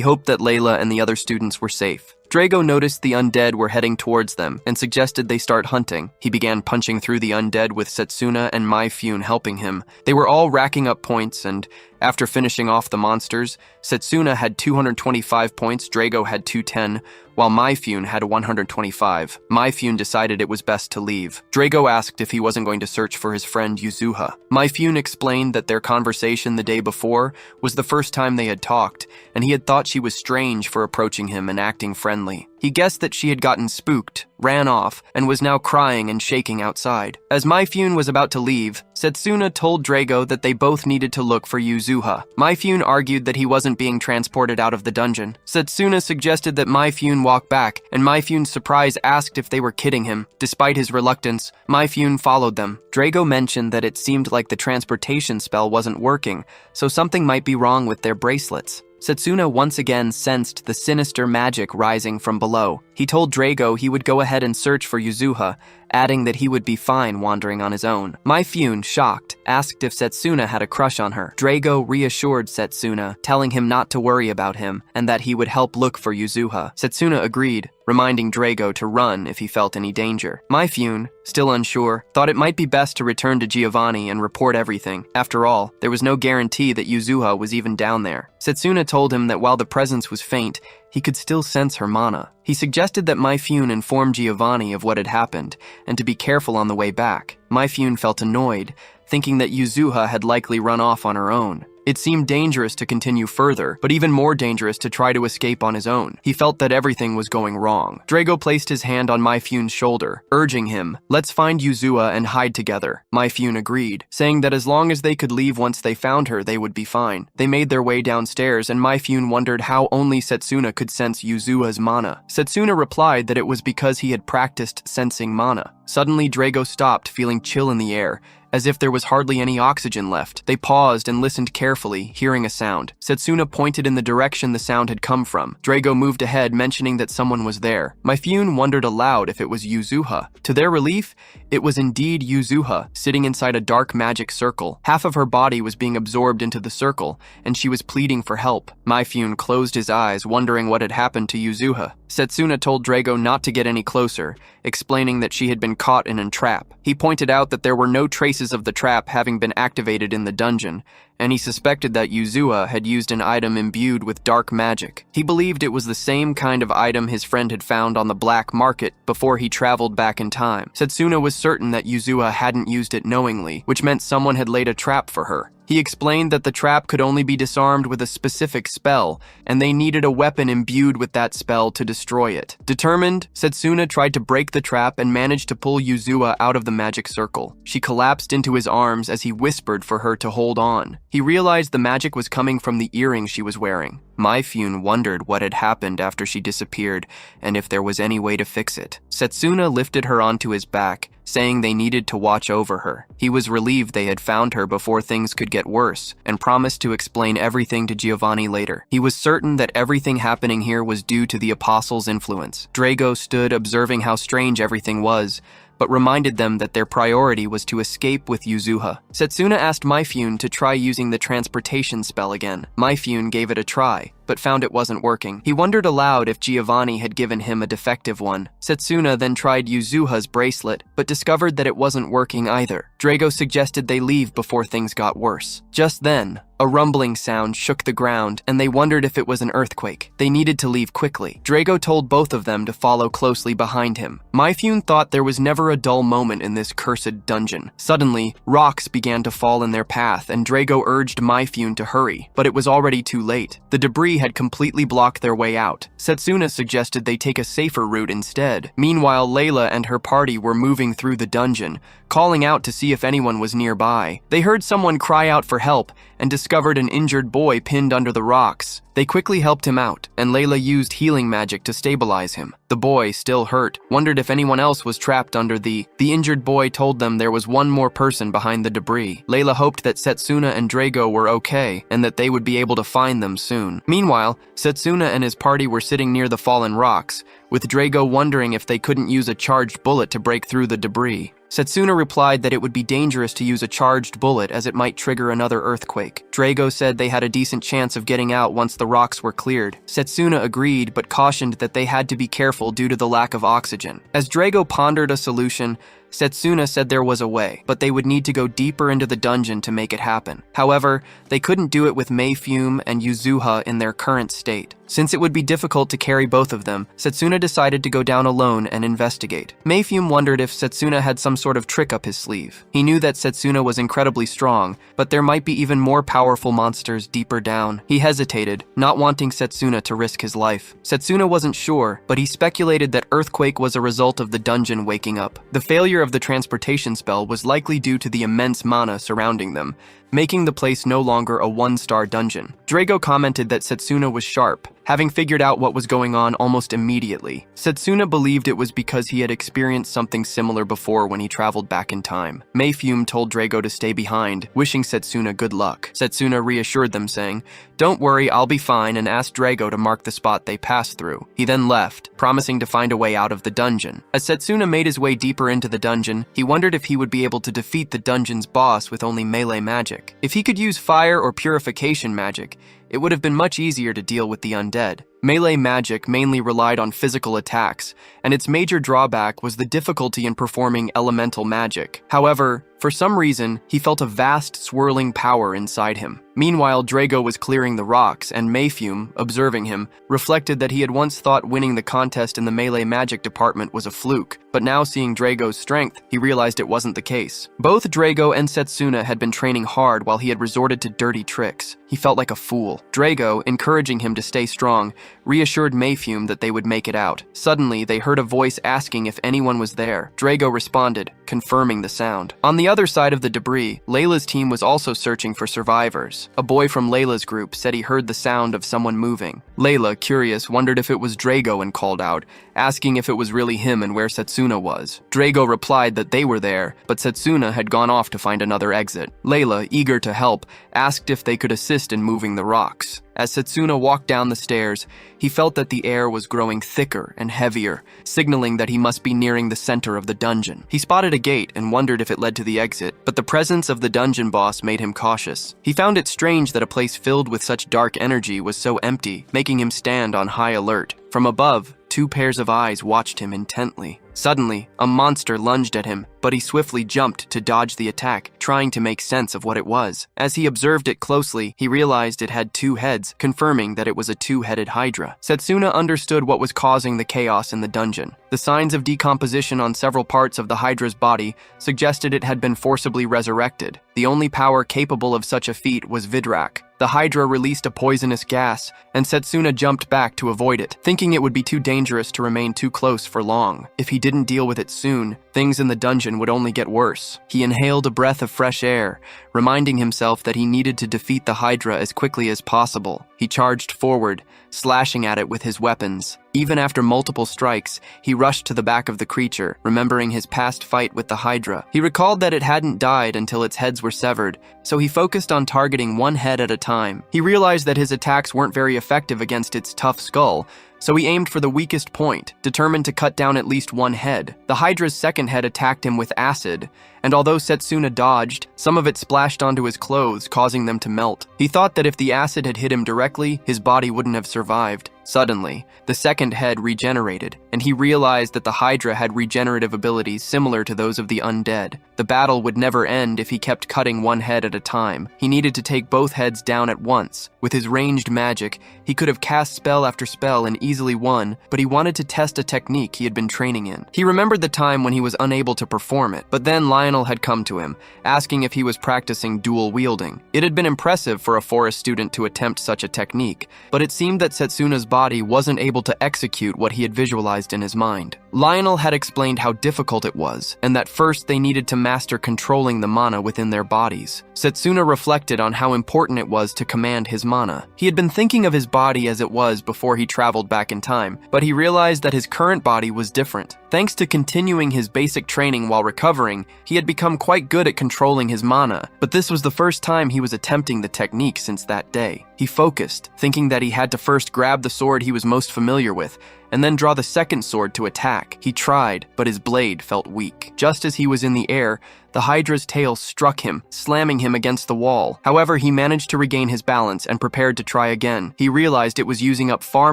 hoped that Layla and the other students were safe. Drago noticed the undead were heading towards them and suggested they start hunting. He began punching through the undead with Setsuna and Myfune helping him. They were all racking up points, and after finishing off the monsters, Setsuna had 225 points, Drago had 210, while Myfune had 125. Myfune decided it was best to leave. Drago asked if he wasn't going to search for his friend Yuzuha. Myfune explained that their conversation the day before was the first time they had talked, and he had thought she was strange for approaching him and acting friendly. He guessed that she had gotten spooked, ran off, and was now crying and shaking outside. As Myfune was about to leave, Setsuna told Drago that they both needed to look for Yuzuha. Myfune argued that he wasn't being transported out of the dungeon. Setsuna suggested that Myfune walk back, and Myfune's surprise asked if they were kidding him. Despite his reluctance, Myfune followed them. Drago mentioned that it seemed like the transportation spell wasn't working, so something might be wrong with their bracelets. Setsuna once again sensed the sinister magic rising from below. He told Drago he would go ahead and search for Yuzuha, adding that he would be fine wandering on his own. Myfune, shocked, asked if Setsuna had a crush on her. Drago reassured Setsuna, telling him not to worry about him and that he would help look for Yuzuha. Setsuna agreed, reminding Drago to run if he felt any danger. Myfune, still unsure, thought it might be best to return to Giovanni and report everything. After all, there was no guarantee that Yuzuha was even down there. Setsuna told him that while the presence was faint, he could still sense her mana. He suggested that Myfune inform Giovanni of what had happened, and to be careful on the way back. Myfune felt annoyed, thinking that Yuzuha had likely run off on her own. It seemed dangerous to continue further, but even more dangerous to try to escape on his own. He felt that everything was going wrong. Drago placed his hand on Myfune's shoulder, urging him, "Let's find Yuzuha and hide together." Myfune agreed, saying that as long as they could leave once they found her, they would be fine. They made their way downstairs, and Myfune wondered how only Setsuna could sense Yuzuha's mana. Setsuna replied that it was because he had practiced sensing mana. Suddenly, Drago stopped, feeling chill in the air, as if there was hardly any oxygen left. They paused and listened carefully, hearing a sound. Setsuna pointed in the direction the sound had come from. Drago moved ahead, mentioning that someone was there. Myfune wondered aloud if it was Yuzuha. To their relief, it was indeed Yuzuha, sitting inside a dark magic circle. Half of her body was being absorbed into the circle, and she was pleading for help. Myfune closed his eyes, wondering what had happened to Yuzuha. Setsuna told Drago not to get any closer, explaining that she had been caught in a trap. He pointed out that there were no traces of the trap having been activated in the dungeon, and he suspected that Yuzuha had used an item imbued with dark magic. He believed it was the same kind of item his friend had found on the black market before he traveled back in time. Setsuna was certain that Yuzuha hadn't used it knowingly, which meant someone had laid a trap for her. He explained that the trap could only be disarmed with a specific spell, and they needed a weapon imbued with that spell to destroy it. Determined, Setsuna tried to break the trap and managed to pull Yuzuha out of the magic circle. She collapsed into his arms as he whispered for her to hold on. He realized the magic was coming from the earring she was wearing. Maifune wondered what had happened after she disappeared and if there was any way to fix it. Setsuna lifted her onto his back, saying they needed to watch over her. He was relieved they had found her before things could get worse, and promised to explain everything to Giovanni later. He was certain that everything happening here was due to the Apostle's influence. Drago stood observing how strange everything was, but reminded them that their priority was to escape with Yuzuha. Setsuna asked Maifune to try using the transportation spell again. Maifune gave it a try, but found it wasn't working. He wondered aloud if Giovanni had given him a defective one. Setsuna then tried Yuzuha's bracelet, but discovered that it wasn't working either. Drago suggested they leave before things got worse. Just then, a rumbling sound shook the ground, and they wondered if it was an earthquake. They needed to leave quickly. Drago told both of them to follow closely behind him. Maifune thought there was never a dull moment in this cursed dungeon. Suddenly, rocks began to fall in their path, and Drago urged Maifune to hurry, but it was already too late. The debris had completely blocked their way out. Setsuna suggested they take a safer route instead. Meanwhile, Layla and her party were moving through the dungeon, calling out to see if anyone was nearby. They heard someone cry out for help and discovered an injured boy pinned under the rocks. They quickly helped him out, and Layla used healing magic to stabilize him. The boy, still hurt, wondered if anyone else was trapped under the injured boy told them there was one more person behind the debris. Layla hoped that Setsuna and Drago were okay, and that they would be able to find them soon. Meanwhile, Setsuna and his party were sitting near the fallen rocks, with Drago wondering if they couldn't use a charged bullet to break through the debris. Setsuna replied that it would be dangerous to use a charged bullet as it might trigger another earthquake. Drago said they had a decent chance of getting out once the rocks were cleared. Setsuna agreed, but cautioned that they had to be careful due to the lack of oxygen. As Drago pondered a solution, Setsuna said there was a way, but they would need to go deeper into the dungeon to make it happen. However, they couldn't do it with Maifune and Yuzuha in their current state. Since it would be difficult to carry both of them, Setsuna decided to go down alone and investigate. Maifune wondered if Setsuna had some sort of trick up his sleeve. He knew that Setsuna was incredibly strong, but there might be even more powerful monsters deeper down. He hesitated, not wanting Setsuna to risk his life. Setsuna wasn't sure, but he speculated that Earthquake was a result of the dungeon waking up. The failure of the transportation spell was likely due to the immense mana surrounding them, making the place no longer a one-star dungeon. Drago commented that Setsuna was sharp, having figured out what was going on almost immediately. Setsuna believed it was because he had experienced something similar before when he traveled back in time. Maifune told Drago to stay behind, wishing Setsuna good luck. Setsuna reassured them, saying, "Don't worry, I'll be fine," and asked Drago to mark the spot they passed through. He then left, promising to find a way out of the dungeon. As Setsuna made his way deeper into the dungeon, he wondered if he would be able to defeat the dungeon's boss with only melee magic. If he could use fire or purification magic, it would have been much easier to deal with the undead. Melee magic mainly relied on physical attacks, and its major drawback was the difficulty in performing elemental magic. However, for some reason, he felt a vast swirling power inside him. Meanwhile, Drago was clearing the rocks, and Maifune, observing him, reflected that he had once thought winning the contest in the melee magic department was a fluke, but now seeing Drago's strength, he realized it wasn't the case. Both Drago and Setsuna had been training hard while he had resorted to dirty tricks. He felt like a fool. Drago, encouraging him to stay strong, reassured Maifune that they would make it out. Suddenly, they heard a voice asking if anyone was there. Drago responded, confirming the sound. On the other side of the debris, Layla's team was also searching for survivors. A boy from Layla's group said he heard the sound of someone moving. Layla, curious, wondered if it was Drago and called out, asking if it was really him and where Setsuna was. Drago replied that they were there, but Setsuna had gone off to find another exit. Layla, eager to help, asked if they could assist in moving the rocks. As Setsuna walked down the stairs, he felt that the air was growing thicker and heavier, signaling that he must be nearing the center of the dungeon. He spotted a gate and wondered if it led to the exit, but the presence of the dungeon boss made him cautious. He found it strange that a place filled with such dark energy was so empty, making him stand on high alert. From above, two pairs of eyes watched him intently. Suddenly, a monster lunged at him, but he swiftly jumped to dodge the attack, trying to make sense of what it was. As he observed it closely, he realized it had 2 heads, confirming that it was a 2-headed hydra. Setsuna understood what was causing the chaos in the dungeon. The signs of decomposition on several parts of the hydra's body suggested it had been forcibly resurrected. The only power capable of such a feat was Vidrak. The hydra released a poisonous gas, and Setsuna jumped back to avoid it, thinking it would be too dangerous to remain too close for long. If he didn't deal with it soon, things in the dungeon would only get worse. He inhaled a breath of fresh air, reminding himself that he needed to defeat the hydra as quickly as possible. He charged forward, slashing at it with his weapons. Even after multiple strikes, he rushed to the back of the creature, remembering his past fight with the hydra. He recalled that it hadn't died until its heads were severed, so he focused on targeting one head at a time. He realized that his attacks weren't very effective against its tough skull, so he aimed for the weakest point, determined to cut down at least one head. The hydra's second head attacked him with acid, and although Setsuna dodged, some of it splashed onto his clothes, causing them to melt. He thought that if the acid had hit him directly, his body wouldn't have survived. Suddenly, the second head regenerated, and he realized that the hydra had regenerative abilities similar to those of the undead. The battle would never end if he kept cutting one head at a time. He needed to take both heads down at once. With his ranged magic, he could have cast spell after spell and easily won, but he wanted to test a technique he had been training in. He remembered the time when he was unable to perform it, but then Lionel had come to him, asking if he was practicing dual wielding. It had been impressive for a forest student to attempt such a technique, but it seemed that Setsuna's body wasn't able to execute what he had visualized in his mind. Lionel had explained how difficult it was, and that first they needed to master controlling the mana within their bodies. Setsuna reflected on how important it was to command his mana. He had been thinking of his body as it was before he traveled back in time, but he realized that his current body was different. Thanks to continuing his basic training while recovering, he had become quite good at controlling his mana, but this was the first time he was attempting the technique since that day. He focused, thinking that he had to first grab the sword he was most familiar with, and then draw the second sword to attack. He tried, but his blade felt weak. Just as he was in the air, the hydra's tail struck him, slamming him against the wall. However, he managed to regain his balance and prepared to try again. He realized it was using up far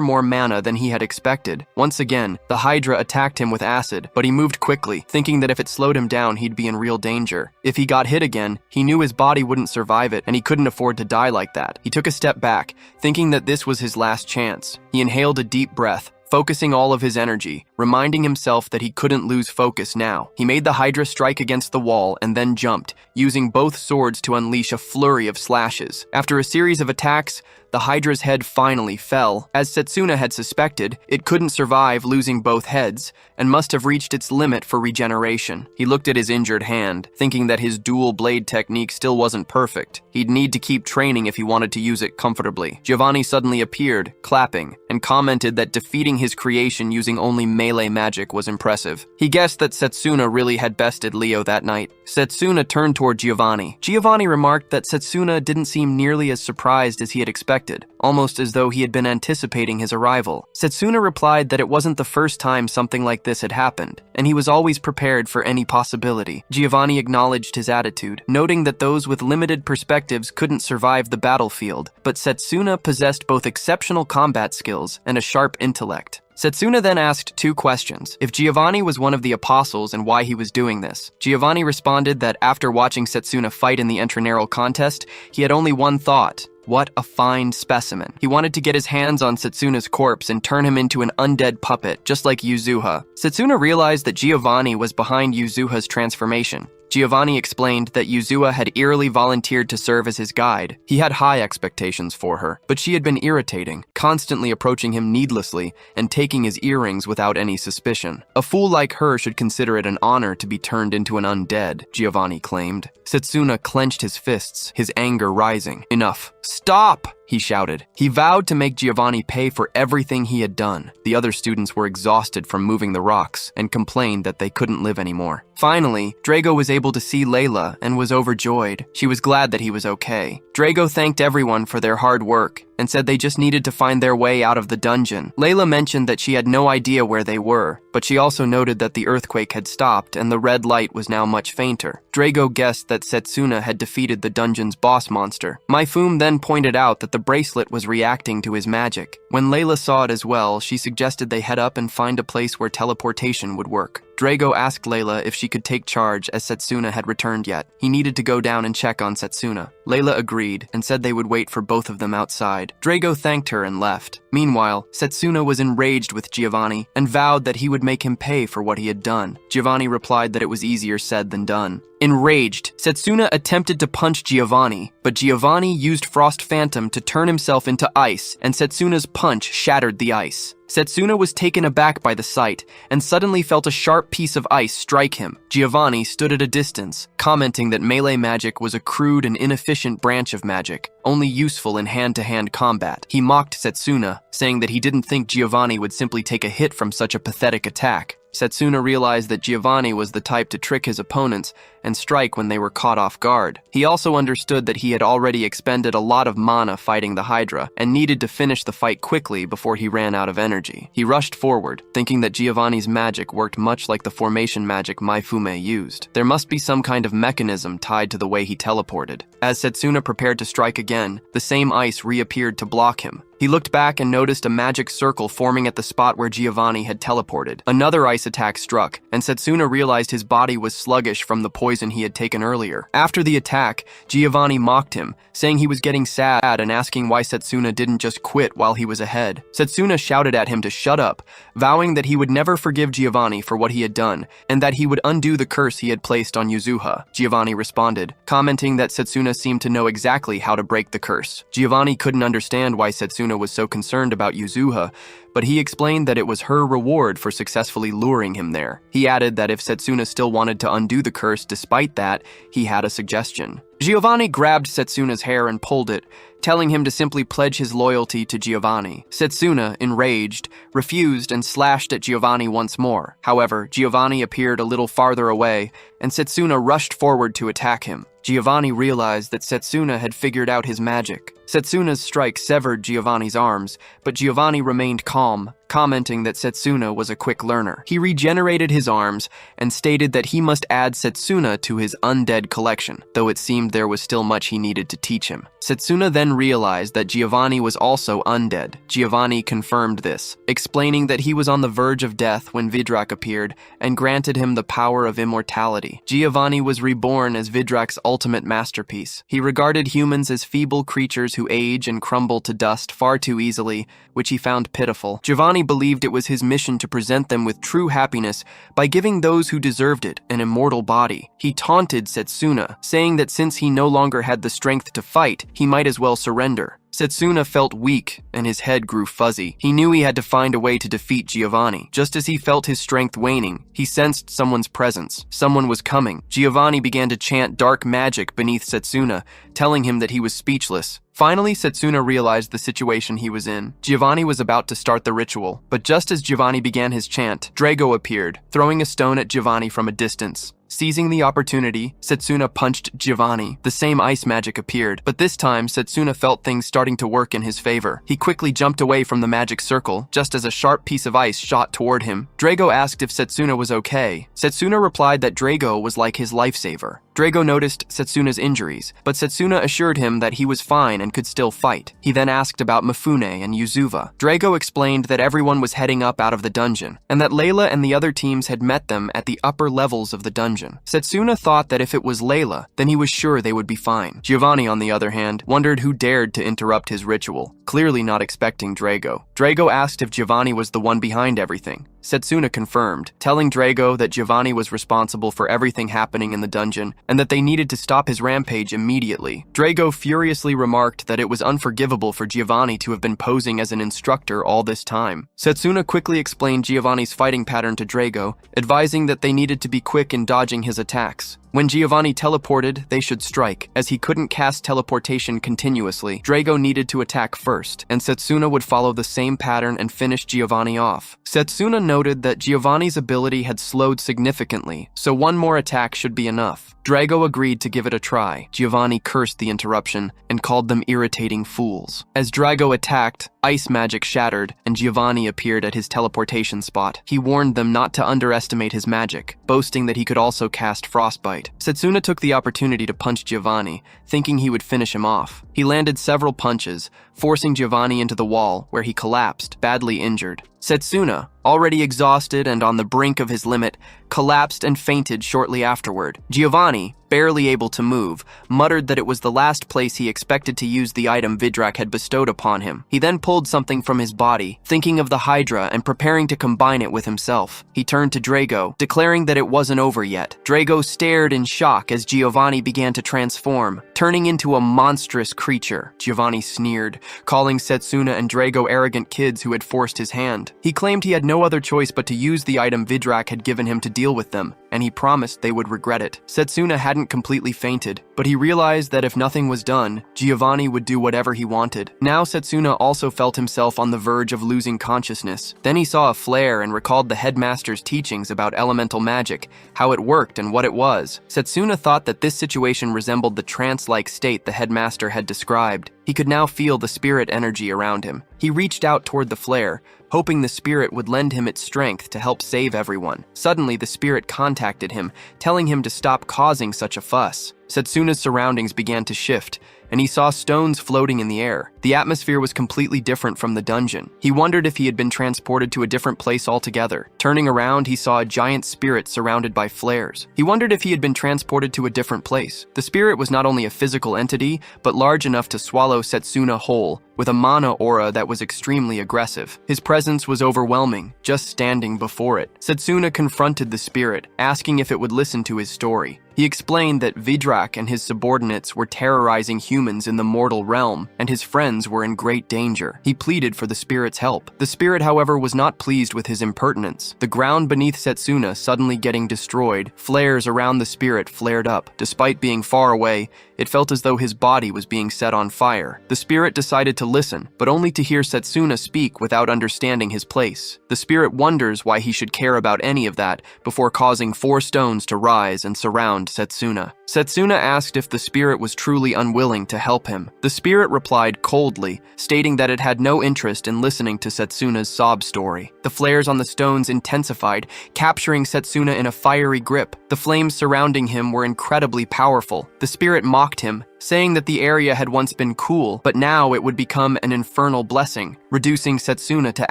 more mana than he had expected. Once again, the hydra attacked him with acid, but he moved quickly, thinking that if it slowed him down, he'd be in real danger. If he got hit again, he knew his body wouldn't survive it, and he couldn't afford to die like that. He took a step back, thinking that this was his last chance. He inhaled a deep breath, focusing all of his energy, reminding himself that he couldn't lose focus now. He made the hydra strike against the wall and then jumped, using both swords to unleash a flurry of slashes. After a series of attacks, the hydra's head finally fell. As Setsuna had suspected, it couldn't survive losing both heads and must have reached its limit for regeneration. He looked at his injured hand, thinking that his dual blade technique still wasn't perfect. He'd need to keep training if he wanted to use it comfortably. Giovanni suddenly appeared, clapping, and commented that defeating his creation using only melee magic was impressive. He guessed that Setsuna really had bested Leo that night. Setsuna turned toward Giovanni. Giovanni remarked that Setsuna didn't seem nearly as surprised as he had expected, almost as though he had been anticipating his arrival. Setsuna replied that it wasn't the first time something like this had happened, and he was always prepared for any possibility. Giovanni acknowledged his attitude, noting that those with limited perspectives couldn't survive the battlefield, but Setsuna possessed both exceptional combat skills and a sharp intellect. Setsuna then asked 2 questions: if Giovanni was one of the apostles and why he was doing this. Giovanni responded that after watching Setsuna fight in the Entreneral contest, he had only one thought: what a fine specimen. He wanted to get his hands on Setsuna's corpse and turn him into an undead puppet, just like Yuzuha. Setsuna realized that Giovanni was behind Yuzuha's transformation. Giovanni explained that Yuzuha had eerily volunteered to serve as his guide. He had high expectations for her, but she had been irritating, constantly approaching him needlessly and taking his earrings without any suspicion. A fool like her should consider it an honor to be turned into an undead, Giovanni claimed. Setsuna clenched his fists, his anger rising. Enough. Stop! He shouted. He vowed to make Giovanni pay for everything he had done. The other students were exhausted from moving the rocks and complained that they couldn't live anymore. Finally, Drago was able to see Layla and was overjoyed. She was glad that he was okay. Drago thanked everyone for their hard work and said they just needed to find their way out of the dungeon. Layla mentioned that she had no idea where they were, but she also noted that the earthquake had stopped and the red light was now much fainter. Drago guessed that Setsuna had defeated the dungeon's boss monster. Maifum then pointed out that the bracelet was reacting to his magic. When Layla saw it as well, she suggested they head up and find a place where teleportation would work. Drago asked Layla if she could take charge as Setsuna had returned yet. He needed to go down and check on Setsuna. Layla agreed and said they would wait for both of them outside. Drago thanked her and left. Meanwhile, Setsuna was enraged with Giovanni and vowed that he would make him pay for what he had done. Giovanni replied that it was easier said than done. Enraged, Setsuna attempted to punch Giovanni, but Giovanni used Frost Phantom to turn himself into ice, and Setsuna's punch shattered the ice. Setsuna was taken aback by the sight, and suddenly felt a sharp piece of ice strike him. Giovanni stood at a distance, commenting that melee magic was a crude and inefficient branch of magic, only useful in hand-to-hand combat. He mocked Setsuna, saying that he didn't think Giovanni would simply take a hit from such a pathetic attack. Setsuna realized that Giovanni was the type to trick his opponents and strike when they were caught off guard. He also understood that he had already expended a lot of mana fighting the Hydra and needed to finish the fight quickly before he ran out of energy. He rushed forward, thinking that Giovanni's magic worked much like the formation magic Maifume used. There must be some kind of mechanism tied to the way he teleported. As Setsuna prepared to strike again, the same ice reappeared to block him. He looked back and noticed a magic circle forming at the spot where Giovanni had teleported. Another ice attack struck, and Setsuna realized his body was sluggish from the poison he had taken earlier. After the attack, Giovanni mocked him, saying he was getting sad and asking why Setsuna didn't just quit while he was ahead. Setsuna shouted at him to shut up, vowing that he would never forgive Giovanni for what he had done, and that he would undo the curse he had placed on Yuzuha. Giovanni responded, commenting that Setsuna seemed to know exactly how to break the curse. Giovanni couldn't understand why Setsuna was so concerned about Yuzuha, but he explained that it was her reward for successfully luring him there. He added that if Setsuna still wanted to undo the curse despite that, he had a suggestion. Giovanni grabbed Setsuna's hair and pulled it, telling him to simply pledge his loyalty to Giovanni. Setsuna, enraged, refused and slashed at Giovanni once more. However, Giovanni appeared a little farther away, and Setsuna rushed forward to attack him. Giovanni realized that Setsuna had figured out his magic. Setsuna's strike severed Giovanni's arms, but Giovanni remained calm, commenting that Setsuna was a quick learner. He regenerated his arms and stated that he must add Setsuna to his undead collection, though it seemed there was still much he needed to teach him. Setsuna then realized that Giovanni was also undead. Giovanni confirmed this, explaining that he was on the verge of death when Vidrak appeared and granted him the power of immortality. Giovanni was reborn as Vidrak's ultimate masterpiece. He regarded humans as feeble creatures who age and crumble to dust far too easily, which he found pitiful. Giovanni believed it was his mission to present them with true happiness by giving those who deserved it an immortal body. He taunted Setsuna, saying that since he no longer had the strength to fight, he might as well surrender. Setsuna felt weak, and his head grew fuzzy. He knew he had to find a way to defeat Giovanni. Just as he felt his strength waning, he sensed someone's presence. Someone was coming. Giovanni began to chant dark magic beneath Setsuna, telling him that he was speechless. Finally, Setsuna realized the situation he was in. Giovanni was about to start the ritual, but just as Giovanni began his chant, Drago appeared, throwing a stone at Giovanni from a distance. Seizing the opportunity, Setsuna punched Giovanni. The same ice magic appeared, but this time Setsuna felt things starting to work in his favor. He quickly jumped away from the magic circle, just as a sharp piece of ice shot toward him. Drago asked if Setsuna was okay. Setsuna replied that Drago was like his lifesaver. Drago noticed Setsuna's injuries, but Setsuna assured him that he was fine and could still fight. He then asked about Mifune and Yuzuva. Drago explained that everyone was heading up out of the dungeon, and that Layla and the other teams had met them at the upper levels of the dungeon. Setsuna thought that if it was Layla, then he was sure they would be fine. Giovanni, on the other hand, wondered who dared to interrupt his ritual, clearly not expecting Drago. Drago asked if Giovanni was the one behind everything. Setsuna confirmed, telling Drago that Giovanni was responsible for everything happening in the dungeon and that they needed to stop his rampage immediately. Drago furiously remarked that it was unforgivable for Giovanni to have been posing as an instructor all this time. Setsuna quickly explained Giovanni's fighting pattern to Drago, advising that they needed to be quick in dodging his attacks. When Giovanni teleported, they should strike. As he couldn't cast teleportation continuously, Drago needed to attack first, and Setsuna would follow the same pattern and finish Giovanni off. Setsuna noted that Giovanni's ability had slowed significantly, so one more attack should be enough. Drago agreed to give it a try. Giovanni cursed the interruption and called them irritating fools. As Drago attacked, Ice magic shattered, and Giovanni appeared at his teleportation spot. He warned them not to underestimate his magic, boasting that he could also cast frostbite. Setsuna took the opportunity to punch Giovanni, thinking he would finish him off. He landed several punches, forcing Giovanni into the wall, where he collapsed, badly injured. Setsuna, already exhausted and on the brink of his limit, collapsed and fainted shortly afterward. Giovanni, barely able to move, muttered that it was the last place he expected to use the item Vidrak had bestowed upon him. He then pulled something from his body, thinking of the Hydra and preparing to combine it with himself. He turned to Drago, declaring that it wasn't over yet. Drago stared in shock as Giovanni began to transform, turning into a monstrous creature. Giovanni sneered, calling Setsuna and Drago arrogant kids who had forced his hand. He claimed he had no other choice but to use the item Vidrak had given him to deal with them, and he promised they would regret it. Setsuna hadn't completely fainted, but he realized that if nothing was done, Giovanni would do whatever he wanted. Now Setsuna also felt himself on the verge of losing consciousness. Then he saw a flare and recalled the headmaster's teachings about elemental magic, how it worked and what it was. Setsuna thought that this situation resembled the trance-like state the headmaster had described. He could now feel the spirit energy around him. He reached out toward the flare, hoping the spirit would lend him its strength to help save everyone. Suddenly, the spirit contacted him, telling him to stop causing such a fuss. Setsuna's surroundings began to shift, and he saw stones floating in the air. The atmosphere was completely different from the dungeon. He wondered if he had been transported to a different place altogether. Turning around, he saw a giant spirit surrounded by flares. He wondered if he had been transported to a different place. The spirit was not only a physical entity, but large enough to swallow Setsuna whole, with a mana aura that was extremely aggressive. His presence was overwhelming, just standing before it. Setsuna confronted the spirit, asking if it would listen to his story. He explained that Vidrak and his subordinates were terrorizing humans in the mortal realm, and his friends were in great danger. He pleaded for the spirit's help. The spirit, however, was not pleased with his impertinence. The ground beneath Setsuna suddenly getting destroyed, flares around the spirit flared up. Despite being far away, it felt as though his body was being set on fire. The spirit decided to listen, but only to hear Setsuna speak without understanding his place. The spirit wonders why he should care about any of that before causing 4 stones to rise and surround Setsuna. Setsuna asked if the spirit was truly unwilling to help him. The spirit replied coldly, stating that it had no interest in listening to Setsuna's sob story. The flares on the stones intensified, capturing Setsuna in a fiery grip. The flames surrounding him were incredibly powerful. The spirit mocked him, saying that the area had once been cool, but now it would become an infernal blessing, reducing Setsuna to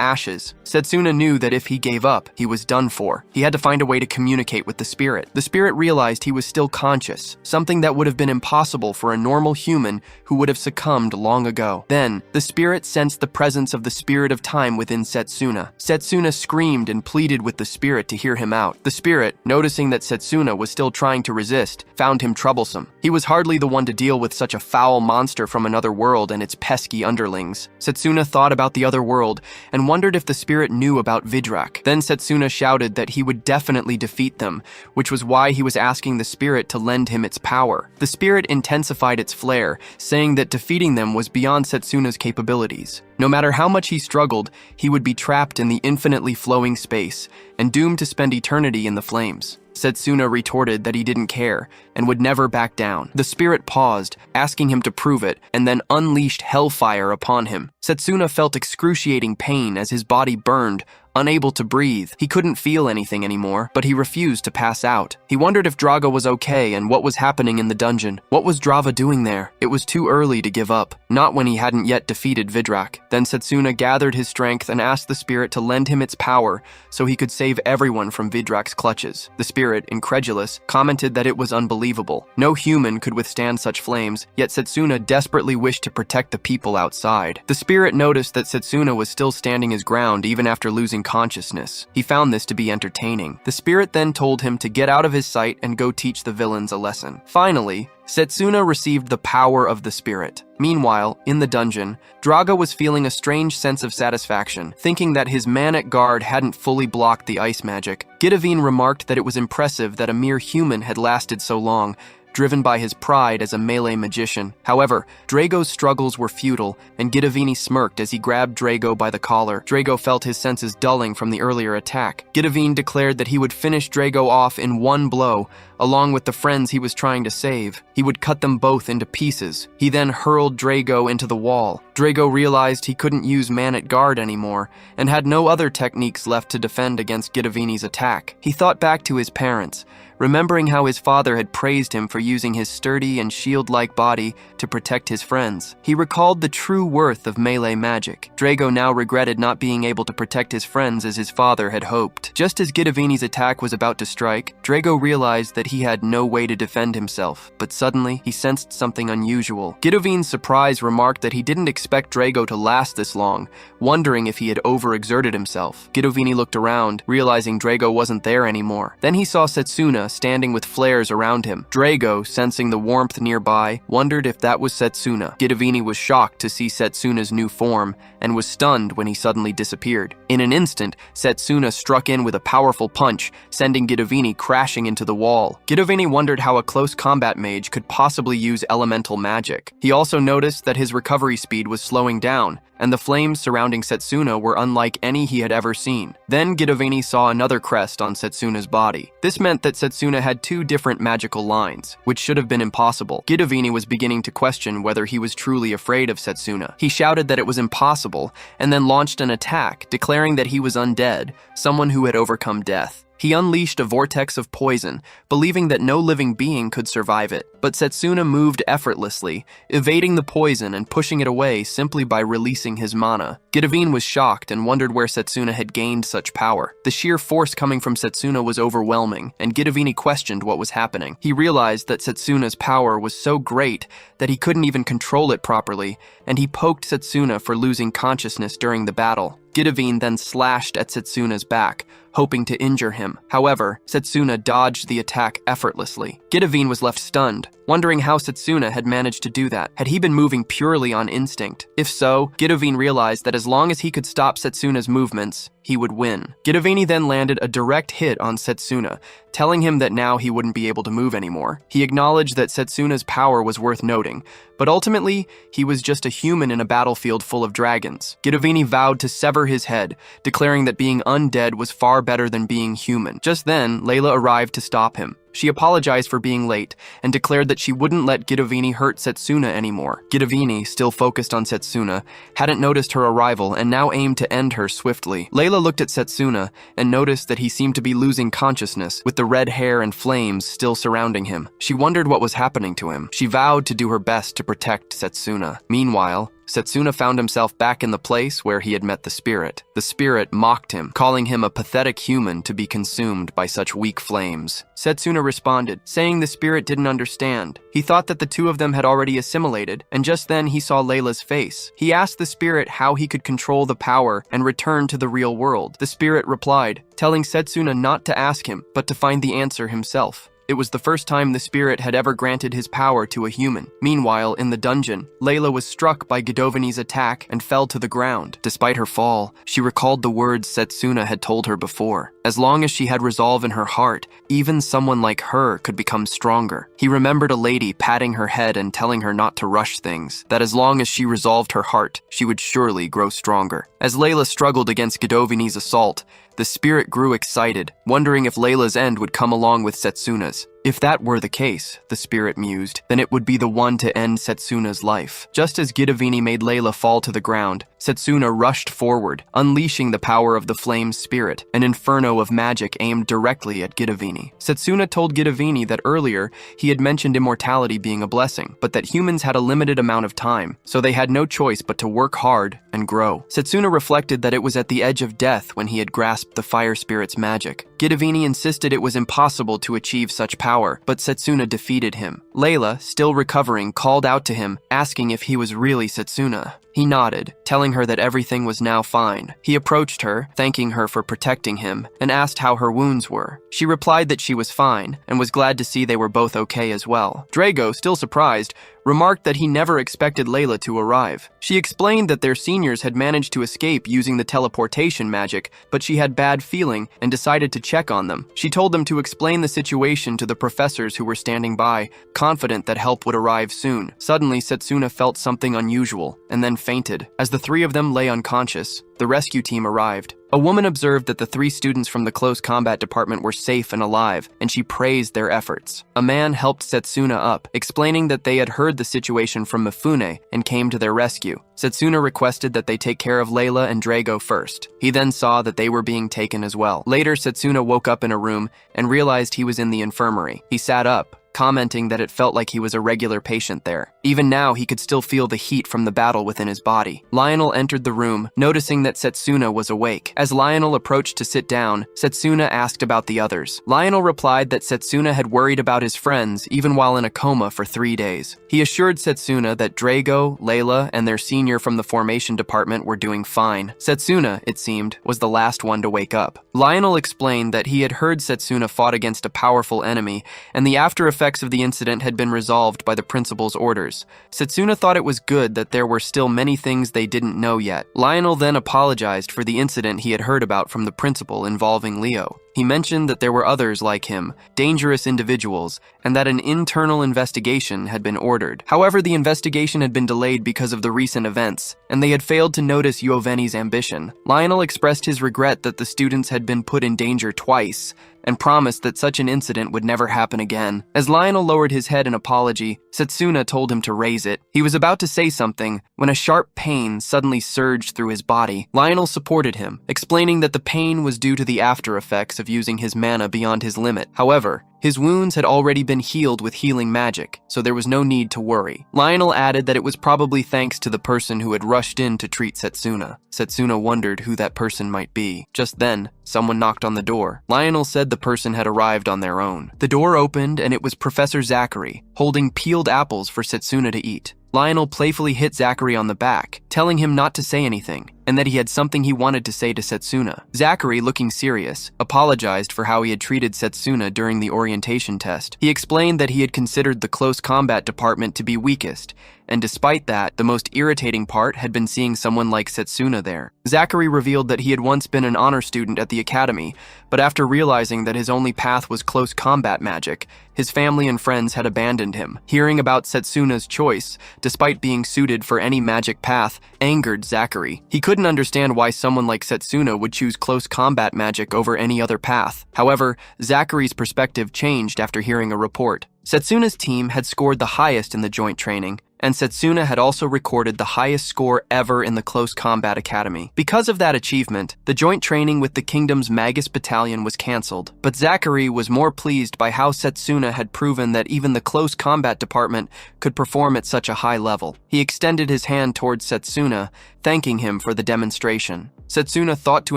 ashes. Setsuna knew that if he gave up, he was done for. He had to find a way to communicate with the spirit. The spirit realized he was still conscious, something that would have been impossible for a normal human who would have succumbed long ago. Then, the spirit sensed the presence of the spirit of time within Setsuna. Setsuna screamed and pleaded with the spirit to hear him out. The spirit, noticing that Setsuna was still trying to resist, found him troublesome. He was hardly the one to deal with such a foul monster from another world and its pesky underlings. Setsuna thought about the other world and wondered if the spirit knew about Vidrak. Then Setsuna shouted that he would definitely defeat them, which was why he was asking the spirit to lend him its power. The spirit intensified its flare, saying that defeating them was beyond Setsuna's capabilities. No matter how much he struggled, he would be trapped in the infinitely flowing space and doomed to spend eternity in the flames. Setsuna retorted that he didn't care and would never back down. The spirit paused, asking him to prove it, and then unleashed hellfire upon him. Setsuna felt excruciating pain as his body burned, unable to breathe. He couldn't feel anything anymore, but he refused to pass out. He wondered if Draga was okay and what was happening in the dungeon. What was Drava doing there? It was too early to give up, not when he hadn't yet defeated Vidrak. Then Setsuna gathered his strength and asked the spirit to lend him its power so he could save everyone from Vidrak's clutches. The spirit, incredulous, commented that it was unbelievable. No human could withstand such flames, yet Setsuna desperately wished to protect the people outside. The spirit noticed that Setsuna was still standing his ground even after losing consciousness. He found this to be entertaining. The spirit then told him to get out of his sight and go teach the villains a lesson. Finally, Setsuna received the power of the spirit. Meanwhile, in the dungeon, Draga was feeling a strange sense of satisfaction, thinking that his manic guard hadn't fully blocked the ice magic. Gidavine remarked that it was impressive that a mere human had lasted so long, driven by his pride as a melee magician. However, Drago's struggles were futile, and Gidavini smirked as he grabbed Drago by the collar. Drago felt his senses dulling from the earlier attack. Gidavini declared that he would finish Drago off in one blow, along with the friends he was trying to save. He would cut them both into pieces. He then hurled Drago into the wall. Drago realized he couldn't use man at guard anymore, and had no other techniques left to defend against Gidavini's attack. He thought back to his parents, remembering how his father had praised him for using his sturdy and shield-like body to protect his friends. He recalled the true worth of melee magic. Drago now regretted not being able to protect his friends as his father had hoped. Just as Gidavini's attack was about to strike, Drago realized that he had no way to defend himself, but suddenly he sensed something unusual. Gidavini's surprise remarked that he didn't expect Drago to last this long, wondering if he had overexerted himself. Gidavini looked around, realizing Drago wasn't there anymore. Then he saw Setsuna standing with flares around him. Drago, sensing the warmth nearby, wondered if that was Setsuna. Gidavini was shocked to see Setsuna's new form, and was stunned when he suddenly disappeared. In an instant, Setsuna struck in with a powerful punch, sending Gidavini crashing into the wall. Gidavini wondered how a close combat mage could possibly use elemental magic. He also noticed that his recovery speed was slowing down, and the flames surrounding Setsuna were unlike any he had ever seen. Then Gidavini saw another crest on Setsuna's body. This meant that Setsuna had two different magical lines, which should have been impossible. Gidavini was beginning to question whether he was truly afraid of Setsuna. He shouted that it was impossible, and then launched an attack, declaring that he was undead, someone who had overcome death. He unleashed a vortex of poison, believing that no living being could survive it. But Setsuna moved effortlessly, evading the poison and pushing it away simply by releasing his mana. Gidavini was shocked and wondered where Setsuna had gained such power. The sheer force coming from Setsuna was overwhelming, and Gidavini questioned what was happening. He realized that Setsuna's power was so great that he couldn't even control it properly, and he poked Setsuna for losing consciousness during the battle. Gidavini then slashed at Setsuna's back, hoping to injure him. However, Setsuna dodged the attack effortlessly. Gidavini was left stunned, wondering how Setsuna had managed to do that. Had he been moving purely on instinct? If so, Gidavini realized that as long as he could stop Setsuna's movements, he would win. Gidavini then landed a direct hit on Setsuna, telling him that now he wouldn't be able to move anymore. He acknowledged that Setsuna's power was worth noting, but ultimately, he was just a human in a battlefield full of dragons. Gidavini vowed to sever his head, declaring that being undead was far better than being human. Just then, Layla arrived to stop him. She apologized for being late and declared that she wouldn't let Gidavini hurt Setsuna anymore. Gidavini, still focused on Setsuna, hadn't noticed her arrival and now aimed to end her swiftly. Layla looked at Setsuna and noticed that he seemed to be losing consciousness, with the red hair and flames still surrounding him. She wondered what was happening to him. She vowed to do her best to protect Setsuna. Meanwhile, Setsuna found himself back in the place where he had met the spirit. The spirit mocked him, calling him a pathetic human to be consumed by such weak flames. Setsuna responded, saying the spirit didn't understand. He thought that the two of them had already assimilated, and just then he saw Layla's face. He asked the spirit how he could control the power and return to the real world. The spirit replied, telling Setsuna not to ask him, but to find the answer himself. It was the first time the spirit had ever granted his power to a human. Meanwhile, in the dungeon, Layla was struck by Gidavini's attack and fell to the ground. Despite her fall, she recalled the words Setsuna had told her before. As long as she had resolve in her heart, even someone like her could become stronger. He remembered a lady patting her head and telling her not to rush things, that as long as she resolved her heart, she would surely grow stronger. As Layla struggled against Gidavini's assault, the spirit grew excited, wondering if Layla's end would come along with Setsuna's. If that were the case, the spirit mused, then it would be the one to end Setsuna's life. Just as Gidavini made Layla fall to the ground, Setsuna rushed forward, unleashing the power of the flame spirit, an inferno of magic aimed directly at Gidavini. Setsuna told Gidavini that earlier he had mentioned immortality being a blessing, but that humans had a limited amount of time, so they had no choice but to work hard and grow. Setsuna reflected that it was at the edge of death when he had grasped the fire spirit's magic. Gidavini insisted it was impossible to achieve such power, but Setsuna defeated him. Layla, still recovering, called out to him, asking if he was really Setsuna. He nodded, telling her that everything was now fine. He approached her, thanking her for protecting him, and asked how her wounds were. She replied that she was fine, and was glad to see they were both okay as well. Drago, still surprised, remarked that he never expected Layla to arrive. She explained that their seniors had managed to escape using the teleportation magic, but she had bad feeling and decided to check on them. She told them to explain the situation to the professors who were standing by, confident that help would arrive soon. Suddenly, Setsuna felt something unusual, and then fainted. As the three of them lay unconscious, the rescue team arrived. A woman observed that the 3 students from the close combat department were safe and alive, and she praised their efforts. A man helped Setsuna up, explaining that they had heard the situation from Mifune and came to their rescue. Setsuna requested that they take care of Layla and Drago first. He then saw that they were being taken as well. Later, Setsuna woke up in a room and realized he was in the infirmary. He sat up, commenting that it felt like he was a regular patient there. Even now, he could still feel the heat from the battle within his body. Lionel entered the room, noticing that Setsuna was awake. As Lionel approached to sit down, Setsuna asked about the others. Lionel replied that Setsuna had worried about his friends even while in a coma for 3 days. He assured Setsuna that Drago, Layla, and their senior from the formation department were doing fine. Setsuna, it seemed, was the last one to wake up. Lionel explained that he had heard Setsuna fought against a powerful enemy, and the after effects of the incident had been resolved by the principal's orders. Setsuna thought it was good that there were still many things they didn't know yet. Lionel then apologized for the incident he had heard about from the principal involving Leo. He mentioned that there were others like him, dangerous individuals, and that an internal investigation had been ordered. However, the investigation had been delayed because of the recent events, and they had failed to notice Giovanni's ambition. Lionel expressed his regret that the students had been put in danger twice, and promised that such an incident would never happen again. As Lionel lowered his head in apology, Setsuna told him to raise it. He was about to say something when a sharp pain suddenly surged through his body. Lionel supported him, explaining that the pain was due to the after effects of using his mana beyond his limit. However, his wounds had already been healed with healing magic, so there was no need to worry. Lionel added that it was probably thanks to the person who had rushed in to treat Setsuna. Setsuna wondered who that person might be. Just then, someone knocked on the door. Lionel said the person had arrived on their own. The door opened and it was Professor Zachary, holding peeled apples for Setsuna to eat. Lionel playfully hit Zachary on the back, telling him not to say anything, and that he had something he wanted to say to Setsuna. Zachary, looking serious, apologized for how he had treated Setsuna during the orientation test. He explained that he had considered the close combat department to be weakest, and despite that, the most irritating part had been seeing someone like Setsuna there. Zachary revealed that he had once been an honor student at the academy, but after realizing that his only path was close combat magic, his family and friends had abandoned him. Hearing about Setsuna's choice, despite being suited for any magic path, angered Zachary. He couldn't understand why someone like Setsuna would choose close combat magic over any other path. However, Zachary's perspective changed after hearing a report. Setsuna's team had scored the highest in the joint training, and Setsuna had also recorded the highest score ever in the Close Combat Academy. Because of that achievement, the joint training with the kingdom's Magus Battalion was cancelled, but Zachary was more pleased by how Setsuna had proven that even the Close Combat Department could perform at such a high level. He extended his hand towards Setsuna, thanking him for the demonstration. Setsuna thought to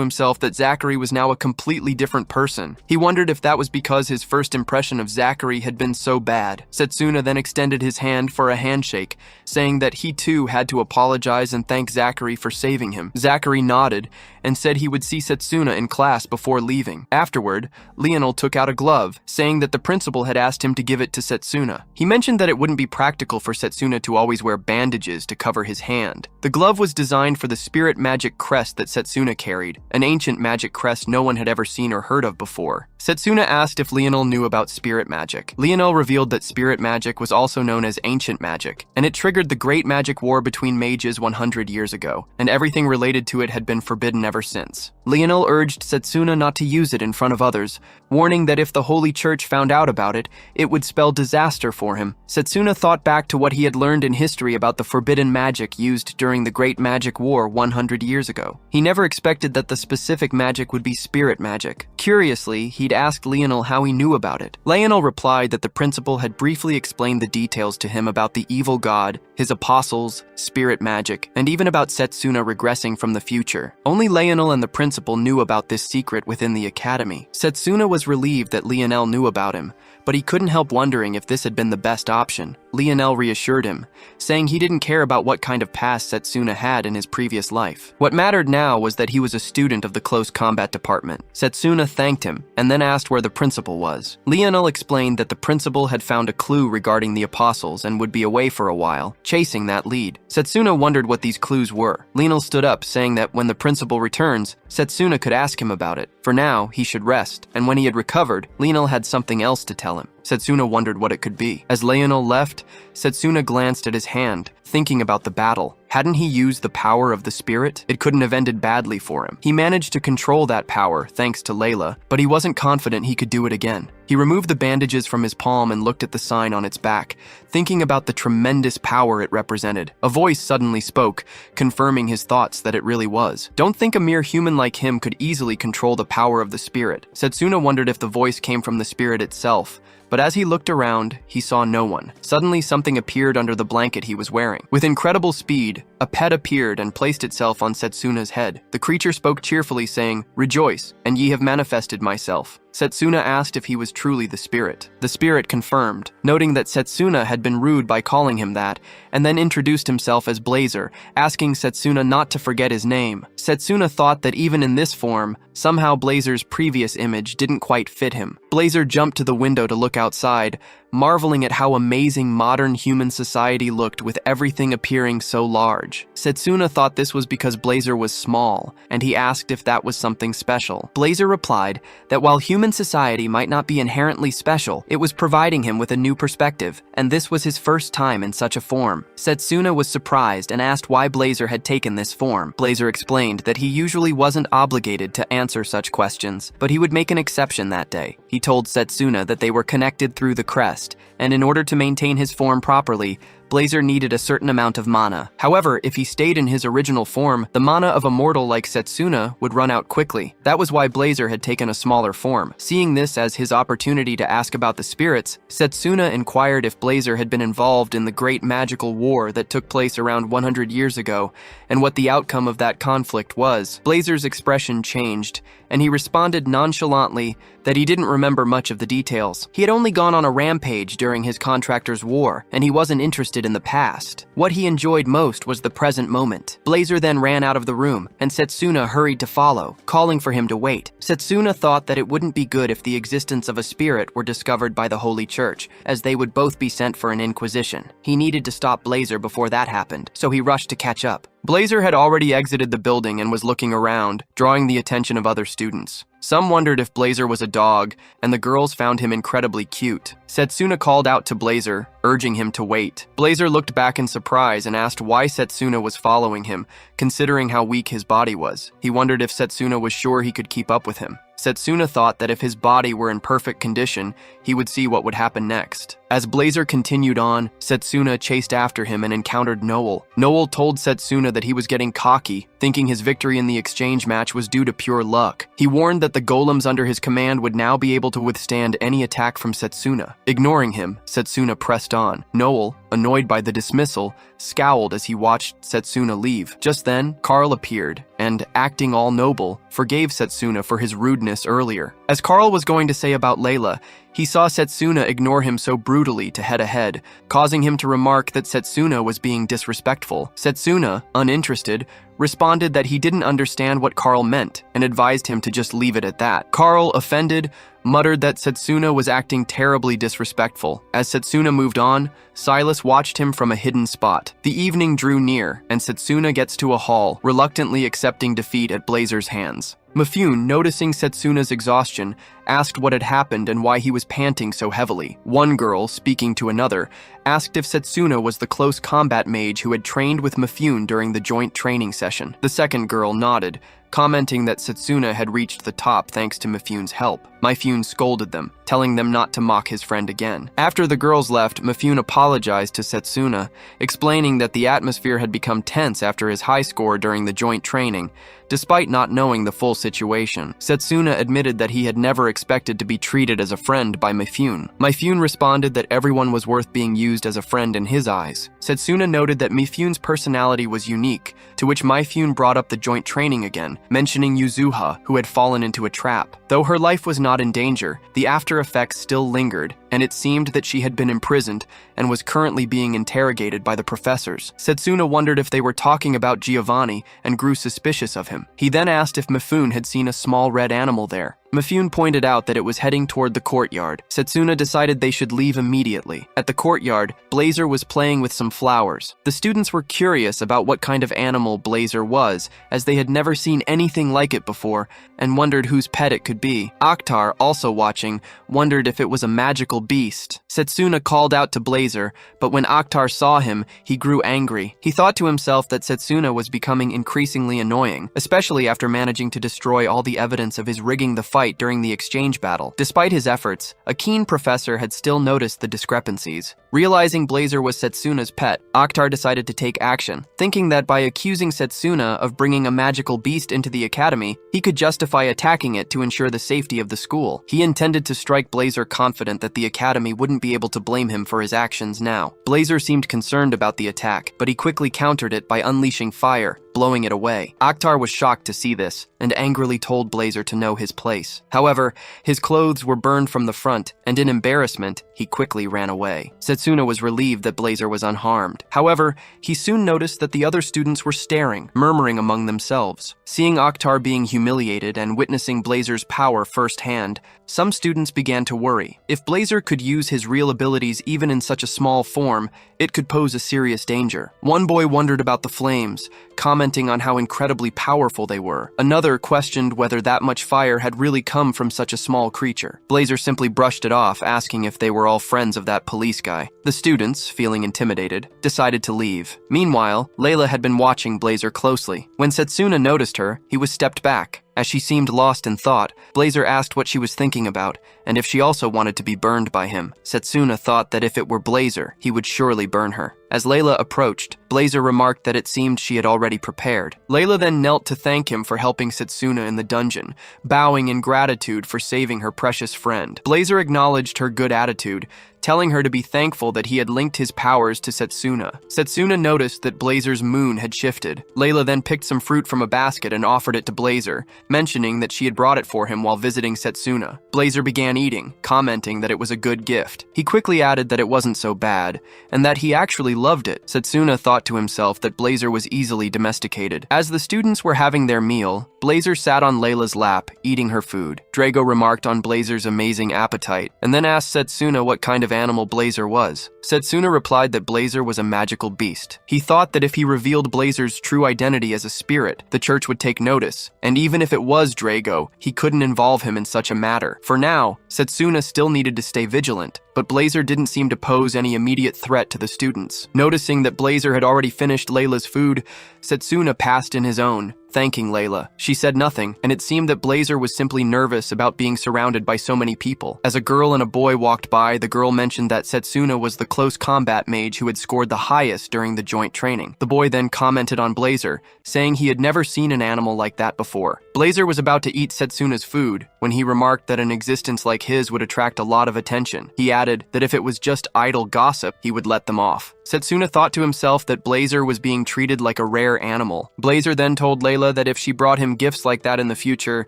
himself that Zachary was now a completely different person. He wondered if that was because his first impression of Zachary had been so bad. Setsuna then extended his hand for a handshake, saying that he too had to apologize and thank Zachary for saving him. Zachary nodded and said he would see Setsuna in class before leaving. Afterward, Lionel took out a glove, saying that the principal had asked him to give it to Setsuna. He mentioned that it wouldn't be practical for Setsuna to always wear bandages to cover his hand. The glove was designed for the spirit magic crest that Setsuna carried, an ancient magic crest no one had ever seen or heard of before. Setsuna asked if Lionel knew about spirit magic. Lionel revealed that spirit magic was also known as ancient magic, and it triggered the Great Magic War between mages 100 years ago, and everything related to it had been forbidden ever since. Lionel urged Setsuna not to use it in front of others, warning that if the Holy Church found out about it, it would spell disaster for him. Setsuna thought back to what he had learned in history about the forbidden magic used during the Great Magic War 100 years ago. He never expected that the specific magic would be spirit magic. Curiously, he'd asked Lionel how he knew about it. Lionel replied that the principal had briefly explained the details to him about the evil god, his apostles, spirit magic, and even about Setsuna regressing from the future. Only Lionel and the principal knew about this secret within the academy. Setsuna was relieved that Lionel knew about him, but he couldn't help wondering if this had been the best option. Lionel reassured him, saying he didn't care about what kind of past Setsuna had in his previous life. What mattered now was that he was a student of the close combat department. Setsuna thanked him and then asked where the principal was. Lionel explained that the principal had found a clue regarding the apostles and would be away for a while, chasing that lead. Setsuna wondered what these clues were. Lionel stood up, saying that when the principal returns, Setsuna could ask him about it. For now, he should rest, and when he had recovered, Lionel had something else to tell him. Setsuna wondered what it could be. As Lionel left, Setsuna glanced at his hand, thinking about the battle. Hadn't he used the power of the spirit? It couldn't have ended badly for him. He managed to control that power thanks to Layla, but he wasn't confident he could do it again. He removed the bandages from his palm and looked at the sign on its back, thinking about the tremendous power it represented. A voice suddenly spoke, confirming his thoughts that it really was. Don't think a mere human like him could easily control the power of the spirit. Setsuna wondered if the voice came from the spirit itself, but as he looked around, he saw no one. Suddenly, something appeared under the blanket he was wearing. With incredible speed, a pet appeared and placed itself on Setsuna's head. The creature spoke cheerfully, saying, "Rejoice, and ye have manifested myself." Setsuna asked if he was truly the spirit. The spirit confirmed, noting that Setsuna had been rude by calling him that, and then introduced himself as Blazer, asking Setsuna not to forget his name. Setsuna thought that even in this form, somehow Blazer's previous image didn't quite fit him. Blazer jumped to the window to look outside, marveling at how amazing modern human society looked with everything appearing so large. Setsuna thought this was because Blazer was small, and he asked if that was something special. Blazer replied that while human society might not be inherently special, it was providing him with a new perspective, and this was his first time in such a form. Setsuna was surprised and asked why Blazer had taken this form. Blazer explained that he usually wasn't obligated to answer such questions, but he would make an exception that day. He told Setsuna that they were connected through the crest, and in order to maintain his form properly, Blazer needed a certain amount of mana. However, if he stayed in his original form, the mana of a mortal like Setsuna would run out quickly. That was why Blazer had taken a smaller form. Seeing this as his opportunity to ask about the spirits, Setsuna inquired if Blazer had been involved in the great magical war that took place around 100 years ago, and what the outcome of that conflict was. Blazer's expression changed, and he responded nonchalantly that he didn't remember much of the details. He had only gone on a rampage during his contractor's war, and he wasn't interested in the past. What he enjoyed most was the present moment. Blazer then ran out of the room, and Setsuna hurried to follow, calling for him to wait. Setsuna thought that it wouldn't be good if the existence of a spirit were discovered by the Holy Church, as they would both be sent for an inquisition. He needed to stop Blazer before that happened, so he rushed to catch up. Blazer had already exited the building and was looking around, drawing the attention of other students. Some wondered if Blazer was a dog, and the girls found him incredibly cute. Setsuna called out to Blazer, urging him to wait. Blazer looked back in surprise and asked why Setsuna was following him, considering how weak his body was. He wondered if Setsuna was sure he could keep up with him. Setsuna thought that if his body were in perfect condition, he would see what would happen next. As Blazer continued on, Setsuna chased after him and encountered Noel. Noel told Setsuna that he was getting cocky, thinking his victory in the exchange match was due to pure luck. He warned that the golems under his command would now be able to withstand any attack from Setsuna. Ignoring him, Setsuna pressed on. Noel, annoyed by the dismissal, scowled as he watched Setsuna leave. Just then, Carl appeared, and, acting all noble, forgave Setsuna for his rudeness earlier. As Carl was going to say about Layla, he saw Setsuna ignore him so brutally to head ahead, causing him to remark that Setsuna was being disrespectful. Setsuna, uninterested, responded that he didn't understand what Carl meant and advised him to just leave it at that. Carl, offended, muttered that Setsuna was acting terribly disrespectful. As Setsuna moved on, Silas watched him from a hidden spot. The evening drew near, and Setsuna gets to a hall, reluctantly accepting defeat at Blazer's hands. Mifune, noticing Setsuna's exhaustion, asked what had happened and why he was panting so heavily. One girl, speaking to another, asked if Setsuna was the close combat mage who had trained with Mifune during the joint training session. The second girl nodded, commenting that Setsuna had reached the top thanks to Mifune's help. Mifune scolded them, telling them not to mock his friend again. After the girls left, Mifune apologized to Setsuna, explaining that the atmosphere had become tense after his high score during the joint training, despite not knowing the full situation. Setsuna admitted that he had never expected to be treated as a friend by Mifune. Mifune responded that everyone was worth being used as a friend in his eyes. Setsuna noted that Mifune's personality was unique, to which Mifune brought up the joint training again, mentioning Yuzuha, who had fallen into a trap. Though her life was not in danger, the after effects still lingered, and it seemed that she had been imprisoned and was currently being interrogated by the professors. Setsuna wondered if they were talking about Giovanni and grew suspicious of him. He then asked if Mifune had seen a small red animal there. Mifune pointed out that it was heading toward the courtyard. Setsuna decided they should leave immediately. At the courtyard, Blazer was playing with some flowers. The students were curious about what kind of animal Blazer was, as they had never seen anything like it before, and wondered whose pet it could be. Akhtar, also watching, wondered if it was a magical beast. Setsuna called out to Blazer, but when Akhtar saw him, he grew angry. He thought to himself that Setsuna was becoming increasingly annoying, especially after managing to destroy all the evidence of his rigging the fight during the exchange battle. Despite his efforts, a keen professor had still noticed the discrepancies. Realizing Blazer was Setsuna's pet, Akhtar decided to take action, thinking that by accusing Setsuna of bringing a magical beast into the academy, he could justify attacking it to ensure the safety of the school. He intended to strike Blazer confident that the academy wouldn't be able to blame him for his actions now. Blazer seemed concerned about the attack, but he quickly countered it by unleashing fire, blowing it away. Akhtar was shocked to see this, and angrily told Blazer to know his place. However, his clothes were burned from the front, and in embarrassment, he quickly ran away. Setsuna was relieved that Blazer was unharmed. However, he soon noticed that the other students were staring, murmuring among themselves. Seeing Akhtar being humiliated and witnessing Blazer's power firsthand, some students began to worry. If Blazer could use his real abilities even in such a small form, it could pose a serious danger. One boy wondered about the flames, commenting on how incredibly powerful they were. Another questioned whether that much fire had really come from such a small creature. Blazer simply brushed it off, asking if they were all friends of that police guy. The students, feeling intimidated, decided to leave. Meanwhile, Layla had been watching Blazer closely. When Setsuna noticed her, he was stepped back. As she seemed lost in thought, Blazer asked what she was thinking about, and if she also wanted to be burned by him. Setsuna thought that if it were Blazer, he would surely burn her. As Layla approached, Blazer remarked that it seemed she had already prepared. Layla then knelt to thank him for helping Setsuna in the dungeon, bowing in gratitude for saving her precious friend. Blazer acknowledged her good attitude, telling her to be thankful that he had linked his powers to Setsuna. Setsuna noticed that Blazer's moon had shifted. Layla then picked some fruit from a basket and offered it to Blazer, mentioning that she had brought it for him while visiting Setsuna. Blazer began eating, commenting that it was a good gift. He quickly added that it wasn't so bad, and that he actually loved it. Setsuna thought to himself that Blazer was easily domesticated. As the students were having their meal, Blazer sat on Layla's lap, eating her food. Drago remarked on Blazer's amazing appetite, and then asked Setsuna what kind of animal Blazer was. Setsuna replied that Blazer was a magical beast. He thought that if he revealed Blazer's true identity as a spirit, the church would take notice, and even if it was Drago, he couldn't involve him in such a matter. For now, Setsuna still needed to stay vigilant, but Blazer didn't seem to pose any immediate threat to the students. Noticing that Blazer had already finished Layla's food, Setsuna passed in his own, thanking Layla. She said nothing, and it seemed that Blazer was simply nervous about being surrounded by so many people. As a girl and a boy walked by, the girl mentioned that Setsuna was the close combat mage who had scored the highest during the joint training. The boy then commented on Blazer, saying he had never seen an animal like that before. Blazer was about to eat Setsuna's food when he remarked that an existence like his would attract a lot of attention. He added that if it was just idle gossip, he would let them off. Setsuna thought to himself that Blazer was being treated like a rare animal. Blazer then told Layla that if she brought him gifts like that in the future,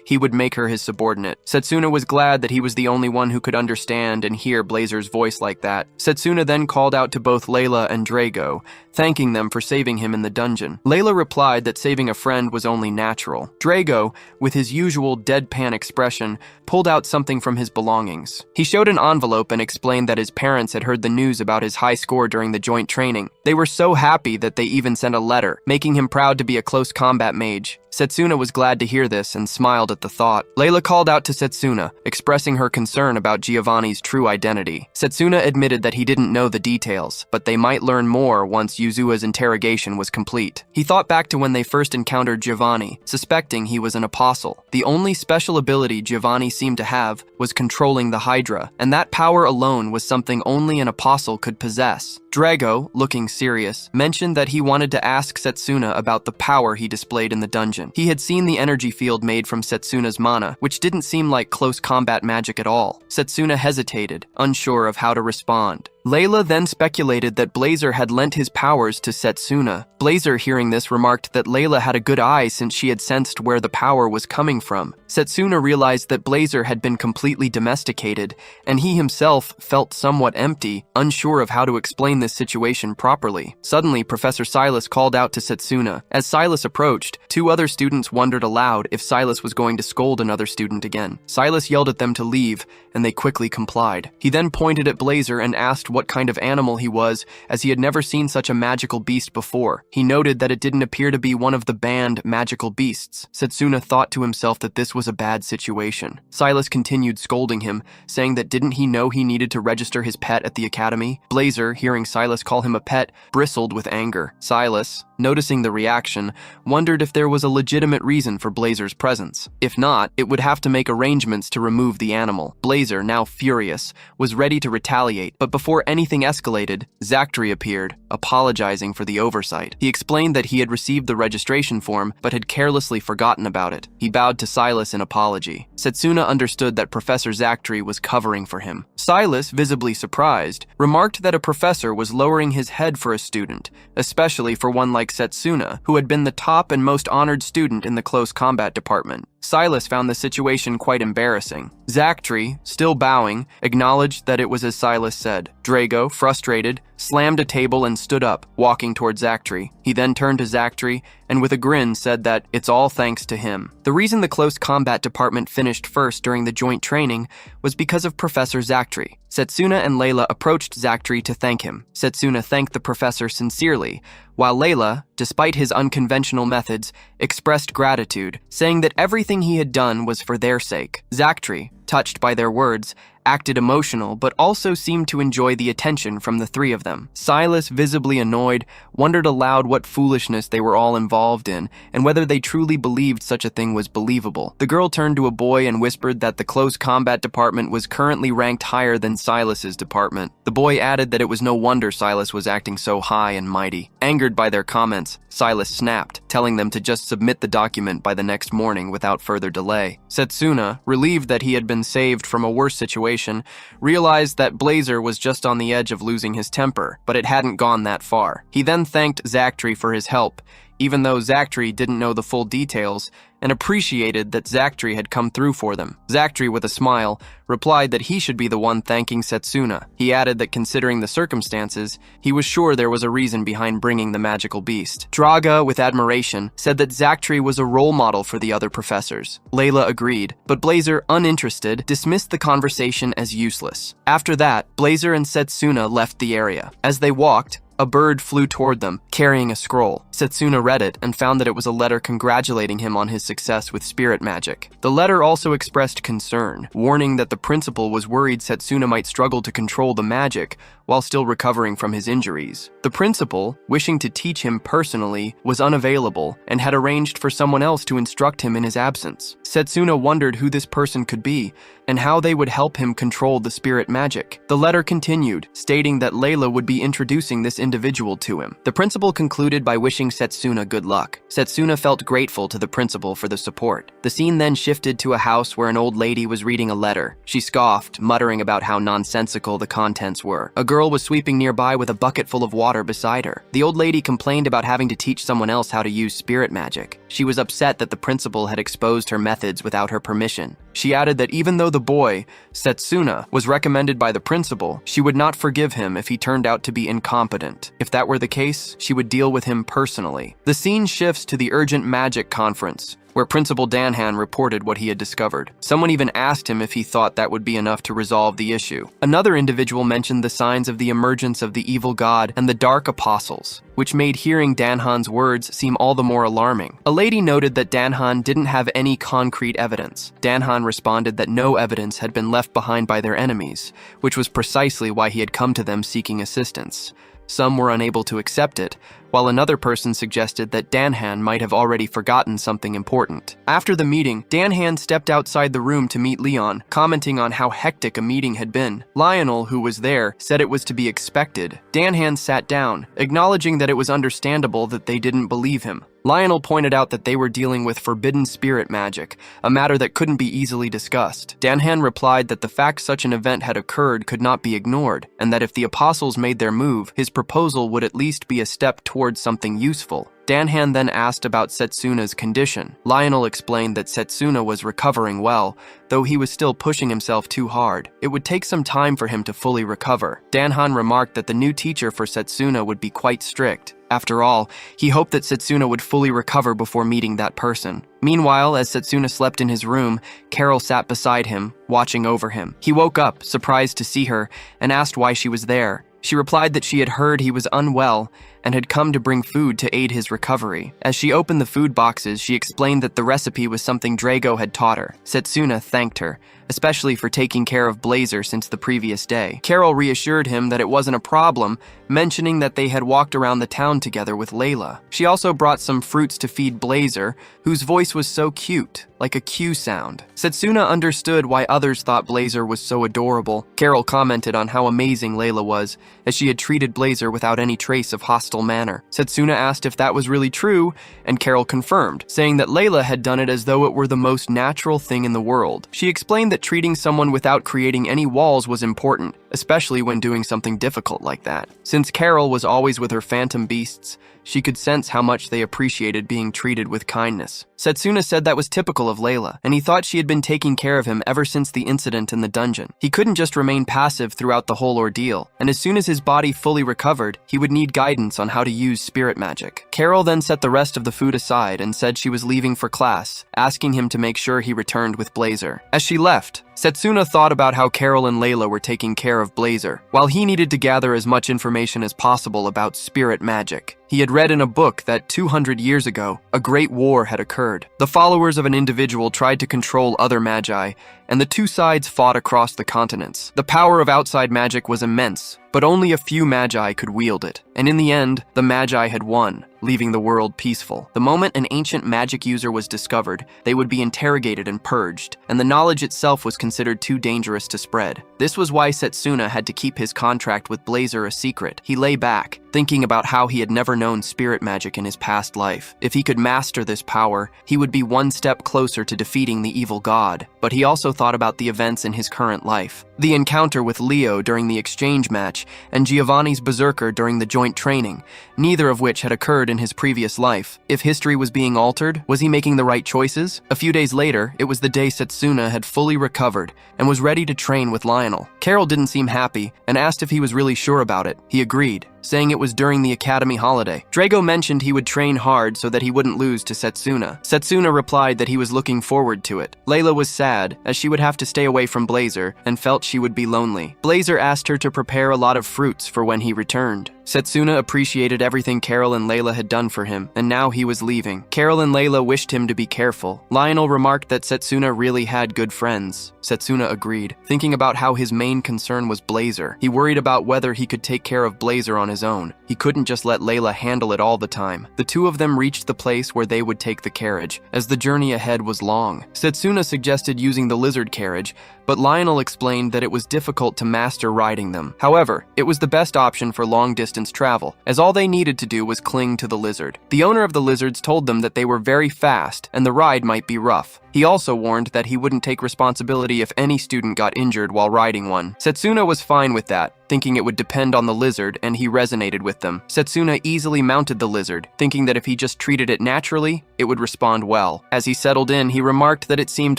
he would make her his subordinate. Setsuna was glad that he was the only one who could understand and hear Blazer's voice like that. Setsuna then called out to both Layla and Drago, thanking them for saving him in the dungeon. Layla replied that saving a friend was only natural. Drago, with his usual deadpan expression, pulled out something from his belongings. He showed an envelope and explained that his parents had heard the news about his high score during the joint training. They were so happy that they even sent a letter, making him proud to be a close combat mage. Setsuna was glad to hear this and smiled at the thought. Layla called out to Setsuna, expressing her concern about Giovanni's true identity. Setsuna admitted that he didn't know the details, but they might learn more once Yuzua's interrogation was complete. He thought back to when they first encountered Giovanni, suspecting he was an apostle. The only special ability Giovanni seemed to have was controlling the Hydra, and that power alone was something only an apostle could possess. Drago, looking serious, mentioned that he wanted to ask Setsuna about the power he displayed in the dungeon. He had seen the energy field made from Setsuna's mana, which didn't seem like close combat magic at all. Setsuna hesitated, unsure of how to respond. Layla then speculated that Blazer had lent his powers to Setsuna. Blazer, hearing this, remarked that Layla had a good eye since she had sensed where the power was coming from. Setsuna realized that Blazer had been completely domesticated, and he himself felt somewhat empty, unsure of how to explain this situation properly. Suddenly, Professor Silas called out to Setsuna. As Silas approached, two other students wondered aloud if Silas was going to scold another student again. Silas yelled at them to leave, and they quickly complied. He then pointed at Blazer and asked what kind of animal he was, as he had never seen such a magical beast before. He noted that it didn't appear to be one of the banned magical beasts. Setsuna thought to himself that this was a bad situation. Silas continued scolding him, saying that didn't he know he needed to register his pet at the academy? Blazer, hearing Silas call him a pet, bristled with anger. Silas, noticing the reaction, wondered if there was a legitimate reason for Blazer's presence. If not, it would have to make arrangements to remove the animal. Blazer, now furious, was ready to retaliate, but before anything escalated, Zachary appeared, apologizing for the oversight. He explained that he had received the registration form, but had carelessly forgotten about it. He bowed to Silas in apology. Setsuna understood that Professor Zachary was covering for him. Silas, visibly surprised, remarked that a professor was lowering his head for a student, especially for one like Setsuna, who had been the top and most honored student in the close combat department. Silas found the situation quite embarrassing. Zachary, still bowing, acknowledged that it was as Silas said. Drago, frustrated, slammed a table and stood up, walking toward Zachary. He then turned to Zachary and with a grin said that it's all thanks to him. The reason the close combat department finished first during the joint training was because of Professor Zachary. Setsuna and Layla approached Zachary to thank him. Setsuna thanked the professor sincerely, while Layla, despite his unconventional methods, expressed gratitude, saying that everything he had done was for their sake. Zachary, touched by their words, acted emotional but also seemed to enjoy the attention from the three of them. Silas, visibly annoyed, wondered aloud what foolishness they were all involved in and whether they truly believed such a thing was believable. The girl turned to a boy and whispered that the close combat department was currently ranked higher than Silas's department. The boy added that it was no wonder Silas was acting so high and mighty. Angered by their comments, Silas snapped, telling them to just submit the document by the next morning without further delay. Setsuna, relieved that he had been saved from a worse situation, realized that Blazer was just on the edge of losing his temper, but it hadn't gone that far. He then thanked Zachary for his help, even though Zachary didn't know the full details, and appreciated that Zachary had come through for them. Zachary, with a smile, replied that he should be the one thanking Setsuna. He added that considering the circumstances, he was sure there was a reason behind bringing the magical beast. Draga, with admiration, said that Zachary was a role model for the other professors. Layla agreed, but Blazer, uninterested, dismissed the conversation as useless. After that, Blazer and Setsuna left the area. As they walked, a bird flew toward them, carrying a scroll. Setsuna read it and found that it was a letter congratulating him on his success with spirit magic. The letter also expressed concern, warning that the principal was worried Setsuna might struggle to control the magic while still recovering from his injuries. The principal, wishing to teach him personally, was unavailable and had arranged for someone else to instruct him in his absence. Setsuna wondered who this person could be and how they would help him control the spirit magic. The letter continued, stating that Layla would be introducing this individual to him. The principal concluded by wishing Setsuna good luck. Setsuna felt grateful to the principal for the support. The scene then shifted to a house where an old lady was reading a letter. She scoffed, muttering about how nonsensical the contents were. A girl was sweeping nearby with a bucket full of water beside her. The old lady complained about having to teach someone else how to use spirit magic. She was upset that the principal had exposed her methods without her permission. She added that even though the boy, Setsuna, was recommended by the principal, she would not forgive him if he turned out to be incompetent. If that were the case, she would deal with him personally. The scene shifts to the Urgent Magic Conference, where Principal Danhan reported what he had discovered. Someone even asked him if he thought that would be enough to resolve the issue. Another individual mentioned the signs of the emergence of the evil god and the dark apostles, which made hearing Danhan's words seem all the more alarming. A lady noted that Danhan didn't have any concrete evidence. Danhan responded that no evidence had been left behind by their enemies, which was precisely why he had come to them seeking assistance. Some were unable to accept it, while another person suggested that Danhan might have already forgotten something important. After the meeting, Danhan stepped outside the room to meet Leon, commenting on how hectic a meeting had been. Lionel, who was there, said it was to be expected. Danhan sat down, acknowledging that it was understandable that they didn't believe him. Lionel pointed out that they were dealing with forbidden spirit magic, a matter that couldn't be easily discussed. Danhan replied that the fact such an event had occurred could not be ignored, and that if the apostles made their move, his proposal would at least be a step towards something useful. Danhan then asked about Setsuna's condition. Lionel explained that Setsuna was recovering well, though he was still pushing himself too hard. It would take some time for him to fully recover. Danhan remarked that the new teacher for Setsuna would be quite strict. After all, he hoped that Setsuna would fully recover before meeting that person. Meanwhile, as Setsuna slept in his room, Carol sat beside him, watching over him. He woke up, surprised to see her, and asked why she was there. She replied that she had heard he was unwell and had come to bring food to aid his recovery. As she opened the food boxes, she explained that the recipe was something Drago had taught her. Setsuna thanked her, especially for taking care of Blazer since the previous day. Carol reassured him that it wasn't a problem, mentioning that they had walked around the town together with Layla. She also brought some fruits to feed Blazer, whose voice was so cute, like a Q sound. Setsuna understood why others thought Blazer was so adorable. Carol commented on how amazing Layla was, as she had treated Blazer without any trace of hostile manner. Setsuna asked if that was really true, and Carol confirmed, saying that Layla had done it as though it were the most natural thing in the world. She explained that treating someone without creating any walls was important, especially when doing something difficult like that. Since Carol was always with her phantom beasts, she could sense how much they appreciated being treated with kindness. Setsuna said that was typical of Layla, and he thought she had been taking care of him ever since the incident in the dungeon. He couldn't just remain passive throughout the whole ordeal, and as soon as his body fully recovered, he would need guidance on how to use spirit magic. Carol then set the rest of the food aside and said she was leaving for class, asking him to make sure he returned with Blazer. As she left, Setsuna thought about how Carol and Layla were taking care of Blazer, while he needed to gather as much information as possible about spirit magic. He had read in a book that 200 years ago, a great war had occurred. The followers of an individual tried to control other magi, and the two sides fought across the continents. The power of outside magic was immense, but only a few magi could wield it. And in the end, the magi had won, leaving the world peaceful. The moment an ancient magic user was discovered, they would be interrogated and purged, and the knowledge itself was considered too dangerous to spread. This was why Setsuna had to keep his contract with Blazer a secret. He lay back, thinking about how he had never known spirit magic in his past life. If he could master this power, he would be one step closer to defeating the evil god. But he also thought about the events in his current life. The encounter with Leo during the exchange match and Giovanni's berserker during the joint training, neither of which had occurred in his previous life. If history was being altered, was he making the right choices? A few days later, it was the day Setsuna had fully recovered and was ready to train with Lionel. Carol didn't seem happy and asked if he was really sure about it. He agreed, saying it was during the academy holiday. Drago mentioned he would train hard so that he wouldn't lose to Setsuna. Setsuna replied that he was looking forward to it. Layla was sad, as she would have to stay away from Blazer and felt she would be lonely. Blazer asked her to prepare a lot of fruits for when he returned. Setsuna appreciated everything Carol and Layla had done for him, and now he was leaving. Carol and Layla wished him to be careful. Lionel remarked that Setsuna really had good friends. Setsuna agreed, thinking about how his main concern was Blazer. He worried about whether he could take care of Blazer on his own. He couldn't just let Layla handle it all the time. The two of them reached the place where they would take the carriage, as the journey ahead was long. Setsuna suggested using the lizard carriage, but Lionel explained that it was difficult to master riding them. However, it was the best option for long-distance travel, as all they needed to do was cling to the lizard. The owner of the lizards told them that they were very fast and the ride might be rough. He also warned that he wouldn't take responsibility if any student got injured while riding one. Setsuna was fine with that, thinking it would depend on the lizard, and he resonated with them. Setsuna easily mounted the lizard, thinking that if he just treated it naturally, it would respond well. As he settled in, he remarked that it seemed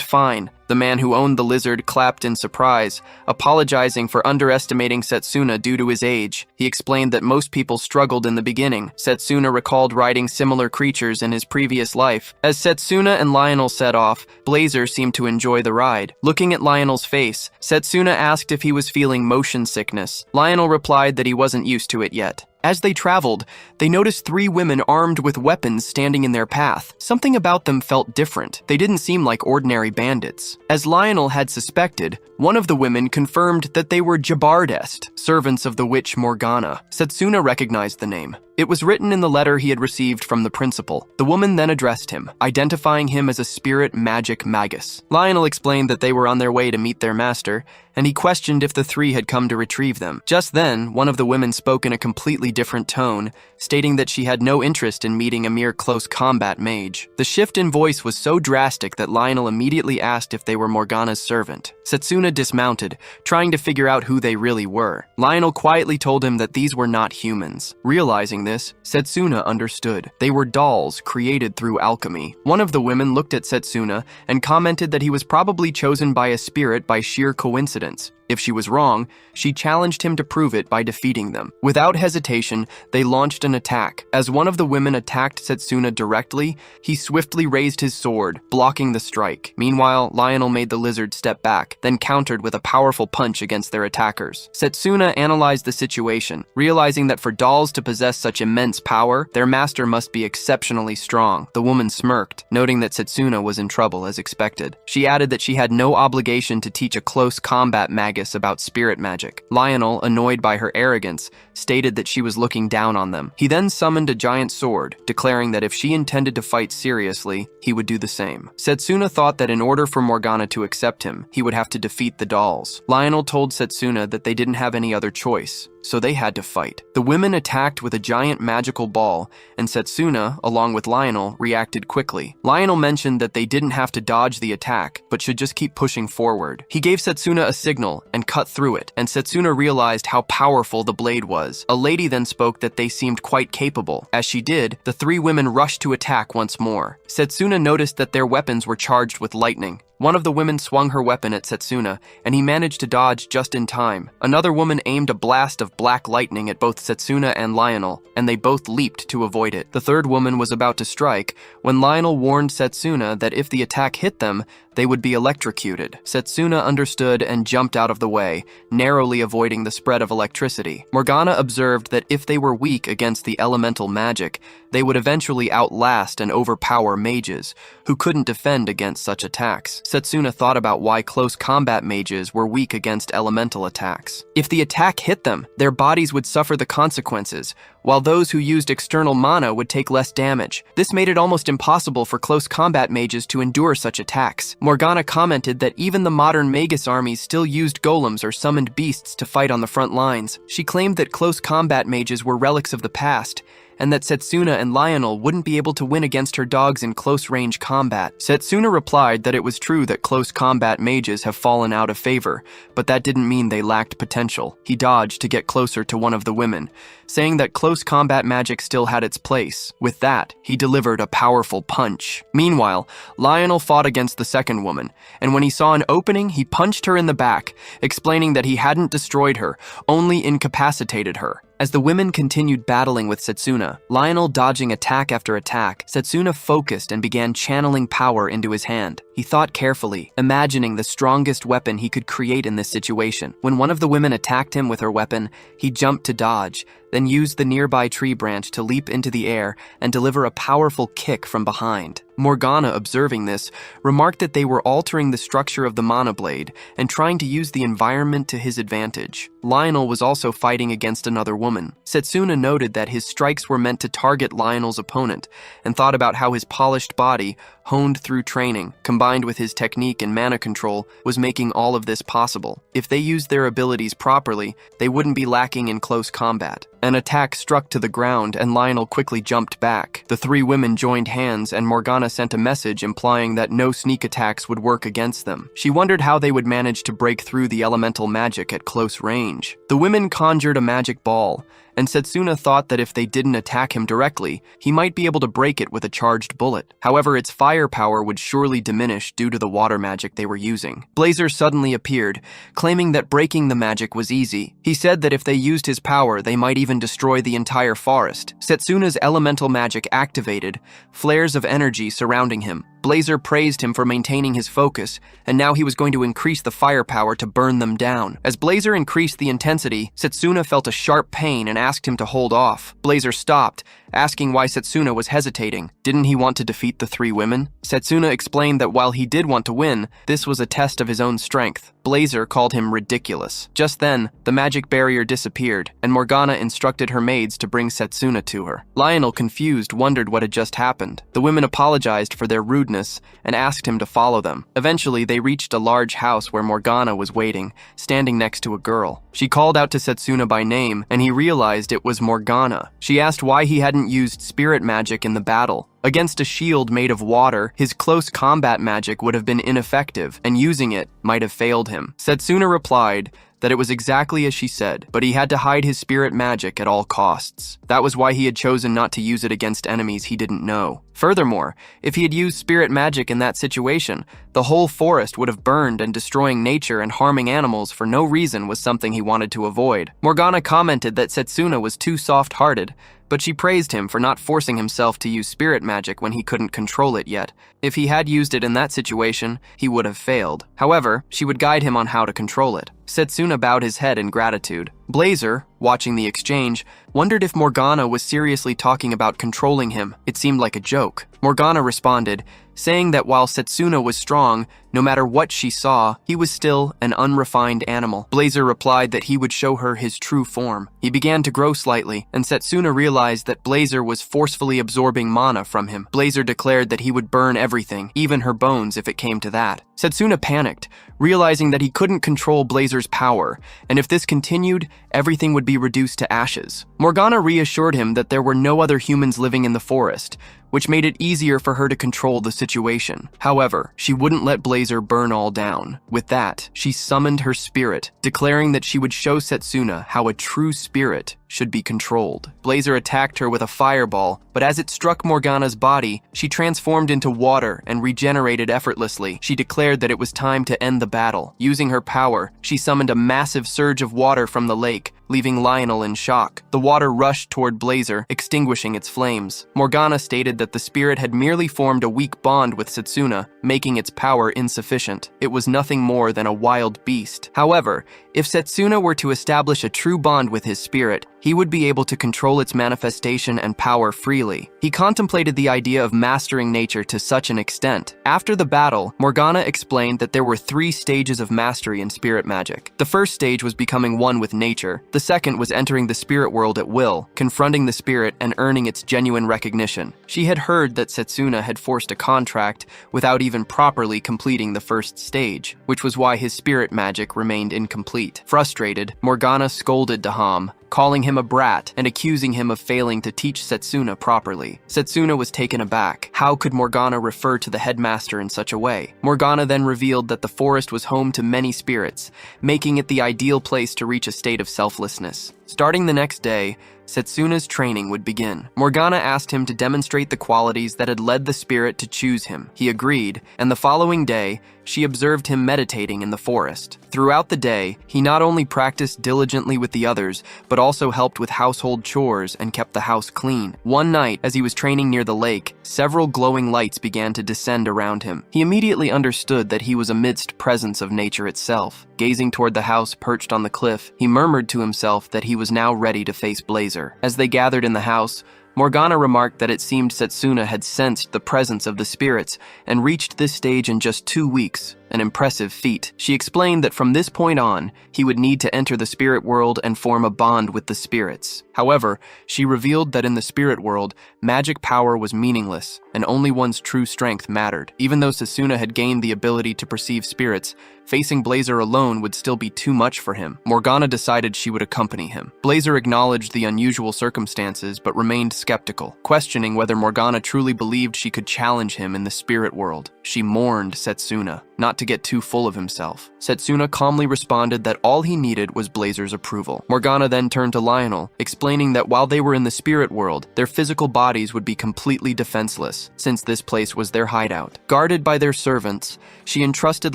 fine. The man who owned the lizard clapped in surprise, apologizing for underestimating Setsuna due to his age. He explained that most people struggled in the beginning. Setsuna recalled riding similar creatures in his previous life. As Setsuna and Lionel set off, Blazer seemed to enjoy the ride. Looking at Lionel's face, Setsuna asked if he was feeling motion sickness. Lionel replied that he wasn't used to it yet. As they traveled, they noticed 3 women armed with weapons standing in their path. Something about them felt different. They didn't seem like ordinary bandits. As Lionel had suspected, one of the women confirmed that they were Jabardest, servants of the witch Morgana. Setsuna recognized the name. It was written in the letter he had received from the principal. The woman then addressed him, identifying him as a spirit magic magus. Lionel explained that they were on their way to meet their master, and he questioned if the 3 had come to retrieve them. Just then, one of the women spoke in a completely different tone, stating that she had no interest in meeting a mere close combat mage. The shift in voice was so drastic that Lionel immediately asked if they were Morgana's servant. Setsuna dismounted, trying to figure out who they really were. Lionel quietly told him that these were not humans. Realizing this, Setsuna understood. They were dolls created through alchemy. One of the women looked at Setsuna and commented that he was probably chosen by a spirit by sheer coincidence. If she was wrong, she challenged him to prove it by defeating them. Without hesitation, they launched an attack. As one of the women attacked Setsuna directly, he swiftly raised his sword, blocking the strike. Meanwhile, Lionel made the lizard step back, then countered with a powerful punch against their attackers. Setsuna analyzed the situation, realizing that for dolls to possess such immense power, their master must be exceptionally strong. The woman smirked, noting that Setsuna was in trouble as expected. She added that she had no obligation to teach a close combat magus about spirit magic. Lionel, annoyed by her arrogance, stated that she was looking down on them. He then summoned a giant sword, declaring that if she intended to fight seriously, he would do the same. Setsuna thought that in order for Morgana to accept him, he would have to defeat the dolls. Lionel told Setsuna that they didn't have any other choice, so they had to fight. The women attacked with a giant magical ball, and Setsuna, along with Lionel, reacted quickly. Lionel mentioned that they didn't have to dodge the attack, but should just keep pushing forward. He gave Setsuna a signal and cut through it, and Setsuna realized how powerful the blade was. A lady then spoke that they seemed quite capable. As she did, the 3 women rushed to attack once more. Setsuna noticed that their weapons were charged with lightning. One of the women swung her weapon at Setsuna, and he managed to dodge just in time. Another woman aimed a blast of black lightning at both Setsuna and Lionel, and they both leaped to avoid it. The 3rd woman was about to strike when Lionel warned Setsuna that if the attack hit them, they would be electrocuted. Setsuna understood and jumped out of the way, narrowly avoiding the spread of electricity. Morgana observed that if they were weak against the elemental magic, they would eventually outlast and overpower mages, who couldn't defend against such attacks. Setsuna thought about why close combat mages were weak against elemental attacks. If the attack hit them, their bodies would suffer the consequences, while those who used external mana would take less damage. This made it almost impossible for close combat mages to endure such attacks. Morgana commented that even the modern magus armies still used golems or summoned beasts to fight on the front lines. She claimed that close combat mages were relics of the past, and that Setsuna and Lionel wouldn't be able to win against her dogs in close-range combat. Setsuna replied that it was true that close combat mages have fallen out of favor, but that didn't mean they lacked potential. He dodged to get closer to one of the women, saying that close combat magic still had its place. With that, he delivered a powerful punch. Meanwhile, Lionel fought against the 2nd woman, and when he saw an opening, he punched her in the back, explaining that he hadn't destroyed her, only incapacitated her. As the women continued battling with Setsuna, Lionel dodging attack after attack, Setsuna focused and began channeling power into his hand. He thought carefully, imagining the strongest weapon he could create in this situation. When one of the women attacked him with her weapon, he jumped to dodge, then used the nearby tree branch to leap into the air and deliver a powerful kick from behind. Morgana, observing this, remarked that they were altering the structure of the mana blade and trying to use the environment to his advantage. Lionel was also fighting against another woman. Setsuna noted that his strikes were meant to target Lionel's opponent and thought about how his polished body, honed through training, combined with his technique and mana control, was making all of this possible. If they used their abilities properly, they wouldn't be lacking in close combat. An attack struck to the ground and Lionel quickly jumped back. The 3 women joined hands and Morgana sent a message implying that no sneak attacks would work against them. She wondered how they would manage to break through the elemental magic at close range. The women conjured a magic ball, and Setsuna thought that if they didn't attack him directly, he might be able to break it with a charged bullet. However, its firepower would surely diminish due to the water magic they were using. Blazer suddenly appeared, claiming that breaking the magic was easy. He said that if they used his power, they might even destroy the entire forest. Setsuna's elemental magic activated, flares of energy surrounding him. Blazer praised him for maintaining his focus, and now he was going to increase the firepower to burn them down. As Blazer increased the intensity, Setsuna felt a sharp pain and asked him to hold off. Blazer stopped, asking why Setsuna was hesitating. Didn't he want to defeat the 3 women? Setsuna explained that while he did want to win, this was a test of his own strength. Blazer called him ridiculous. Just then, the magic barrier disappeared, and Morgana instructed her maids to bring Setsuna to her. Lionel, confused, wondered what had just happened. The women apologized for their rudeness and asked him to follow them. Eventually, they reached a large house where Morgana was waiting, standing next to a girl. She called out to Setsuna by name, and he realized it was Morgana. She asked why he hadn't used spirit magic in the battle. Against a shield made of water, his close combat magic would have been ineffective, and using it might have failed him. Setsuna replied that it was exactly as she said, but he had to hide his spirit magic at all costs. That was why he had chosen not to use it against enemies he didn't know. Furthermore, if he had used spirit magic in that situation, the whole forest would have burned, and destroying nature and harming animals for no reason was something he wanted to avoid. Morgana commented that Setsuna was too soft-hearted, but she praised him for not forcing himself to use spirit magic when he couldn't control it yet. If he had used it in that situation, he would have failed. However, she would guide him on how to control it. Setsuna bowed his head in gratitude. Blazer, watching the exchange, wondered if Morgana was seriously talking about controlling him. It seemed like a joke. Morgana responded, saying that while Setsuna was strong, no matter what she saw, he was still an unrefined animal. Blazer replied that he would show her his true form. He began to grow slightly, and Setsuna realized that Blazer was forcefully absorbing mana from him. Blazer declared that he would burn everything, even her bones if it came to that. Setsuna panicked, realizing that he couldn't control Blazer's power, and if this continued, everything would be reduced to ashes. Morgana reassured him that there were no other humans living in the forest, which made it easier for her to control the situation. However, she wouldn't let Blazer burn all down. With that, she summoned her spirit, declaring that she would show Setsuna how a true spirit should be controlled. Blazer attacked her with a fireball, but as it struck Morgana's body, she transformed into water and regenerated effortlessly. She declared that it was time to end the battle. Using her power, she summoned a massive surge of water from the lake, leaving Lionel in shock. The water rushed toward Blazer, extinguishing its flames. Morgana stated that the spirit had merely formed a weak bond with Setsuna, making its power insufficient. It was nothing more than a wild beast. However, if Setsuna were to establish a true bond with his spirit, he would be able to control its manifestation and power freely. He contemplated the idea of mastering nature to such an extent. After the battle, Morgana explained that there were 3 stages of mastery in spirit magic. The first stage was becoming one with nature. The second was entering the spirit world at will, confronting the spirit and earning its genuine recognition. She had heard that Setsuna had forced a contract without even properly completing the first stage, which was why his spirit magic remained incomplete. Frustrated, Morgana scolded Daham, calling him a brat and accusing him of failing to teach Setsuna properly. Setsuna was taken aback. How could Morgana refer to the headmaster in such a way? Morgana then revealed that the forest was home to many spirits, making it the ideal place to reach a state of selflessness. Starting the next day, Setsuna's training would begin. Morgana asked him to demonstrate the qualities that had led the spirit to choose him. He agreed, and the following day, she observed him meditating in the forest. Throughout the day, he not only practiced diligently with the others, but also helped with household chores and kept the house clean. One night, as he was training near the lake, several glowing lights began to descend around him. He immediately understood that he was amidst presence of nature itself. Gazing toward the house perched on the cliff, he murmured to himself that he was now ready to face Blazer. As they gathered in the house, Morgana remarked that it seemed Setsuna had sensed the presence of the spirits and reached this stage in just 2 weeks, an impressive feat. She explained that from this point on, he would need to enter the spirit world and form a bond with the spirits. However, she revealed that in the spirit world, magic power was meaningless, and only one's true strength mattered. Even though Setsuna had gained the ability to perceive spirits, facing Blazer alone would still be too much for him. Morgana decided she would accompany him. Blazer acknowledged the unusual circumstances, but remained skeptical, questioning whether Morgana truly believed she could challenge him in the spirit world. She mourned Setsuna, not to get too full of himself. Setsuna calmly responded that all he needed was Blazer's approval. Morgana then turned to Lionel, explaining that while they were in the spirit world, their physical bodies would be completely defenseless, since this place was their hideout. Guarded by their servants, she entrusted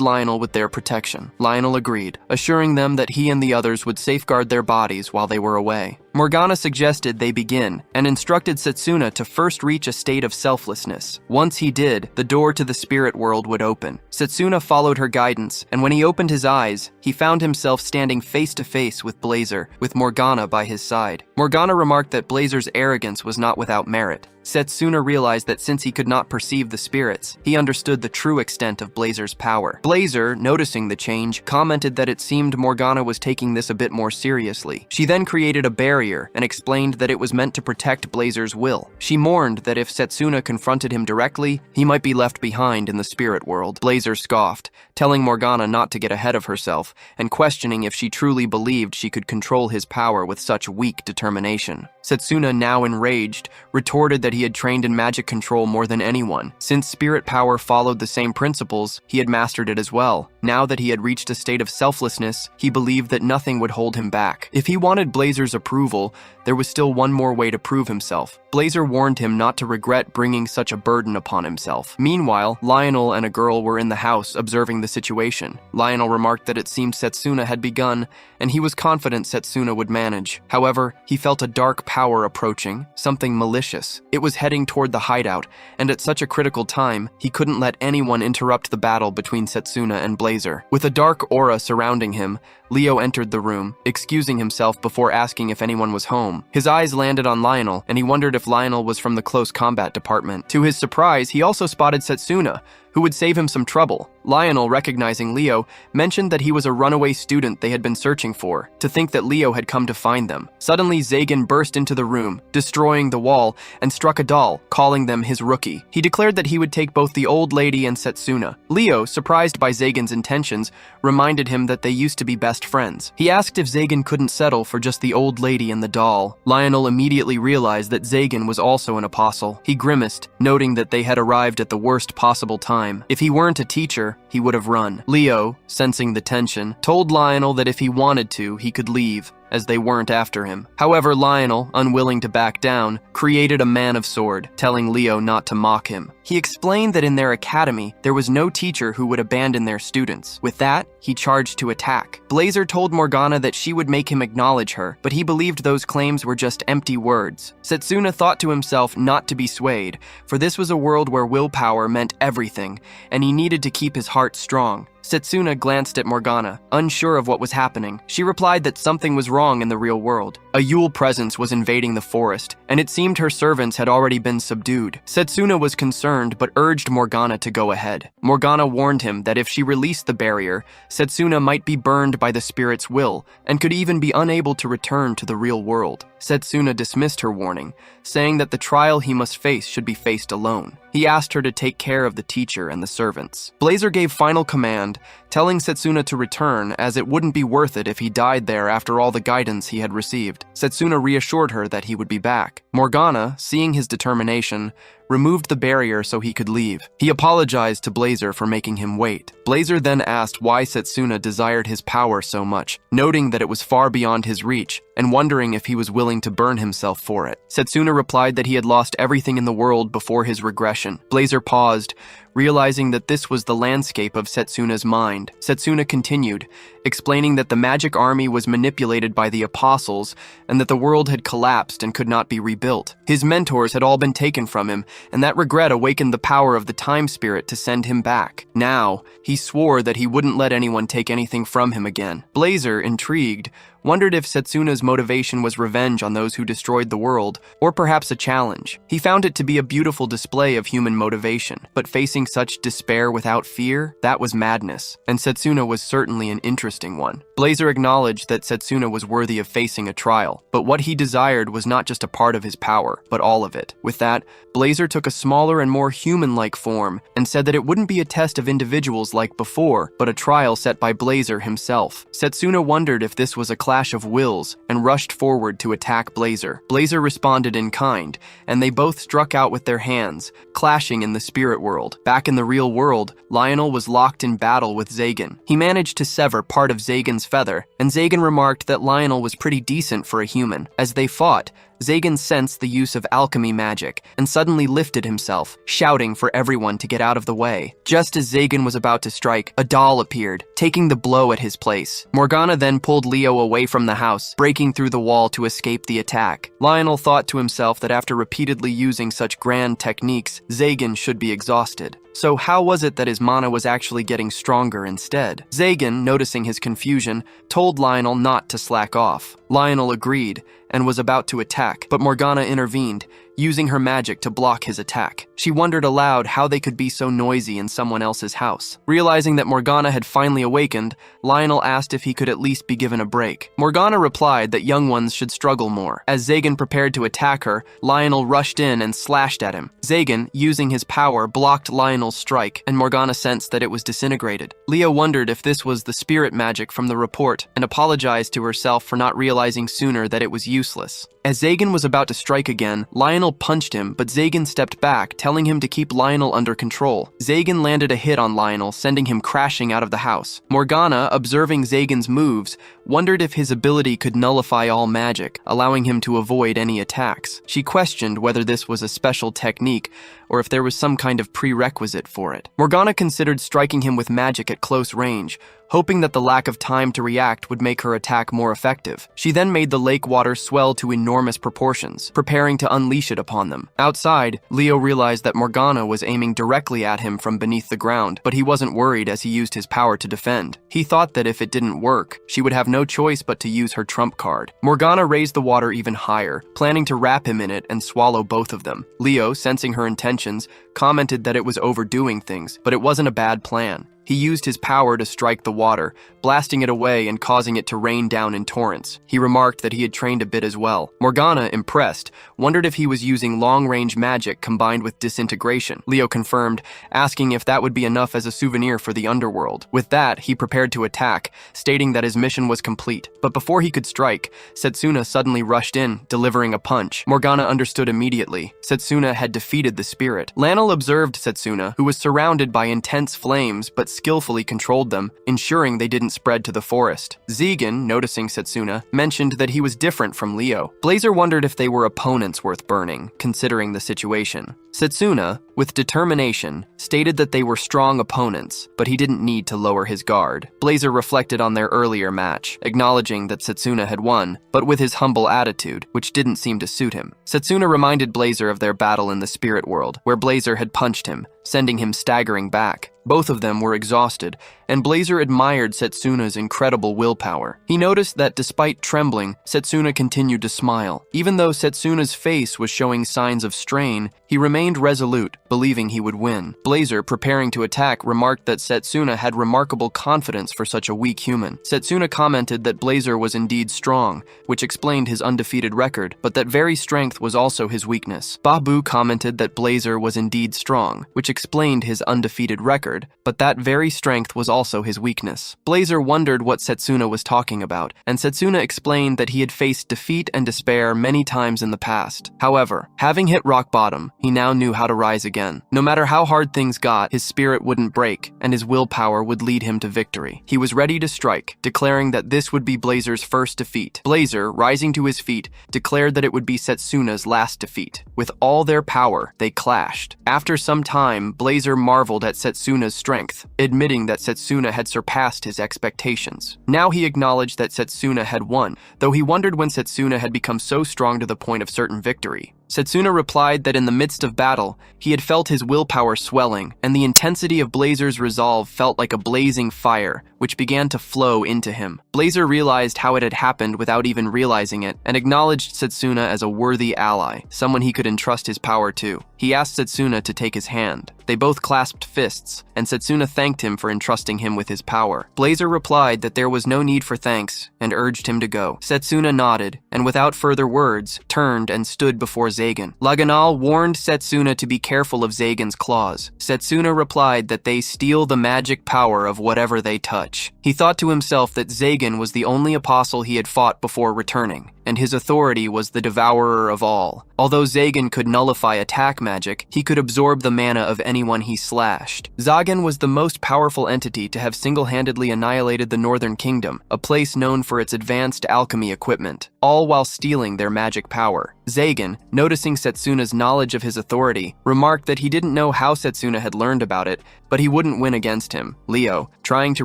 Lionel with their protection. Lionel agreed, assuring them that he and the others would safeguard their bodies while they were away. Morgana suggested they begin and instructed Setsuna to first reach a state of selflessness. Once he did, the door to the spirit world would open. Setsuna followed her guidance, and when he opened his eyes, he found himself standing face to face with Blazer, with Morgana by his side. Morgana remarked that Blazer's arrogance was not without merit. Setsuna realized that since he could not perceive the spirits, he understood the true extent of Blazer's power. Blazer, noticing the change, commented that it seemed Morgana was taking this a bit more seriously. She then created a barrier and explained that it was meant to protect Blazer's will. She mourned that if Setsuna confronted him directly, he might be left behind in the spirit world. Blazer scoffed, telling Morgana not to get ahead of herself and questioning if she truly believed she could control his power with such weak determination. Setsuna, now enraged, retorted that he had trained in magic control more than anyone. Since spirit power followed the same principles, he had mastered it as well. Now that he had reached a state of selflessness, he believed that nothing would hold him back. If he wanted Blazer's approval, there was still one more way to prove himself. Blazer warned him not to regret bringing such a burden upon himself. Meanwhile, Lionel and a girl were in the house observing the situation. Lionel remarked that it seemed Setsuna had begun, and he was confident Setsuna would manage. However, he felt a dark power approaching, something malicious. It was heading toward the hideout, and at such a critical time, he couldn't let anyone interrupt the battle between Setsuna and Blazer. With a dark aura surrounding him, Leo entered the room, excusing himself before asking if anyone was home. His eyes landed on Lionel, and he wondered if Lionel was from the close combat department. To his surprise, he also spotted Setsuna, who would save him some trouble. Lionel, recognizing Leo, mentioned that he was a runaway student they had been searching for, to think that Leo had come to find them. Suddenly, Zagan burst into the room, destroying the wall, and struck a doll, calling them his rookie. He declared that he would take both the old lady and Setsuna. Leo, surprised by Zagan's intentions, reminded him that they used to be best friends. He asked if Zagan couldn't settle for just the old lady and the doll. Lionel immediately realized that Zagan was also an apostle. He grimaced, noting that they had arrived at the worst possible time. If he weren't a teacher, he would have run. Leo, sensing the tension, told Lionel that if he wanted to, he could leave, as they weren't after him. However, Lionel, unwilling to back down, created a man of sword, telling Leo not to mock him. He explained that in their academy, there was no teacher who would abandon their students. With that, he charged to attack. Blazer told Morgana that she would make him acknowledge her, but he believed those claims were just empty words. Setsuna thought to himself not to be swayed, for this was a world where willpower meant everything, and he needed to keep his heart strong. Setsuna glanced at Morgana, unsure of what was happening. She replied that something was wrong in the real world. A Yule presence was invading the forest, and it seemed her servants had already been subdued. Setsuna was concerned, but urged Morgana to go ahead. Morgana warned him that if she released the barrier, Setsuna might be burned by the spirit's will, and could even be unable to return to the real world. Setsuna dismissed her warning, saying that the trial he must face should be faced alone. He asked her to take care of the teacher and the servants. Blazer gave final command, telling Setsuna to return, as it wouldn't be worth it if he died there after all the guidance he had received. Setsuna reassured her that he would be back. Morgana, seeing his determination, removed the barrier so he could leave. He apologized to Blazer for making him wait. Blazer then asked why Setsuna desired his power so much, noting that it was far beyond his reach, and wondering if he was willing to burn himself for it. Setsuna replied that he had lost everything in the world before his regression. Blazer paused, realizing that this was the landscape of Setsuna's mind. Setsuna continued, explaining that the magic army was manipulated by the apostles and that the world had collapsed and could not be rebuilt. His mentors had all been taken from him, and that regret awakened the power of the time spirit to send him back. Now, he swore that he wouldn't let anyone take anything from him again. Blazer, intrigued, wondered if Setsuna's motivation was revenge on those who destroyed the world, or perhaps a challenge. He found it to be a beautiful display of human motivation, but facing such despair without fear, that was madness, and Setsuna was certainly an interesting one. Blazer acknowledged that Setsuna was worthy of facing a trial, but what he desired was not just a part of his power, but all of it. With that, Blazer took a smaller and more human-like form, and said that it wouldn't be a test of individuals like before, but a trial set by Blazer himself. Setsuna wondered if this was a clash of wills, and rushed forward to attack Blazer. Blazer responded in kind, and they both struck out with their hands, clashing in the spirit world. Back in the real world, Lionel was locked in battle with Zagan. He managed to sever part of Zagan's feather, and Zagan remarked that Lionel was pretty decent for a human. As they fought, Zagan sensed the use of alchemy magic and suddenly lifted himself, shouting for everyone to get out of the way. Just as Zagan was about to strike, a doll appeared, taking the blow at his place. Morgana then pulled Leo away from the house, breaking through the wall to escape the attack. Lionel thought to himself that after repeatedly using such grand techniques, Zagan should be exhausted. So how was it that his mana was actually getting stronger instead? Zagan, noticing his confusion, told Lionel not to slack off. Lionel agreed and was about to attack, but Morgana intervened, using her magic to block his attack. She wondered aloud how they could be so noisy in someone else's house. Realizing that Morgana had finally awakened, Lionel asked if he could at least be given a break. Morgana replied that young ones should struggle more. As Zagan prepared to attack her, Lionel rushed in and slashed at him. Zagan, using his power, blocked Lionel's strike, and Morgana sensed that it was disintegrated. Leo wondered if this was the spirit magic from the report and apologized to herself for not realizing sooner that it was useless. As Zagan was about to strike again, Lionel punched him, but Zagan stepped back, telling him to keep Lionel under control. Zagan landed a hit on Lionel, sending him crashing out of the house. Morgana, observing Zagan's moves, wondered if his ability could nullify all magic, allowing him to avoid any attacks. She questioned whether this was a special technique, or if there was some kind of prerequisite for it. Morgana considered striking him with magic at close range, hoping that the lack of time to react would make her attack more effective. She then made the lake water swell to enormous proportions, preparing to unleash it upon them. Outside, Leo realized that Morgana was aiming directly at him from beneath the ground, but he wasn't worried as he used his power to defend. He thought that if it didn't work, she would have no choice but to use her trump card. Morgana raised the water even higher, planning to wrap him in it and swallow both of them. Leo, sensing her intentions, commented that it was overdoing things, but it wasn't a bad plan. He used his power to strike the water, blasting it away and causing it to rain down in torrents. He remarked that he had trained a bit as well. Morgana, impressed, wondered if he was using long-range magic combined with disintegration. Leo confirmed, asking if that would be enough as a souvenir for the underworld. With that, he prepared to attack, stating that his mission was complete. But before he could strike, Setsuna suddenly rushed in, delivering a punch. Morgana understood immediately. Setsuna had defeated the spirit. Lionel observed Setsuna, who was surrounded by intense flames but skillfully controlled them, ensuring they didn't spread to the forest. Zagan, noticing Setsuna, mentioned that he was different from Leo. Blazer wondered if they were opponents worth burning, considering the situation. Setsuna, with determination, stated that they were strong opponents, but he didn't need to lower his guard. Blazer reflected on their earlier match, acknowledging that Setsuna had won, but with his humble attitude, which didn't seem to suit him. Setsuna reminded Blazer of their battle in the spirit world, where Blazer had punched him, sending him staggering back. Both of them were exhausted, and Blazer admired Setsuna's incredible willpower. He noticed that despite trembling, Setsuna continued to smile. Even though Setsuna's face was showing signs of strain, he remained resolute, believing he would win. Blazer, preparing to attack, remarked that Setsuna had remarkable confidence for such a weak human. Setsuna commented that Blazer was indeed strong, which explained his undefeated record, but that very strength was also his weakness. Babu commented that Blazer was indeed strong, which explained his undefeated record, but that very strength was also his weakness. Blazer wondered what Setsuna was talking about, and Setsuna explained that he had faced defeat and despair many times in the past. However, having hit rock bottom, he now knew how to rise again. No matter how hard things got, his spirit wouldn't break, and his willpower would lead him to victory. He was ready to strike, declaring that this would be Blazer's first defeat. Blazer, rising to his feet, declared that it would be Setsuna's last defeat. With all their power, they clashed. After some time, Blazer marveled at Setsuna's strength, admitting that Setsuna had surpassed his expectations. Now he acknowledged that Setsuna had won, though he wondered when Setsuna had become so strong to the point of certain victory. Setsuna replied that in the midst of battle, he had felt his willpower swelling, and the intensity of Blazer's resolve felt like a blazing fire, which began to flow into him. Blazer realized how it had happened without even realizing it, and acknowledged Setsuna as a worthy ally, someone he could entrust his power to. He asked Setsuna to take his hand. They both clasped fists, and Setsuna thanked him for entrusting him with his power. Blazer replied that there was no need for thanks, and urged him to go. Setsuna nodded, and without further words, turned and stood before Zagan. Laganal warned Setsuna to be careful of Zagan's claws. Setsuna replied that they steal the magic power of whatever they touch. He thought to himself that Zagan was the only apostle he had fought before returning, and his authority was the devourer of all. Although Zagan could nullify attack magic, he could absorb the mana of anyone he slashed. Zagan was the most powerful entity to have single-handedly annihilated the Northern Kingdom, a place known for its advanced alchemy equipment, all while stealing their magic power. Zagan, noticing Setsuna's knowledge of his authority, remarked that he didn't know how Setsuna had learned about it, but he wouldn't win against him. Leo, trying to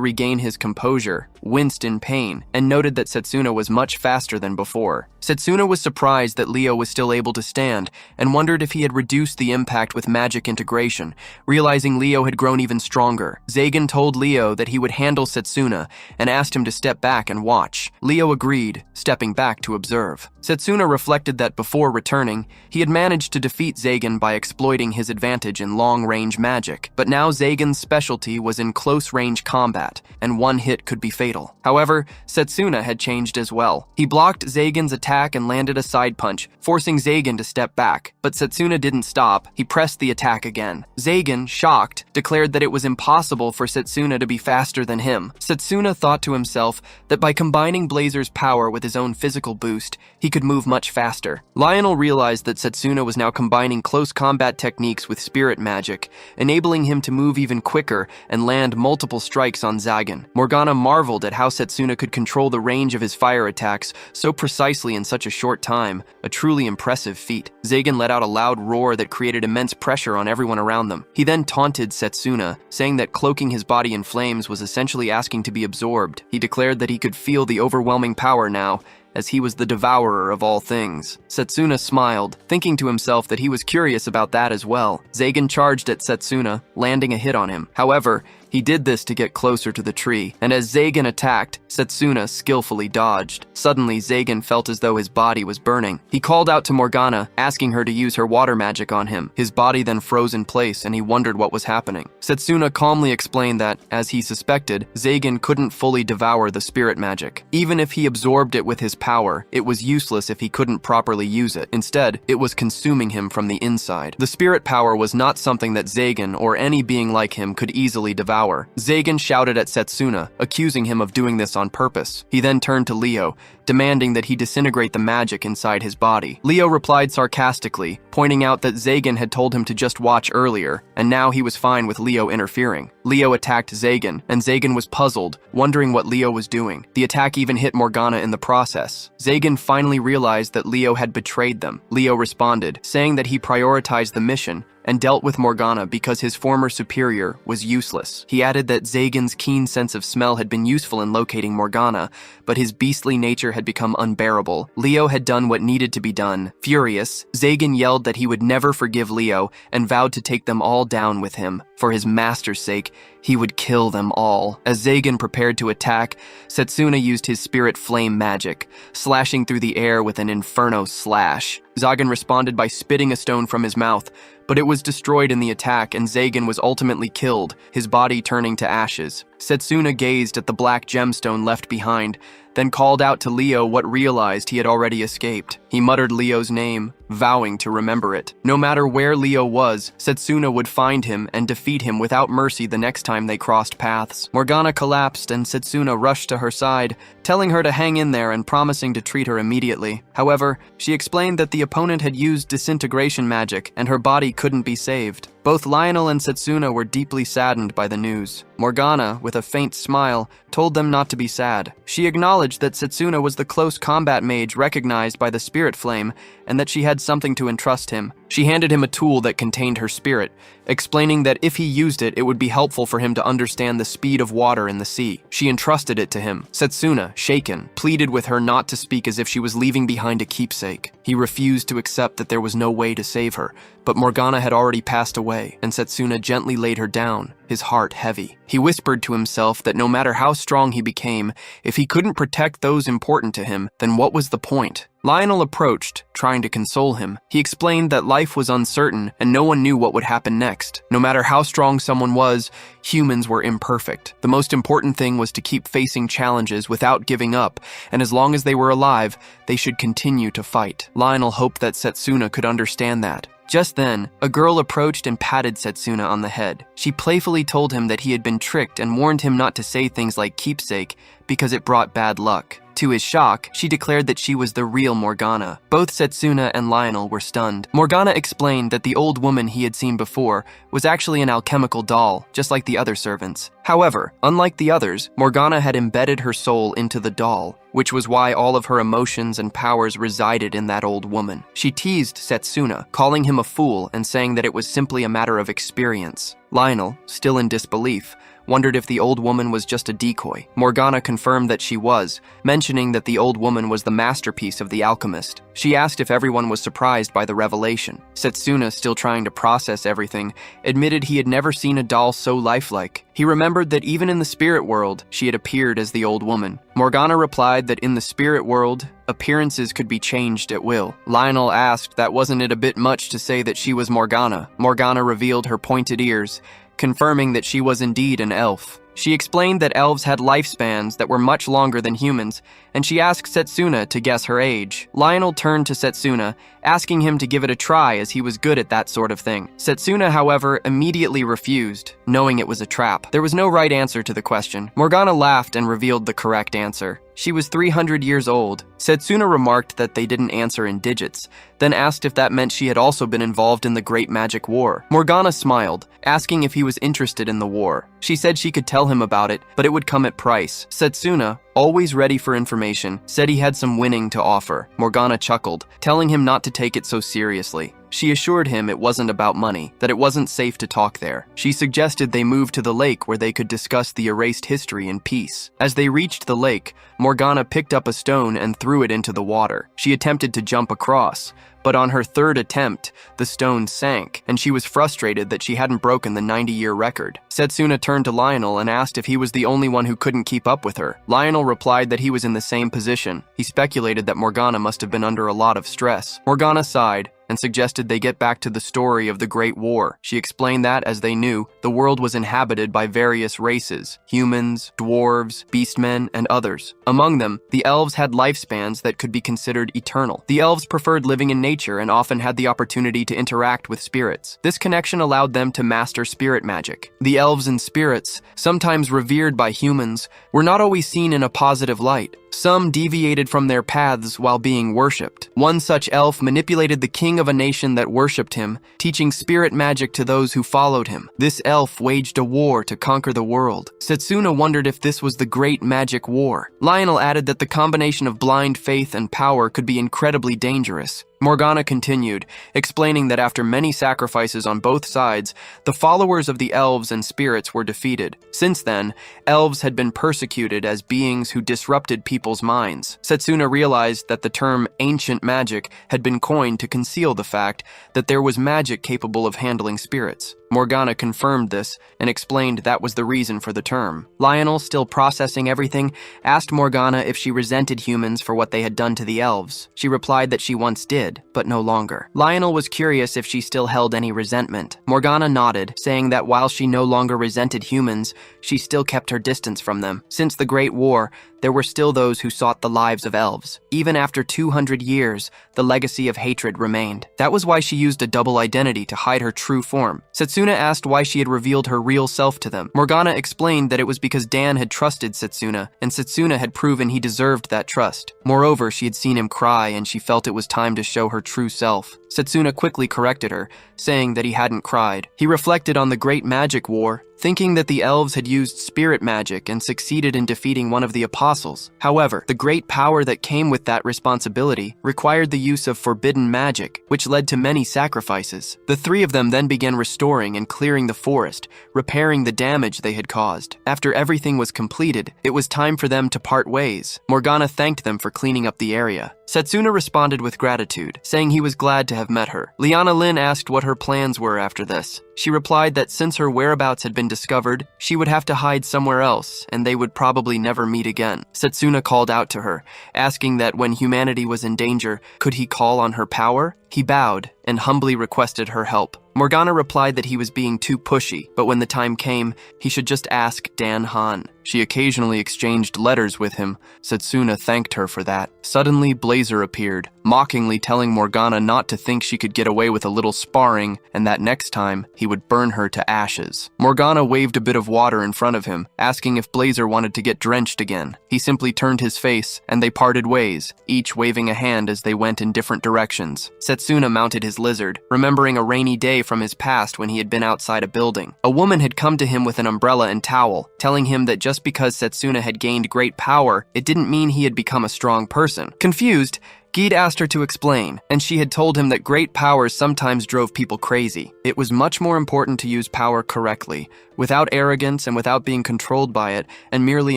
regain his composure, winced in pain and noted that Setsuna was much faster than before. Setsuna was surprised that Leo was still able to stand and wondered if he had reduced the impact with magic integration, realizing Leo had grown even stronger. Zagan told Leo that he would handle Setsuna and asked him to step back and watch. Leo agreed, stepping back to observe. Setsuna reflected that before returning, he had managed to defeat Zagan by exploiting his advantage in long-range magic, but now Zagan's specialty was in close-range combat, and one hit could be fatal. However, Setsuna had changed as well. He blocked Zagan's attack and landed a side punch, forcing Zagan to step back, but Setsuna didn't stop. He pressed the attack again. Zagan, shocked, declared that it was impossible for Setsuna to be faster than him. Setsuna thought to himself that by combining Blazer's power with his own physical boost, he could move much faster. Lionel realized that Setsuna was now combining close combat techniques with spirit magic, enabling him to move even quicker and land multiple strikes on Zagan. Morgana marveled at how Setsuna could control the range of his fire attacks so precisely in such a short time, a truly impressive feat. Zagan let out a loud roar that created immense pressure on everyone around them. He then taunted Setsuna, saying that cloaking his body in flames was essentially asking to be absorbed. He declared that he could feel the overwhelming power now, as he was the devourer of all things. Setsuna smiled, thinking to himself that he was curious about that as well. Zagan charged at Setsuna, landing a hit on him. However, he did this to get closer to the tree, and as Zagan attacked, Setsuna skillfully dodged. Suddenly, Zagan felt as though his body was burning. He called out to Morgana, asking her to use her water magic on him. His body then froze in place, and he wondered what was happening. Setsuna calmly explained that, as he suspected, Zagan couldn't fully devour the spirit magic. Even if he absorbed it with his power, it was useless if he couldn't properly use it. Instead, it was consuming him from the inside. The spirit power was not something that Zagan or any being like him could easily devour. Zagan shouted at Setsuna, accusing him of doing this on purpose. He then turned to Leo, demanding that he disintegrate the magic inside his body. Leo replied sarcastically, pointing out that Zagan had told him to just watch earlier, and now he was fine with Leo interfering. Leo attacked Zagan, and Zagan was puzzled, wondering what Leo was doing. The attack even hit Morgana in the process. Zagan finally realized that Leo had betrayed them. Leo responded, saying that he prioritized the mission and dealt with Morgana because his former superior was useless. He added that Zagan's keen sense of smell had been useful in locating Morgana, but his beastly nature had become unbearable. Leo had done what needed to be done. Furious, Zagan yelled that he would never forgive Leo and vowed to take them all down with him. For his master's sake, he would kill them all. As Zagan prepared to attack, Setsuna used his spirit flame magic, slashing through the air with an inferno slash. Zagan responded by spitting a stone from his mouth, but it was destroyed in the attack and Zagan was ultimately killed, his body turning to ashes. Setsuna gazed at the black gemstone left behind, then called out to Leo what realized he had already escaped. He muttered Leo's name, vowing to remember it. No matter where Leo was, Setsuna would find him and defeat him without mercy the next time they crossed paths. Morgana collapsed and Setsuna rushed to her side, telling her to hang in there and promising to treat her immediately. However, she explained that the opponent had used disintegration magic and her body couldn't be saved. Both Lionel and Setsuna were deeply saddened by the news. Morgana, with a faint smile, told them not to be sad. She acknowledged that Setsuna was the close combat mage recognized by the spirit flame and that she had something to entrust him. She handed him a tool that contained her spirit, explaining that if he used it, it would be helpful for him to understand the speed of water in the sea. She entrusted it to him. Setsuna, shaken, pleaded with her not to speak as if she was leaving behind a keepsake. He refused to accept that there was no way to save her, but Morgana had already passed away, and Setsuna gently laid her down, his heart heavy. He whispered to himself that no matter how strong he became, if he couldn't protect those important to him, then what was the point? Lionel approached, trying to console him. He explained that life was uncertain and no one knew what would happen next. No matter how strong someone was, humans were imperfect. The most important thing was to keep facing challenges without giving up, and as long as they were alive, they should continue to fight. Lionel hoped that Setsuna could understand that. Just then, a girl approached and patted Setsuna on the head. She playfully told him that he had been tricked and warned him not to say things like keepsake because it brought bad luck. To his shock, she declared that she was the real Morgana. Both Setsuna and Lionel were stunned. Morgana explained that the old woman he had seen before was actually an alchemical doll, just like the other servants. However, unlike the others, Morgana had embedded her soul into the doll, which was why all of her emotions and powers resided in that old woman. She teased Setsuna, calling him a fool and saying that it was simply a matter of experience. Lionel, still in disbelief, wondered if the old woman was just a decoy. Morgana confirmed that she was, mentioning that the old woman was the masterpiece of the alchemist. She asked if everyone was surprised by the revelation. Setsuna, still trying to process everything, admitted he had never seen a doll so lifelike. He remembered that even in the spirit world, she had appeared as the old woman. Morgana replied that in the spirit world, appearances could be changed at will. Lionel asked that wasn't it a bit much to say that she was Morgana. Morgana revealed her pointed ears, confirming that she was indeed an elf. She explained that elves had lifespans that were much longer than humans, and she asked Setsuna to guess her age. Lionel turned to Setsuna, asking him to give it a try as he was good at that sort of thing. Setsuna, however, immediately refused, knowing it was a trap. There was no right answer to the question. Morgana laughed and revealed the correct answer. She was 300 years old. Setsuna remarked that they didn't answer in digits, then asked if that meant she had also been involved in the Great Magic War. Morgana smiled, asking if he was interested in the war. She said she could tell him about it, but it would come at price. Setsuna, always ready for information, said he had some winning to offer. Morgana chuckled, telling him not to take it so seriously. She assured him it wasn't about money, that it wasn't safe to talk there. She suggested they move to the lake where they could discuss the erased history in peace. As they reached the lake, Morgana picked up a stone and threw it into the water. She attempted to jump across, but on her third attempt, the stone sank, and she was frustrated that she hadn't broken the 90-year record. Setsuna turned to Lionel and asked if he was the only one who couldn't keep up with her. Lionel replied that he was in the same position. He speculated that Morgana must have been under a lot of stress. Morgana sighed and suggested they get back to the story of the Great War. She explained that, as they knew, the world was inhabited by various races: humans, dwarves, beastmen, and others. Among them, the elves had lifespans that could be considered eternal. The elves preferred living in nature and often had the opportunity to interact with spirits. This connection allowed them to master spirit magic. The elves and spirits, sometimes revered by humans, were not always seen in a positive light. Some deviated from their paths while being worshipped. One such elf manipulated the king of a nation that worshipped him, teaching spirit magic to those who followed him. This elf waged a war to conquer the world. Setsuna wondered if this was the Great Magic War. Lionel added that the combination of blind faith and power could be incredibly dangerous. Morgana continued, explaining that after many sacrifices on both sides, the followers of the elves and spirits were defeated. Since then, elves had been persecuted as beings who disrupted people's minds. Setsuna realized that the term ancient magic had been coined to conceal the fact that there was magic capable of handling spirits. Morgana confirmed this and explained that was the reason for the term. Lionel, still processing everything, asked Morgana if she resented humans for what they had done to the elves. She replied that she once did, but no longer. Lionel was curious if she still held any resentment. Morgana nodded, saying that while she no longer resented humans, she still kept her distance from them. Since the Great War, there were still those who sought the lives of elves. Even after 200 years, the legacy of hatred remained. That was why she used a double identity to hide her true form. Setsuna asked why she had revealed her real self to them. Morgana explained that it was because Dan had trusted Setsuna, and Setsuna had proven he deserved that trust. Moreover, she had seen him cry, and she felt it was time to show her true self. Setsuna quickly corrected her, saying that he hadn't cried. He reflected on the Great Magic War, thinking that the elves had used spirit magic and succeeded in defeating one of the apostles. However, the great power that came with that responsibility required the use of forbidden magic, which led to many sacrifices. The three of them then began restoring and clearing the forest, repairing the damage they had caused. After everything was completed, it was time for them to part ways. Morgana thanked them for cleaning up the area. Setsuna responded with gratitude, saying he was glad to have met her. Liana Lin asked what her plans were after this. She replied that since her whereabouts had been discovered, she would have to hide somewhere else, and they would probably never meet again. Setsuna called out to her, asking that when humanity was in danger, could he call on her power? He bowed and humbly requested her help. Morgana replied that he was being too pushy, but when the time came, he should just ask Dan Han. She occasionally exchanged letters with him. Setsuna thanked her for that. Suddenly, Blazer appeared, mockingly telling Morgana not to think she could get away with a little sparring, and that next time, he would burn her to ashes. Morgana waved a bit of water in front of him, asking if Blazer wanted to get drenched again. He simply turned his face, and they parted ways, each waving a hand as they went in different directions. Setsuna mounted his lizard, remembering a rainy day from his past when he had been outside a building. A woman had come to him with an umbrella and towel, telling him that just because Setsuna had gained great power, it didn't mean he had become a strong person. Confused, Geed asked her to explain, and she had told him that great powers sometimes drove people crazy. It was much more important to use power correctly, without arrogance and without being controlled by it, and merely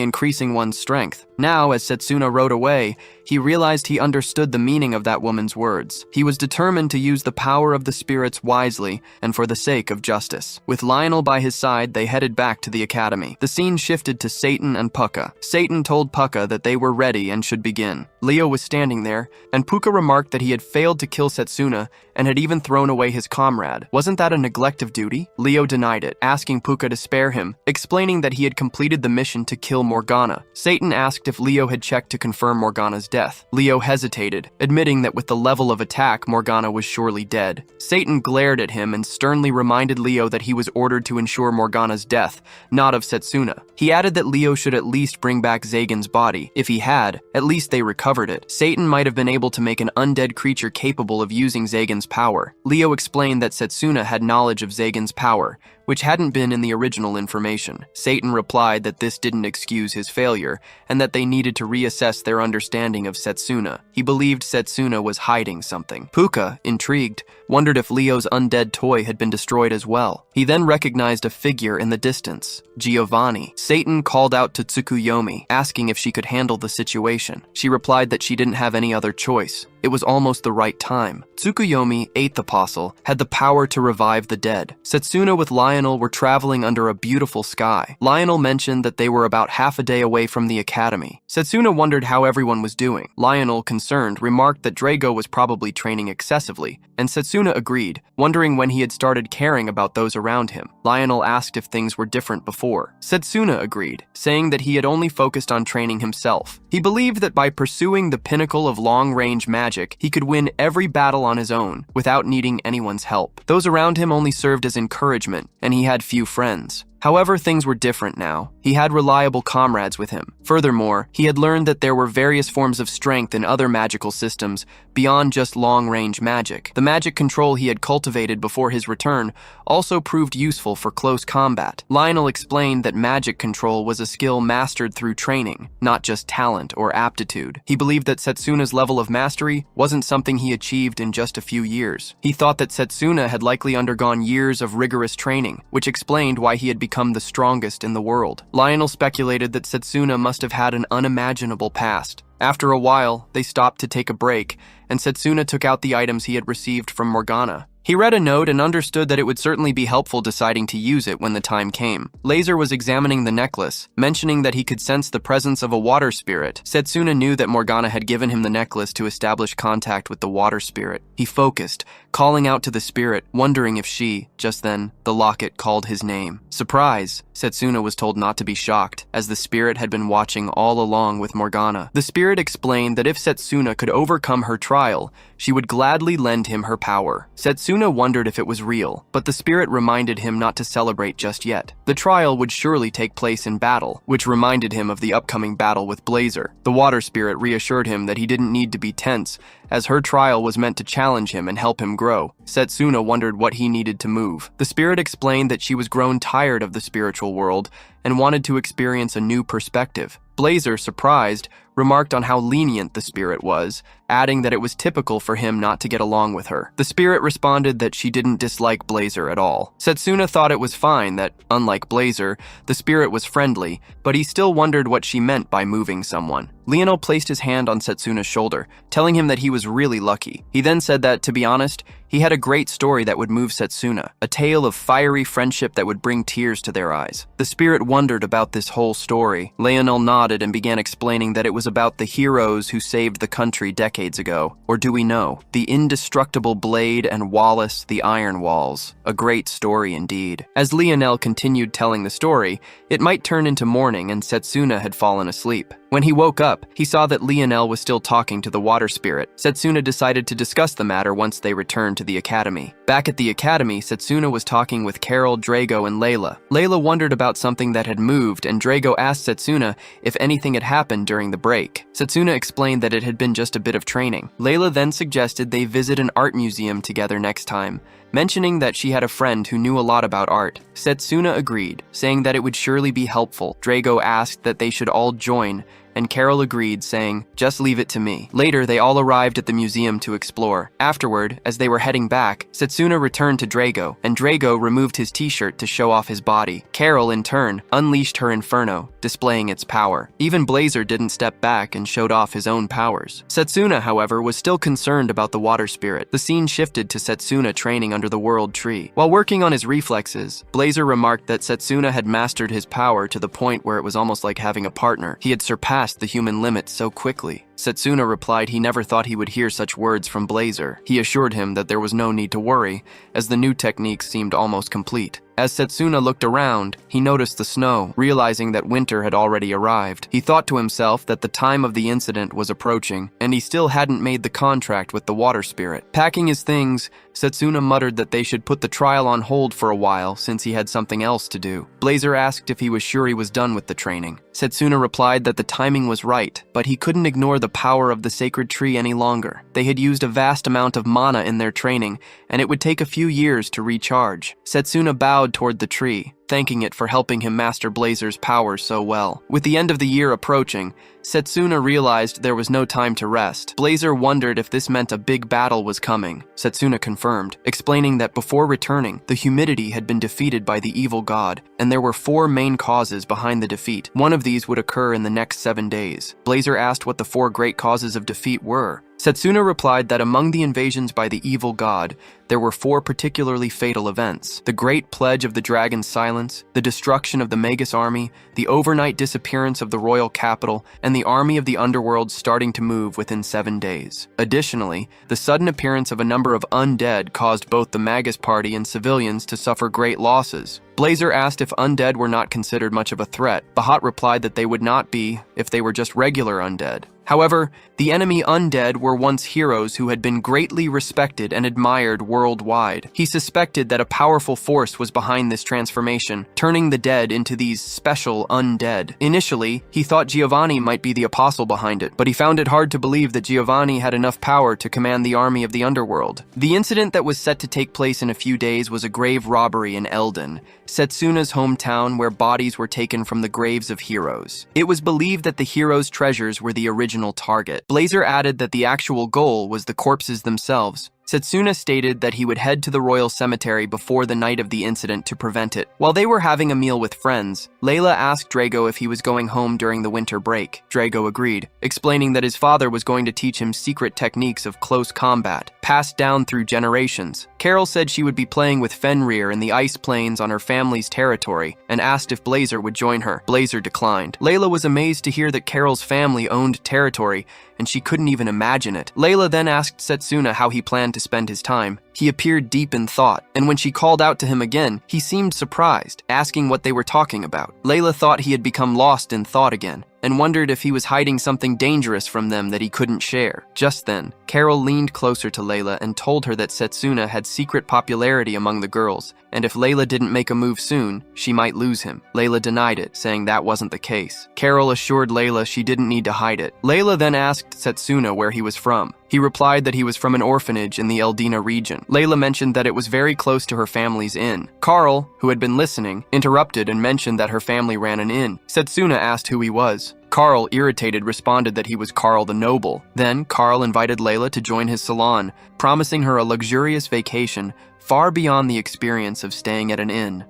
increasing one's strength. Now, as Setsuna rode away, he realized he understood the meaning of that woman's words. He was determined to use the power of the spirits wisely and for the sake of justice. With Lionel by his side, they headed back to the academy. The scene shifted to Satan and Pucca. Satan told Pucca that they were ready and should begin. Leo was standing there, and Pucca remarked that he had failed to kill Setsuna and had even thrown away his comrade. Wasn't that a neglect of duty? Leo denied it, asking Pucca to spare him, explaining that he had completed the mission to kill Morgana. Satan asked if Leo had checked to confirm Morgana's death. Leo hesitated, admitting that with the level of attack, Morgana was surely dead. Satan glared at him and sternly reminded Leo that he was ordered to ensure Morgana's death, not of Setsuna. He added that Leo should at least bring back Zagan's body. If he had, at least they recovered it. Satan might have been able to make an undead creature capable of using Zagan's power. Leo explained that Setsuna had knowledge of Zagan's power, which hadn't been in the original information. Satan replied that this didn't excuse his failure, and that they needed to reassess their understanding of Setsuna. He believed Setsuna was hiding something. Pucca, intrigued, wondered if Leo's undead toy had been destroyed as well. He then recognized a figure in the distance, Giovanni. Satan called out to Tsukuyomi, asking if she could handle the situation. She replied that she didn't have any other choice. It was almost the right time. Tsukuyomi, eighth apostle, had the power to revive the dead. Setsuna with Lionel were traveling under a beautiful sky. Lionel mentioned that they were about half a day away from the academy. Setsuna wondered how everyone was doing. Lionel, concerned, remarked that Drago was probably training excessively, and Setsuna agreed, wondering when he had started caring about those around him. Lionel asked if things were different before. Setsuna agreed, saying that he had only focused on training himself. He believed that by pursuing the pinnacle of long-range magic, he could win every battle on his own, without needing anyone's help. Those around him only served as encouragement, and he had few friends. However, things were different now. He had reliable comrades with him. Furthermore, he had learned that there were various forms of strength in other magical systems beyond just long-range magic. The magic control he had cultivated before his return also proved useful for close combat. Lionel explained that magic control was a skill mastered through training, not just talent or aptitude. He believed that Setsuna's level of mastery wasn't something he achieved in just a few years. He thought that Setsuna had likely undergone years of rigorous training, which explained why he had become the strongest in the world. Lionel speculated that Setsuna must have had an unimaginable past. After a while, they stopped to take a break, and Setsuna took out the items he had received from Morgana. He read a note and understood that it would certainly be helpful deciding to use it when the time came. Laser was examining the necklace, mentioning that he could sense the presence of a water spirit. Setsuna knew that Morgana had given him the necklace to establish contact with the water spirit. He focused, calling out to the spirit, wondering if she, just then, the locket called his name. Surprise! Setsuna was told not to be shocked, as the spirit had been watching all along with Morgana. The spirit explained that if Setsuna could overcome her trial, she would gladly lend him her power. Setsuna wondered if it was real, but the spirit reminded him not to celebrate just yet. The trial would surely take place in battle, which reminded him of the upcoming battle with Blazer. The water spirit reassured him that he didn't need to be tense, as her trial was meant to challenge him and help him grow. Setsuna wondered what he needed to move. The spirit explained that she was grown tired of the spiritual world and wanted to experience a new perspective. Blazer, surprised, remarked on how lenient the spirit was, adding that it was typical for him not to get along with her. The spirit responded that she didn't dislike Blazer at all. Setsuna thought it was fine that, unlike Blazer, the spirit was friendly, but he still wondered what she meant by moving someone. Lionel placed his hand on Setsuna's shoulder, telling him that he was really lucky. He then said that, to be honest, he had a great story that would move Setsuna, a tale of fiery friendship that would bring tears to their eyes. The spirit wondered about this whole story. Lionel nodded and began explaining that it was about the heroes who saved the country decades ago. Or do we know? The indestructible Blade and Wallace the Iron Walls. A great story indeed. As Lionel continued telling the story, it might turn into morning and Setsuna had fallen asleep. When he woke up, he saw that Lionel was still talking to the water spirit. Setsuna decided to discuss the matter once they returned to the academy. Back at the academy, Setsuna was talking with Carol, Drago, and Layla. Layla wondered about something that had moved, and Drago asked Setsuna if anything had happened during the break. Setsuna explained that it had been just a bit of training. Layla then suggested they visit an art museum together next time, mentioning that she had a friend who knew a lot about art. Setsuna agreed, saying that it would surely be helpful. Drago asked that they should all join, and Carol agreed, saying, "Just leave it to me." Later, they all arrived at the museum to explore. Afterward, as they were heading back, Setsuna returned to Drago, and Drago removed his t-shirt to show off his body. Carol, in turn, unleashed her inferno, displaying its power. Even Blazer didn't step back and showed off his own powers. Setsuna, however, was still concerned about the water spirit. The scene shifted to Setsuna training under the world tree. While working on his reflexes, Blazer remarked that Setsuna had mastered his power to the point where it was almost like having a partner. He had surpassed the human limit so quickly. Setsuna replied he never thought he would hear such words from Blazer. He assured him that there was no need to worry, as the new techniques seemed almost complete. As Setsuna looked around, he noticed the snow, realizing that winter had already arrived. He thought to himself that the time of the incident was approaching, and he still hadn't made the contract with the water spirit. Packing his things, Setsuna muttered that they should put the trial on hold for a while since he had something else to do. Blazer asked if he was sure he was done with the training. Setsuna replied that the timing was right, but he couldn't ignore the power of the sacred tree any longer. They had used a vast amount of mana in their training, and it would take a few years to recharge. Setsuna bowed toward the tree, thanking it for helping him master Blazer's powers so well. With the end of the year approaching, Setsuna realized there was no time to rest. Blazer wondered if this meant a big battle was coming. Setsuna confirmed, explaining that before returning, the humidity had been defeated by the evil god, and there were 4 main causes behind the defeat. One of these would occur in the next 7 days. Blazer asked what the 4 great causes of defeat were. Setsuna replied that among the invasions by the evil god, there were 4 particularly fatal events: the Great Pledge of the Dragon's Silence, the destruction of the Magus army, the overnight disappearance of the royal capital, and the army of the underworld starting to move within 7 days. Additionally, the sudden appearance of a number of undead caused both the Magus party and civilians to suffer great losses. Blazer asked if undead were not considered much of a threat. Bahat replied that they would not be if they were just regular undead. However, the enemy undead were once heroes who had been greatly respected and admired worldwide. He suspected that a powerful force was behind this transformation, turning the dead into these special undead. Initially, he thought Giovanni might be the apostle behind it, but he found it hard to believe that Giovanni had enough power to command the army of the underworld. The incident that was set to take place in a few days was a grave robbery in Eldon, Setsuna's hometown, where bodies were taken from the graves of heroes. It was believed that the heroes' treasures were the original target. Blazer added that the actual goal was the corpses themselves. Setsuna stated that he would head to the royal cemetery before the night of the incident to prevent it. While they were having a meal with friends, Layla asked Drago if he was going home during the winter break. Drago agreed, explaining that his father was going to teach him secret techniques of close combat, passed down through generations. Carol said she would be playing with Fenrir in the ice plains on her family's territory, and asked if Blazer would join her. Blazer declined. Layla was amazed to hear that Carol's family owned territory, and she couldn't even imagine it. Layla then asked Setsuna how he planned to spend his time. He appeared deep in thought, and when she called out to him again, he seemed surprised, asking what they were talking about. Layla thought he had become lost in thought again, and wondered if he was hiding something dangerous from them that he couldn't share. Just then, Carol leaned closer to Layla and told her that Setsuna had secret popularity among the girls, and if Layla didn't make a move soon, she might lose him. Layla denied it, saying that wasn't the case. Carol assured Layla she didn't need to hide it. Layla then asked Setsuna where he was from. He replied that he was from an orphanage in the Eldina region. Layla mentioned that it was very close to her family's inn. Carl, who had been listening, interrupted and mentioned that her family ran an inn. Setsuna asked who he was. Carl, irritated, responded that he was Carl the Noble. Then, Carl invited Layla to join his salon, promising her a luxurious vacation far beyond the experience of staying at an inn.